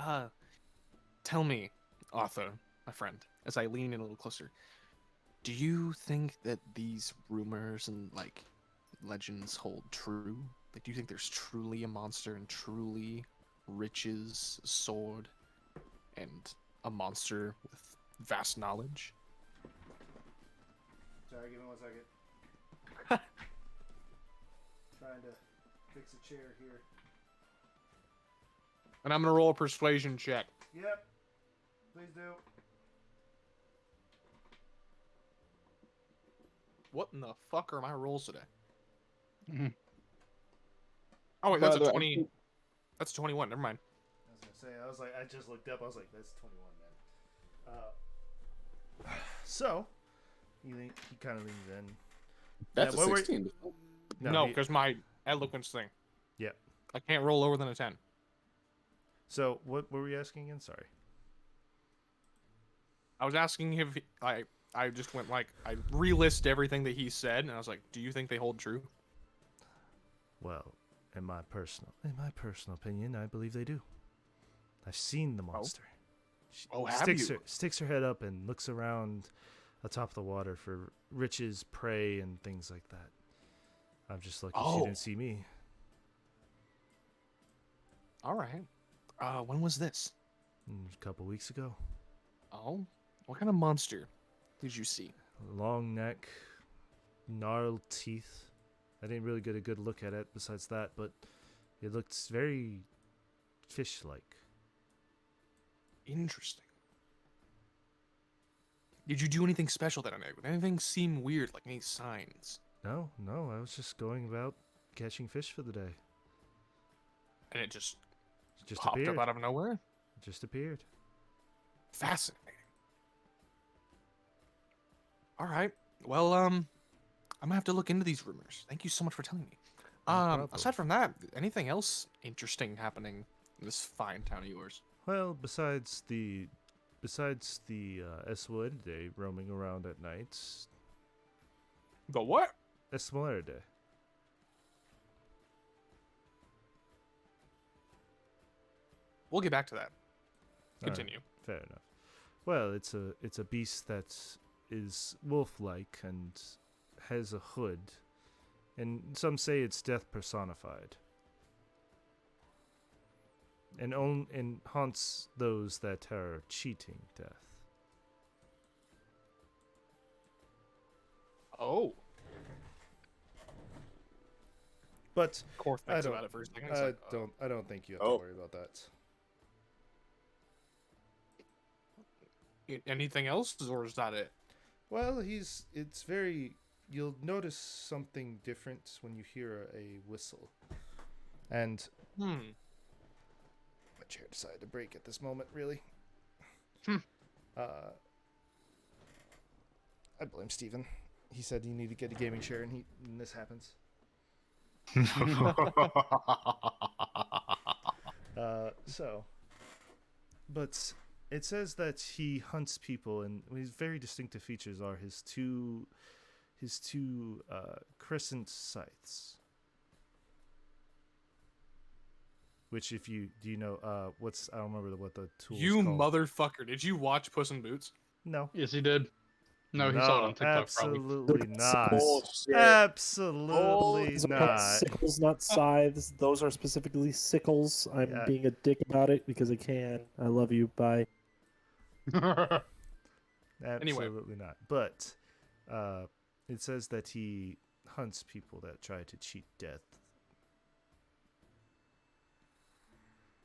[SPEAKER 4] Tell me, Arthur, my friend, as I lean in a little closer. Do you think that these rumors and legends hold true? Like, do you think there's truly a monster and truly riches, sword, and a monster with vast knowledge?
[SPEAKER 3] Sorry, give me 1 second. Trying to fix a chair here.
[SPEAKER 4] And I'm gonna roll a persuasion check.
[SPEAKER 3] Yep. Please do.
[SPEAKER 4] What in the fuck are my rolls today?
[SPEAKER 10] Mhm.
[SPEAKER 4] Oh wait, that's
[SPEAKER 7] By the
[SPEAKER 4] a
[SPEAKER 7] way,
[SPEAKER 4] 20. That's a 21. Never mind.
[SPEAKER 3] I was gonna say, I was like, I just looked up. I was like, that's 21, man. So, he kind of leans in.
[SPEAKER 1] That's
[SPEAKER 3] Yeah,
[SPEAKER 1] a
[SPEAKER 3] what were-
[SPEAKER 1] 16.
[SPEAKER 4] No,
[SPEAKER 3] he-
[SPEAKER 4] because my eloquence thing.
[SPEAKER 3] Yep.
[SPEAKER 4] I can't roll lower than a 10.
[SPEAKER 3] So, what were we asking again? Sorry.
[SPEAKER 4] I was asking if I just went like I relist everything that he said, and I was like, "Do you think they hold true?"
[SPEAKER 3] Well, in my personal opinion, I believe they do. I've seen the monster. She
[SPEAKER 4] Oh, have
[SPEAKER 3] sticks
[SPEAKER 4] you?
[SPEAKER 3] sticks her head up and looks around atop the water for riches, prey, and things like that. I'm just lucky she
[SPEAKER 4] Oh.
[SPEAKER 3] didn't see me.
[SPEAKER 4] All right. When was this?
[SPEAKER 3] A couple weeks ago.
[SPEAKER 4] Oh, what kind of monster did you see?
[SPEAKER 3] Long neck, gnarled teeth. I didn't really get a good look at it besides that, but it looked very fish-like.
[SPEAKER 4] Interesting. Did you do anything special that night? Did anything seem weird, like any signs?
[SPEAKER 3] No, I was just going about catching fish for the day.
[SPEAKER 4] And it just
[SPEAKER 3] It just
[SPEAKER 4] popped
[SPEAKER 3] appeared.
[SPEAKER 4] up out of nowhere?
[SPEAKER 3] It just appeared.
[SPEAKER 4] Fascinating. All right. Well, I'm gonna have to look into these rumors. Thank you so much for telling me.
[SPEAKER 3] No problem.
[SPEAKER 4] Aside from that, anything else interesting happening in this fine town of yours?
[SPEAKER 3] Well, besides the Esmuerde roaming around at nights.
[SPEAKER 4] The what?
[SPEAKER 3] Esmuerde.
[SPEAKER 4] We'll get back to that.
[SPEAKER 3] All right,
[SPEAKER 4] Continue.
[SPEAKER 3] fair enough. Well, it's a beast that is wolf-like and has a hood, and some say it's death personified. And haunts those that are cheating death.
[SPEAKER 4] Oh.
[SPEAKER 3] But
[SPEAKER 4] Core
[SPEAKER 3] I
[SPEAKER 4] thinks
[SPEAKER 3] don't-
[SPEAKER 4] about it for a second. It's like, oh.
[SPEAKER 3] I don't think you have
[SPEAKER 1] Oh.
[SPEAKER 3] to worry about that.
[SPEAKER 4] Anything else, or is that it?
[SPEAKER 3] Well, it's very, you'll notice something different when you hear a whistle. And
[SPEAKER 4] Hmm.
[SPEAKER 3] my chair decided to break at this moment, really.
[SPEAKER 4] Hmm.
[SPEAKER 3] I blame Steven. He said you need to get a gaming chair, and this happens. But it says that he hunts people, and his very distinctive features are his two crescent scythes. Which, if you do, you know I don't remember what the tool.
[SPEAKER 4] You
[SPEAKER 3] called.
[SPEAKER 4] motherfucker! Did you watch Puss in Boots?
[SPEAKER 3] No.
[SPEAKER 10] Yes, he did. No, he saw it on TikTok probably.
[SPEAKER 3] Absolutely not.
[SPEAKER 1] Bullshit.
[SPEAKER 3] Absolutely
[SPEAKER 6] Those are
[SPEAKER 3] not.
[SPEAKER 6] sickles, not scythes. Those are specifically sickles. I'm
[SPEAKER 3] Yeah.
[SPEAKER 6] being a dick about it because I can. I love you. Bye.
[SPEAKER 3] Absolutely not. But it says that he hunts people that try to cheat death.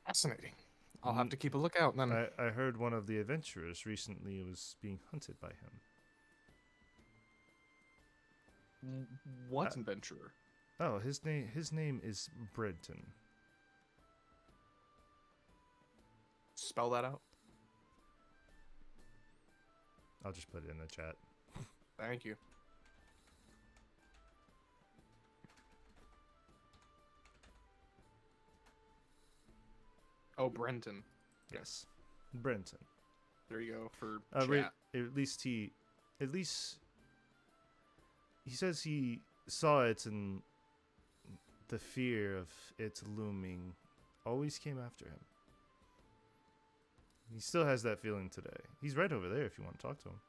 [SPEAKER 4] Fascinating. I'll have to keep a lookout then.
[SPEAKER 3] I heard one of the adventurers recently was being hunted by him.
[SPEAKER 4] What adventurer?
[SPEAKER 3] Oh, his name is Brenton.
[SPEAKER 4] Spell that out.
[SPEAKER 3] I'll just put it in the chat.
[SPEAKER 4] Thank you. Oh, Brenton.
[SPEAKER 3] Yes, Brenton.
[SPEAKER 4] There you go for
[SPEAKER 3] At
[SPEAKER 4] chat.
[SPEAKER 3] least he says he saw it, and the fear of it looming always came after him. He still has that feeling today. He's right over there if you want to talk to him.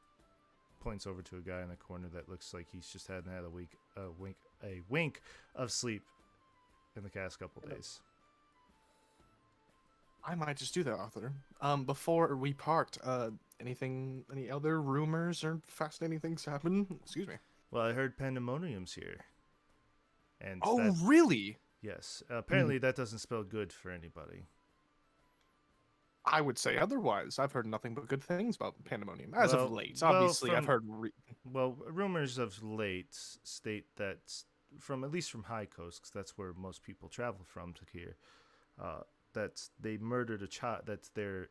[SPEAKER 3] Points over to a guy in the corner that looks like he's just hadn't had a wink of sleep in the past couple days.
[SPEAKER 4] I might just do that, Arthur. Before we part, any other rumors or fascinating things happen? Excuse me.
[SPEAKER 3] Well, I heard Pandemonium's here. And
[SPEAKER 4] Oh,
[SPEAKER 3] that,
[SPEAKER 4] really?
[SPEAKER 3] yes. Apparently that doesn't spell good for anybody.
[SPEAKER 4] I would say otherwise. I've heard nothing but good things about Pandemonium as of
[SPEAKER 3] Well-
[SPEAKER 4] late.
[SPEAKER 3] well,
[SPEAKER 4] Obviously, I've
[SPEAKER 3] from-
[SPEAKER 4] heard.
[SPEAKER 3] Well, rumors of late state that from at least from High Coast, 'cause that's where most people travel from to here, that they murdered a child. That's their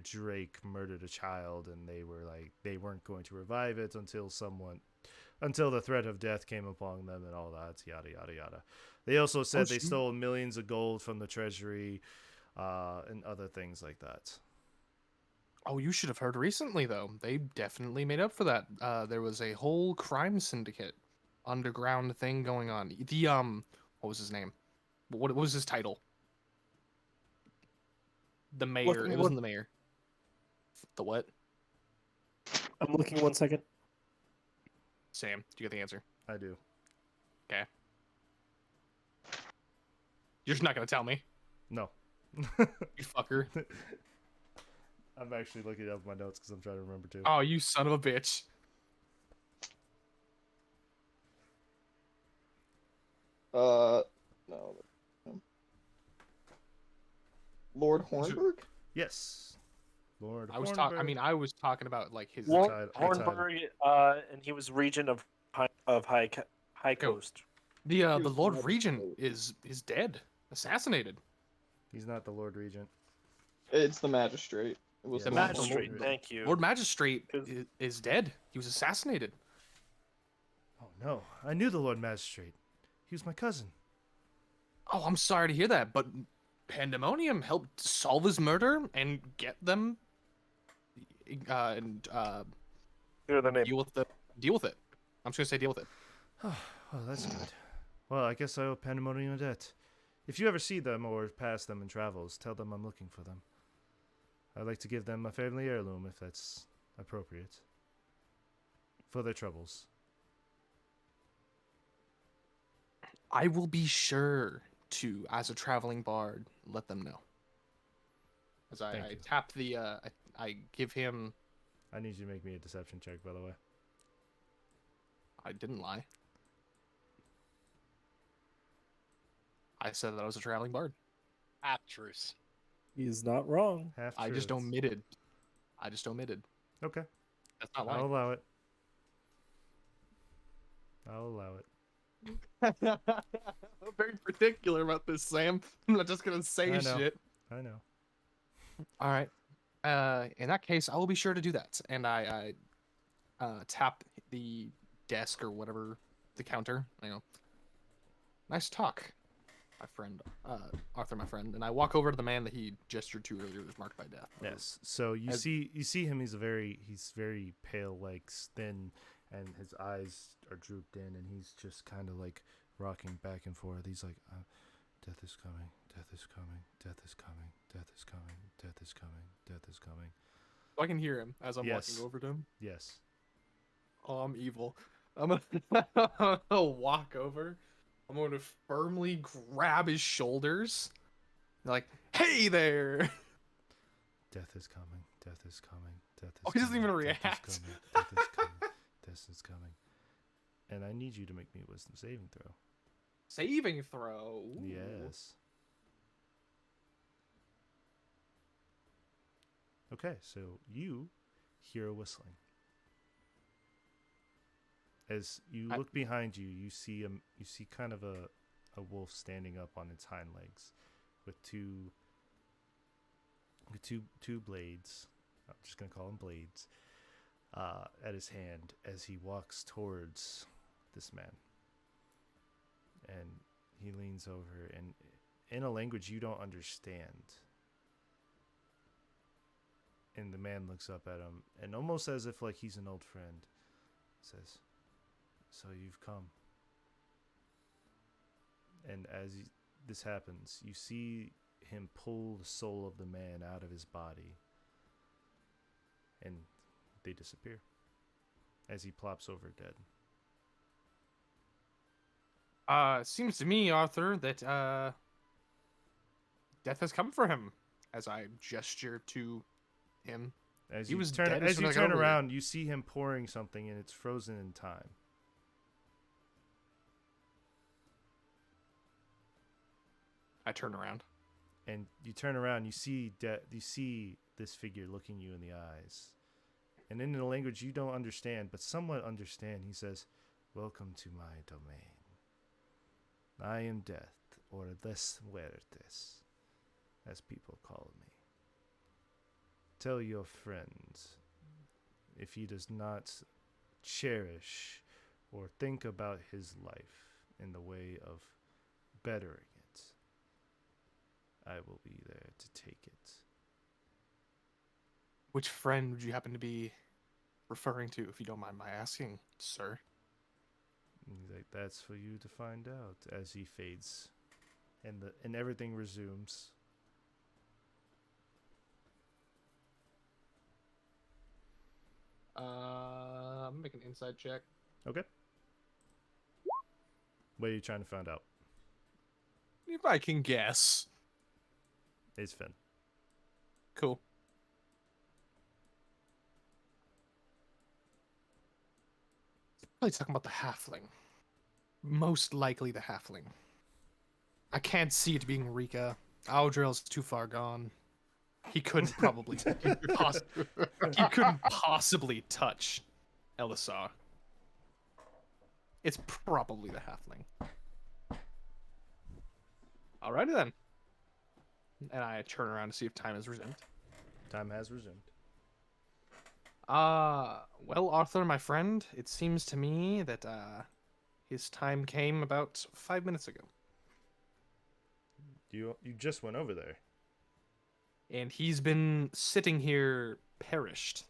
[SPEAKER 3] Drake murdered a child, and they were like they weren't going to revive it until the threat of death came upon them, and all that yada yada yada. They also said they
[SPEAKER 4] shoot.
[SPEAKER 3] stole millions of gold from the treasury, and other things like that.
[SPEAKER 4] Oh, you should have heard recently though. They definitely made up for that. There was a whole crime syndicate, underground thing going on. The what was his name? What was his title? The mayor. It wasn't the mayor. The what?
[SPEAKER 6] I'm looking 1 second.
[SPEAKER 4] Sam, do you get the answer?
[SPEAKER 3] I do.
[SPEAKER 4] Okay. You're just not gonna tell me,
[SPEAKER 3] No.
[SPEAKER 4] you fucker.
[SPEAKER 3] I'm actually looking up my notes because I'm trying to remember too.
[SPEAKER 4] Oh, you son of a bitch.
[SPEAKER 7] No. Lord Hornburg?
[SPEAKER 3] Yes. Lord
[SPEAKER 4] I was
[SPEAKER 3] Hornburg.
[SPEAKER 4] I was talking about like his.
[SPEAKER 6] Lord
[SPEAKER 3] title-
[SPEAKER 6] Hornburg, and he was regent of High Coast.
[SPEAKER 4] The Lord Regent is dead, assassinated.
[SPEAKER 3] He's not the Lord Regent.
[SPEAKER 7] It's the magistrate. It was
[SPEAKER 3] Yeah,
[SPEAKER 6] The
[SPEAKER 3] Lord
[SPEAKER 6] magistrate.
[SPEAKER 3] Hornburg.
[SPEAKER 6] Thank you.
[SPEAKER 4] Lord Magistrate
[SPEAKER 6] Is-
[SPEAKER 4] is dead. He was assassinated.
[SPEAKER 3] Oh no, I knew the Lord Magistrate. He was my cousin.
[SPEAKER 4] Oh, I'm sorry to hear that, but Pandemonium helped solve his murder and get them and
[SPEAKER 6] Hear the name.
[SPEAKER 4] deal with it. I'm just gonna say deal with it.
[SPEAKER 3] Oh, well, that's good. Well, I guess I owe Pandemonium a debt. If you ever see them or pass them in travels, tell them I'm looking for them. I'd like to give them a family heirloom if that's appropriate. For their troubles.
[SPEAKER 4] I will be sure to, as a traveling bard, let them know. As
[SPEAKER 3] Thank
[SPEAKER 4] I
[SPEAKER 3] you.
[SPEAKER 4] tap the, I give him.
[SPEAKER 3] I need you to make me a deception check, by the way.
[SPEAKER 4] I didn't lie. I said that I was a traveling bard.
[SPEAKER 8] Half truce.
[SPEAKER 6] He's not wrong.
[SPEAKER 3] Half
[SPEAKER 4] I just
[SPEAKER 3] truths.
[SPEAKER 4] omitted.
[SPEAKER 3] Okay,
[SPEAKER 4] That's not
[SPEAKER 3] I'll
[SPEAKER 4] lying.
[SPEAKER 3] allow it. I'll allow it.
[SPEAKER 4] I'm very particular about this, Sam. I'm not just gonna say
[SPEAKER 3] I know.
[SPEAKER 4] shit.
[SPEAKER 3] I know.
[SPEAKER 4] All right. In that case, I will be sure to do that. And I tap the desk or whatever, the counter. Nice talk, my friend, Arthur, my friend. And I walk over to the man that he gestured to earlier, who was marked by death.
[SPEAKER 3] Yes. So you
[SPEAKER 4] As-
[SPEAKER 3] see him. He's very pale, like thin, and his eyes are drooped in, and he's just kind of like rocking back and forth. He's like, "Death is coming. Death is coming. Death is coming. Death is coming. Death is coming. Death is coming."
[SPEAKER 4] I can hear him as I'm
[SPEAKER 3] Yes.
[SPEAKER 4] walking over to him.
[SPEAKER 3] Yes.
[SPEAKER 4] Oh, I'm evil. I'm gonna walk over. I'm going to firmly grab his shoulders. Like, hey there!
[SPEAKER 3] Death is coming. Death is coming. Death is.
[SPEAKER 4] Oh, he doesn't
[SPEAKER 3] coming,
[SPEAKER 4] even
[SPEAKER 3] Death is
[SPEAKER 4] react.
[SPEAKER 3] coming, Death is coming. Death is coming. And I need you to make me a wisdom saving throw.
[SPEAKER 4] Saving throw. Ooh.
[SPEAKER 3] Yes. Okay, so you hear a whistling. As you
[SPEAKER 4] I-
[SPEAKER 3] look behind you, you see kind of a wolf standing up on its hind legs, with two blades. I'm just gonna call them blades. At his hand as he walks towards this man, and he leans over and in a language you don't understand. And the man looks up at him and almost as if like he's an old friend says, "So you've come." And as this happens, you see him pull the soul of the man out of his body, and they disappear as he plops over dead.
[SPEAKER 4] Seems to me, Arthur, that death has come for him. As I gesture to him.
[SPEAKER 3] As
[SPEAKER 4] He
[SPEAKER 3] you
[SPEAKER 4] was
[SPEAKER 3] turn
[SPEAKER 4] dead as
[SPEAKER 3] as
[SPEAKER 4] soon
[SPEAKER 3] you
[SPEAKER 4] as I got
[SPEAKER 3] turn
[SPEAKER 4] over here.
[SPEAKER 3] around, you see him pouring something, and it's frozen in time.
[SPEAKER 4] I turn around.
[SPEAKER 3] And you turn around, you see this figure looking you in the eyes. And in a language you don't understand, but somewhat understand, he says, "Welcome to my domain. I am Death, or Les Muertes, as people call me. Tell your friend, if he does not cherish or think about his life in the way of bettering it, I will be there to take it."
[SPEAKER 4] Which friend would you happen to be referring to, if you don't mind my asking, sir?
[SPEAKER 3] And he's like, "That's for you to find out," as he fades, and everything resumes.
[SPEAKER 4] I'm gonna make an insight check.
[SPEAKER 3] Okay. What are you trying to find out?
[SPEAKER 4] If I can guess.
[SPEAKER 3] It's Finn.
[SPEAKER 4] Cool. Probably talking about the halfling. Most likely the halfling. I can't see it being Rika. Audrill's too far gone. He couldn't probably. He couldn't possibly touch Elisar. It's probably the halfling. Alrighty then. And I turn around to see if time has resumed.
[SPEAKER 3] Time has resumed.
[SPEAKER 4] Well, Arthur, my friend, it seems to me that his time came about 5 minutes ago.
[SPEAKER 3] You just went over there.
[SPEAKER 4] And he's been sitting here perished.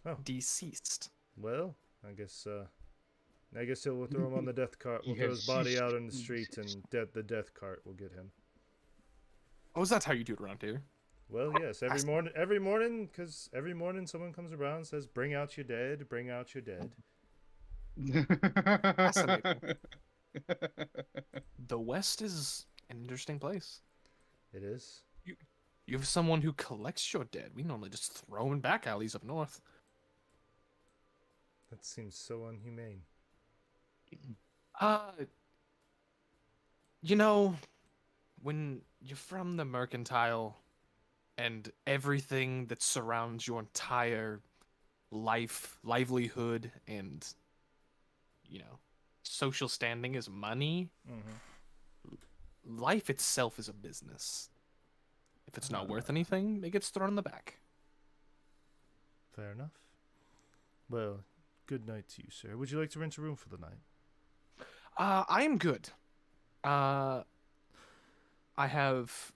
[SPEAKER 3] Oh.
[SPEAKER 4] Deceased.
[SPEAKER 3] Well, I guess we'll throw him on the death cart. We'll
[SPEAKER 10] He
[SPEAKER 3] throw
[SPEAKER 10] has
[SPEAKER 3] his body
[SPEAKER 10] ceased
[SPEAKER 3] out in the
[SPEAKER 10] to
[SPEAKER 3] street, and
[SPEAKER 10] exist.
[SPEAKER 3] the death cart will get him.
[SPEAKER 4] Oh, is that how you do it around here?
[SPEAKER 3] Well, yes, every morning, because every morning someone comes around and says, "Bring out your dead, bring out your dead."
[SPEAKER 4] Fascinating. The West is an interesting place.
[SPEAKER 3] It is.
[SPEAKER 4] You have someone who collects your dead. We normally just throw them in back alleys up north.
[SPEAKER 3] That seems so unhumane.
[SPEAKER 4] You know, when you're from the mercantile and everything that surrounds your entire livelihood, and, social standing is money, life itself is a business. If it's not worth anything, it gets thrown in the back.
[SPEAKER 3] Fair enough. Well, good night to you, sir. Would you like to rent a room for the night?
[SPEAKER 4] I am good. I have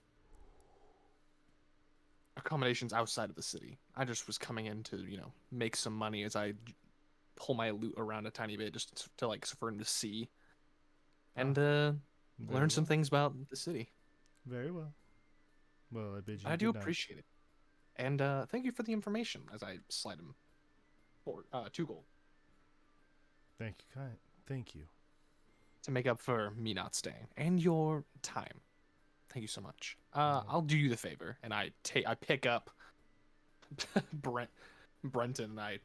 [SPEAKER 4] accommodations outside of the city. I just was coming in to, make some money as I pull my loot around a tiny bit, just to for him to see and learn some things about the city.
[SPEAKER 3] Very well. Well, I bid you
[SPEAKER 4] I
[SPEAKER 3] good
[SPEAKER 4] do
[SPEAKER 3] night.
[SPEAKER 4] appreciate it. And thank you for the information as I slide him for 2 gold
[SPEAKER 3] Thank you, kind. Thank you.
[SPEAKER 4] to make up for me not staying and your time. Thank you so much. I'll do you the favor, and I pick up Brenton, and I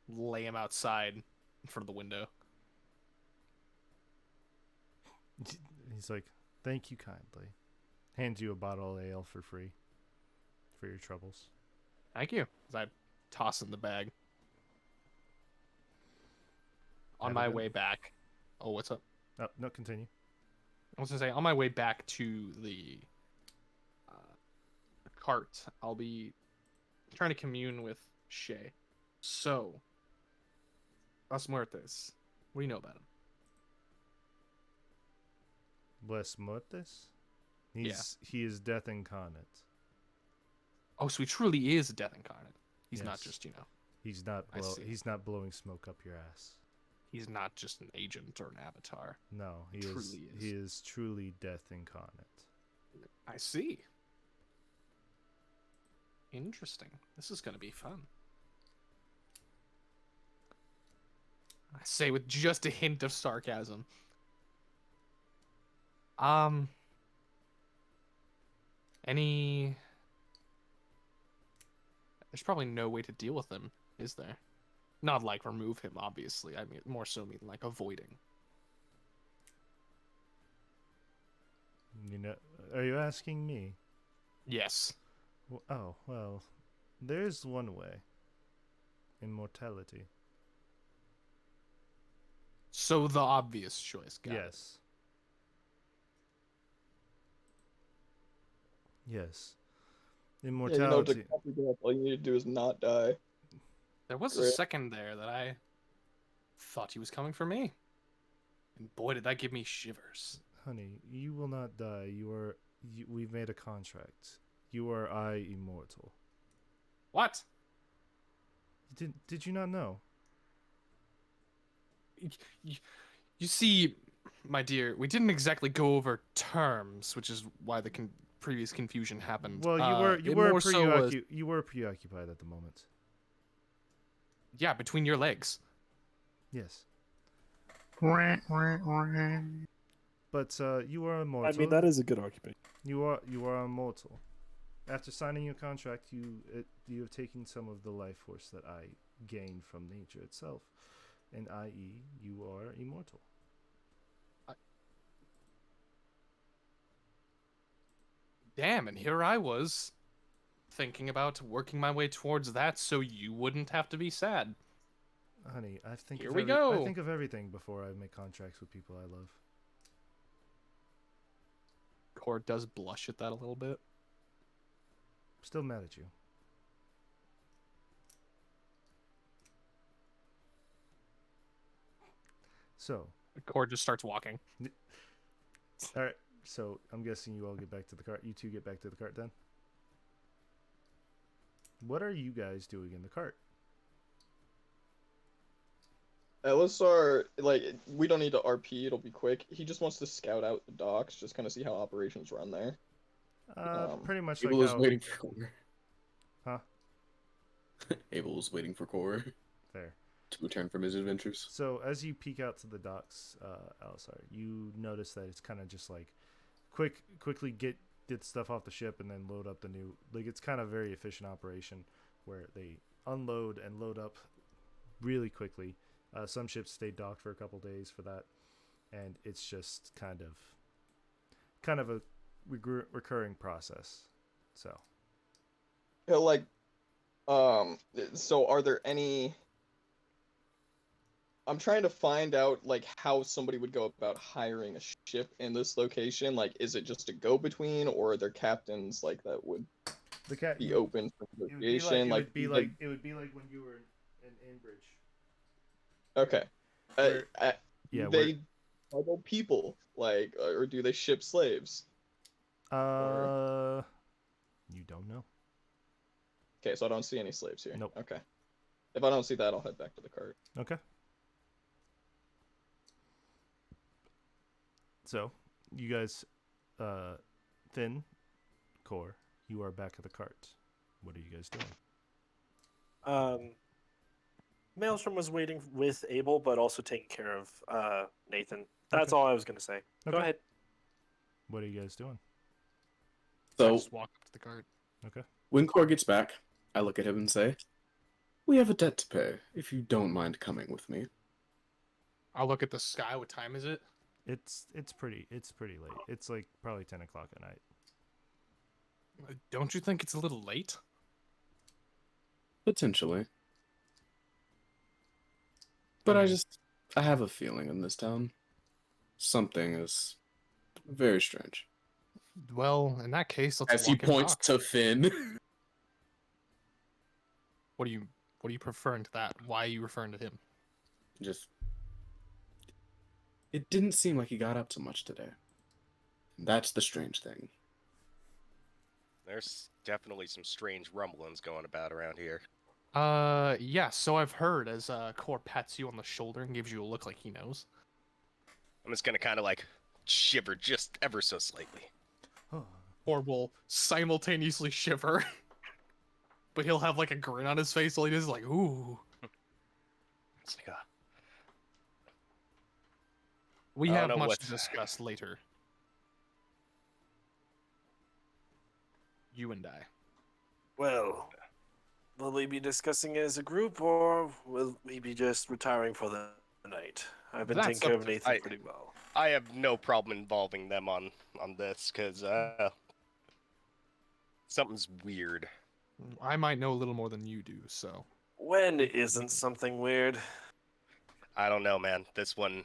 [SPEAKER 4] lay him outside in front of the window.
[SPEAKER 3] He's like, "Thank you kindly." Hands you a bottle of ale for free. For your troubles.
[SPEAKER 4] Thank you. As I toss in the bag. On
[SPEAKER 3] Have a
[SPEAKER 4] my
[SPEAKER 3] good
[SPEAKER 4] way
[SPEAKER 3] one.
[SPEAKER 4] back. Oh, what's up?
[SPEAKER 3] Oh, no, continue.
[SPEAKER 4] I was gonna say, on my way back to the cart, I'll be trying to commune with Shay. So, Las Muertes, what do you know about him?
[SPEAKER 3] Les Muertes? He is death incarnate.
[SPEAKER 4] Oh, so he truly is a death incarnate. He's not
[SPEAKER 3] Yes.
[SPEAKER 4] just,
[SPEAKER 3] He's not
[SPEAKER 4] I see.
[SPEAKER 3] he's not blowing smoke up your ass.
[SPEAKER 4] he's not just an agent or an avatar.
[SPEAKER 3] No, he
[SPEAKER 4] Truly
[SPEAKER 3] is
[SPEAKER 4] is.
[SPEAKER 3] he is truly death incarnate.
[SPEAKER 4] I see. Interesting. This is going to be fun. I say with just a hint of sarcasm. Any There's probably no way to deal with him, is there? Not like remove him, obviously. I mean, more so mean like avoiding.
[SPEAKER 3] You know, are you asking me?
[SPEAKER 4] Yes.
[SPEAKER 3] Oh, well, there's one way. Immortality.
[SPEAKER 4] So the obvious choice, got it.
[SPEAKER 3] Yes. Yes.
[SPEAKER 7] Yeah,
[SPEAKER 3] Immortality.
[SPEAKER 7] to copy that, all you need to do is not die.
[SPEAKER 4] There was a
[SPEAKER 7] Great.
[SPEAKER 4] second there that I thought he was coming for me. And boy, did that give me shivers.
[SPEAKER 3] Honey, you will not die. We've made a contract. You are immortal.
[SPEAKER 4] What?
[SPEAKER 3] Did you not know?
[SPEAKER 4] You see, my dear, we didn't exactly go over terms, which is why the previous confusion happened.
[SPEAKER 3] Well, you were preoccupied at the moment.
[SPEAKER 4] Yeah, between your legs.
[SPEAKER 3] Yes. But you are immortal.
[SPEAKER 6] I mean, that is a good occupation.
[SPEAKER 3] You are immortal. After signing your contract, you have taken some of the life force that I gained from nature itself, and i.e., you are immortal.
[SPEAKER 4] Damn, and here I was, thinking about working my way towards that so you wouldn't have to be sad.
[SPEAKER 3] Honey, I think
[SPEAKER 4] Here
[SPEAKER 3] of
[SPEAKER 4] we go.
[SPEAKER 3] I think of everything before I make contracts with people I love.
[SPEAKER 4] Cord does blush at that a little bit.
[SPEAKER 3] Still mad at you. So,
[SPEAKER 4] Cord just starts walking.
[SPEAKER 3] all right. So I'm guessing you all get back to the cart. You two get back to the cart then. What are you guys doing in the cart?
[SPEAKER 7] LSR, like, we don't need to RP, it'll be quick. He just wants to scout out the docks, just kind of see how operations run there.
[SPEAKER 3] Pretty much
[SPEAKER 2] Abel
[SPEAKER 3] like
[SPEAKER 2] was
[SPEAKER 3] how...
[SPEAKER 2] waiting for Core.
[SPEAKER 3] Huh?
[SPEAKER 2] Abel was waiting for Core
[SPEAKER 3] Fair.
[SPEAKER 2] to return from his adventures.
[SPEAKER 3] So as you peek out to the docks, Alisar, you notice that it's kind of just like quickly get stuff off the ship and then load up the new. Like, it's kind of very efficient operation where they unload and load up really quickly. Some ships stay docked for a couple days for that, and it's just kind of a recurring process. So.
[SPEAKER 7] Yeah, like, so are there any... I'm trying to find out, like, how somebody would go about hiring a ship in this location. Like, is it just a go-between, or are there captains, like, that would be open for negotiation?
[SPEAKER 3] It would be like when you were in Inbridge.
[SPEAKER 7] Okay.
[SPEAKER 3] Yeah,
[SPEAKER 7] they double people, like, or do they ship slaves?
[SPEAKER 3] You don't know.
[SPEAKER 7] Okay, so I don't see any slaves here.
[SPEAKER 3] Nope.
[SPEAKER 7] Okay. If I don't see that, I'll head back to the cart.
[SPEAKER 3] Okay. So, you guys, Finn, Core, you are back at the cart. What are you guys doing?
[SPEAKER 6] Maelstrom was waiting with Abel, but also taking care of Nathan. That's
[SPEAKER 3] Okay.
[SPEAKER 6] all I was going to say. Go
[SPEAKER 3] Okay.
[SPEAKER 6] ahead.
[SPEAKER 3] What are you guys doing?
[SPEAKER 4] I
[SPEAKER 2] So
[SPEAKER 4] just walk up to the cart.
[SPEAKER 3] Okay.
[SPEAKER 2] when Core gets back, I look at him and say, "We have a debt to pay. If you don't mind coming with me."
[SPEAKER 4] I'll look at the sky. What time is it?
[SPEAKER 3] It's pretty late. It's like probably 10 o'clock at night.
[SPEAKER 4] Don't you think it's a little late?
[SPEAKER 2] Potentially. But I have a feeling in this town, something is very strange.
[SPEAKER 4] Well, in that case, let's
[SPEAKER 2] As he
[SPEAKER 4] walk and
[SPEAKER 2] points
[SPEAKER 4] talk.
[SPEAKER 2] to Finn.
[SPEAKER 4] What are you preferring to that? Why are you referring to him?
[SPEAKER 2] Just, it didn't seem like he got up to much today. That's the strange thing.
[SPEAKER 8] There's definitely some strange rumblings going about around here.
[SPEAKER 4] Yeah, so I've heard, as Core pats you on the shoulder and gives you a look like he knows.
[SPEAKER 8] I'm just gonna kind of like shiver just ever so slightly.
[SPEAKER 4] Or will simultaneously shiver. But he'll have like a grin on his face while he does like, ooh.
[SPEAKER 8] It's like
[SPEAKER 4] We
[SPEAKER 8] I don't
[SPEAKER 4] have
[SPEAKER 8] know
[SPEAKER 4] much
[SPEAKER 8] what-
[SPEAKER 4] to discuss later. You and I.
[SPEAKER 9] Well, will we be discussing it as a group, or will we be just retiring for the night? I've been
[SPEAKER 4] That's
[SPEAKER 9] taking care
[SPEAKER 4] up
[SPEAKER 9] of
[SPEAKER 4] to-
[SPEAKER 9] Nathan pretty well.
[SPEAKER 8] I have no problem involving them on this because something's weird.
[SPEAKER 4] I might know a little more than you do, so.
[SPEAKER 9] When isn't something weird?
[SPEAKER 8] I don't know, man. This one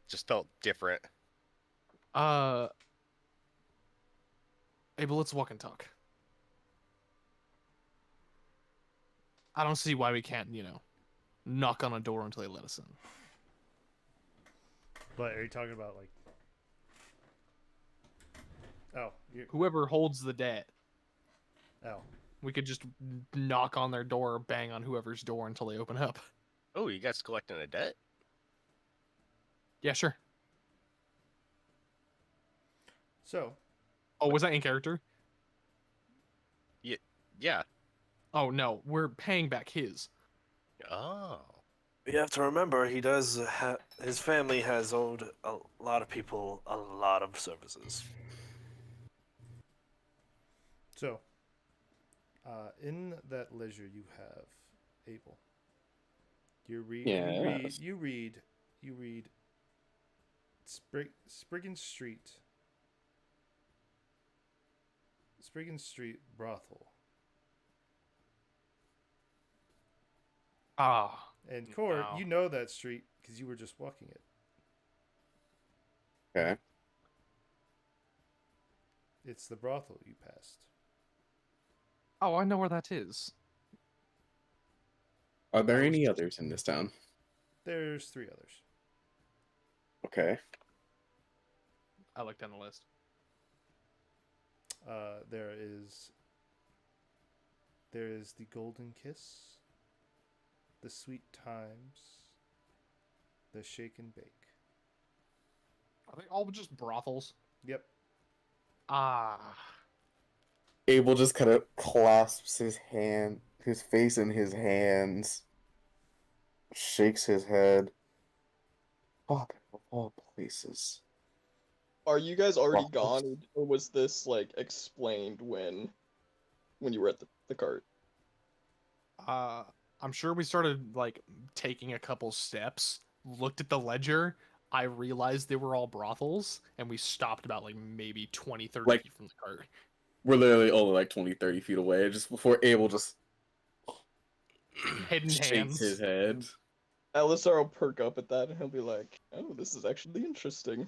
[SPEAKER 8] just felt different.
[SPEAKER 4] Abel, let's walk and talk. I don't see why we can't, knock on a door until they let us in.
[SPEAKER 3] But are you talking about like? Oh, you.
[SPEAKER 4] Whoever holds the debt,
[SPEAKER 3] Oh,
[SPEAKER 4] we could just knock on their door or bang on whoever's door until they open up.
[SPEAKER 8] Oh, you guys collecting a debt?
[SPEAKER 4] Yeah, sure.
[SPEAKER 3] so
[SPEAKER 4] Oh, was that in character?
[SPEAKER 8] Yeah.
[SPEAKER 4] Oh, no, we're paying back his.
[SPEAKER 8] Oh.
[SPEAKER 9] You have to remember, he does. His family has owed a lot of people a lot of services.
[SPEAKER 3] So, in that leisure you have, Abel, you read,
[SPEAKER 2] Yes.
[SPEAKER 3] you read Spriggan Street brothel.
[SPEAKER 4] Ah.
[SPEAKER 3] And Cord,
[SPEAKER 4] No.
[SPEAKER 3] you know that street because you were just walking it.
[SPEAKER 2] Okay.
[SPEAKER 3] It's the brothel you passed.
[SPEAKER 4] Oh, I know where that is.
[SPEAKER 2] Are there
[SPEAKER 4] I was
[SPEAKER 2] any
[SPEAKER 4] just-
[SPEAKER 2] others in this town?
[SPEAKER 3] There's 3 others.
[SPEAKER 2] Okay.
[SPEAKER 4] I looked down the list.
[SPEAKER 3] There is the Golden Kiss, the Sweet Times, the Shake and Bake.
[SPEAKER 4] Are they all just brothels?
[SPEAKER 3] Yep.
[SPEAKER 4] Ah.
[SPEAKER 2] Abel just kind of clasps his face in his hands, shakes his head. Fuck, of all places.
[SPEAKER 7] Are you guys already
[SPEAKER 2] Waffles.
[SPEAKER 7] gone, or was this like explained when you were at the cart?
[SPEAKER 4] I'm sure we started like taking a couple steps, looked at the ledger. I realized they were all brothels, and we stopped about like maybe 20, 30
[SPEAKER 2] Like-
[SPEAKER 4] feet from the cart.
[SPEAKER 2] We're literally only like 20, 30 feet away, just before Abel just
[SPEAKER 4] Hidden
[SPEAKER 2] shakes
[SPEAKER 4] hands.
[SPEAKER 2] his head.
[SPEAKER 7] Alisar will perk up at that, and he'll be like, "Oh, this is actually interesting."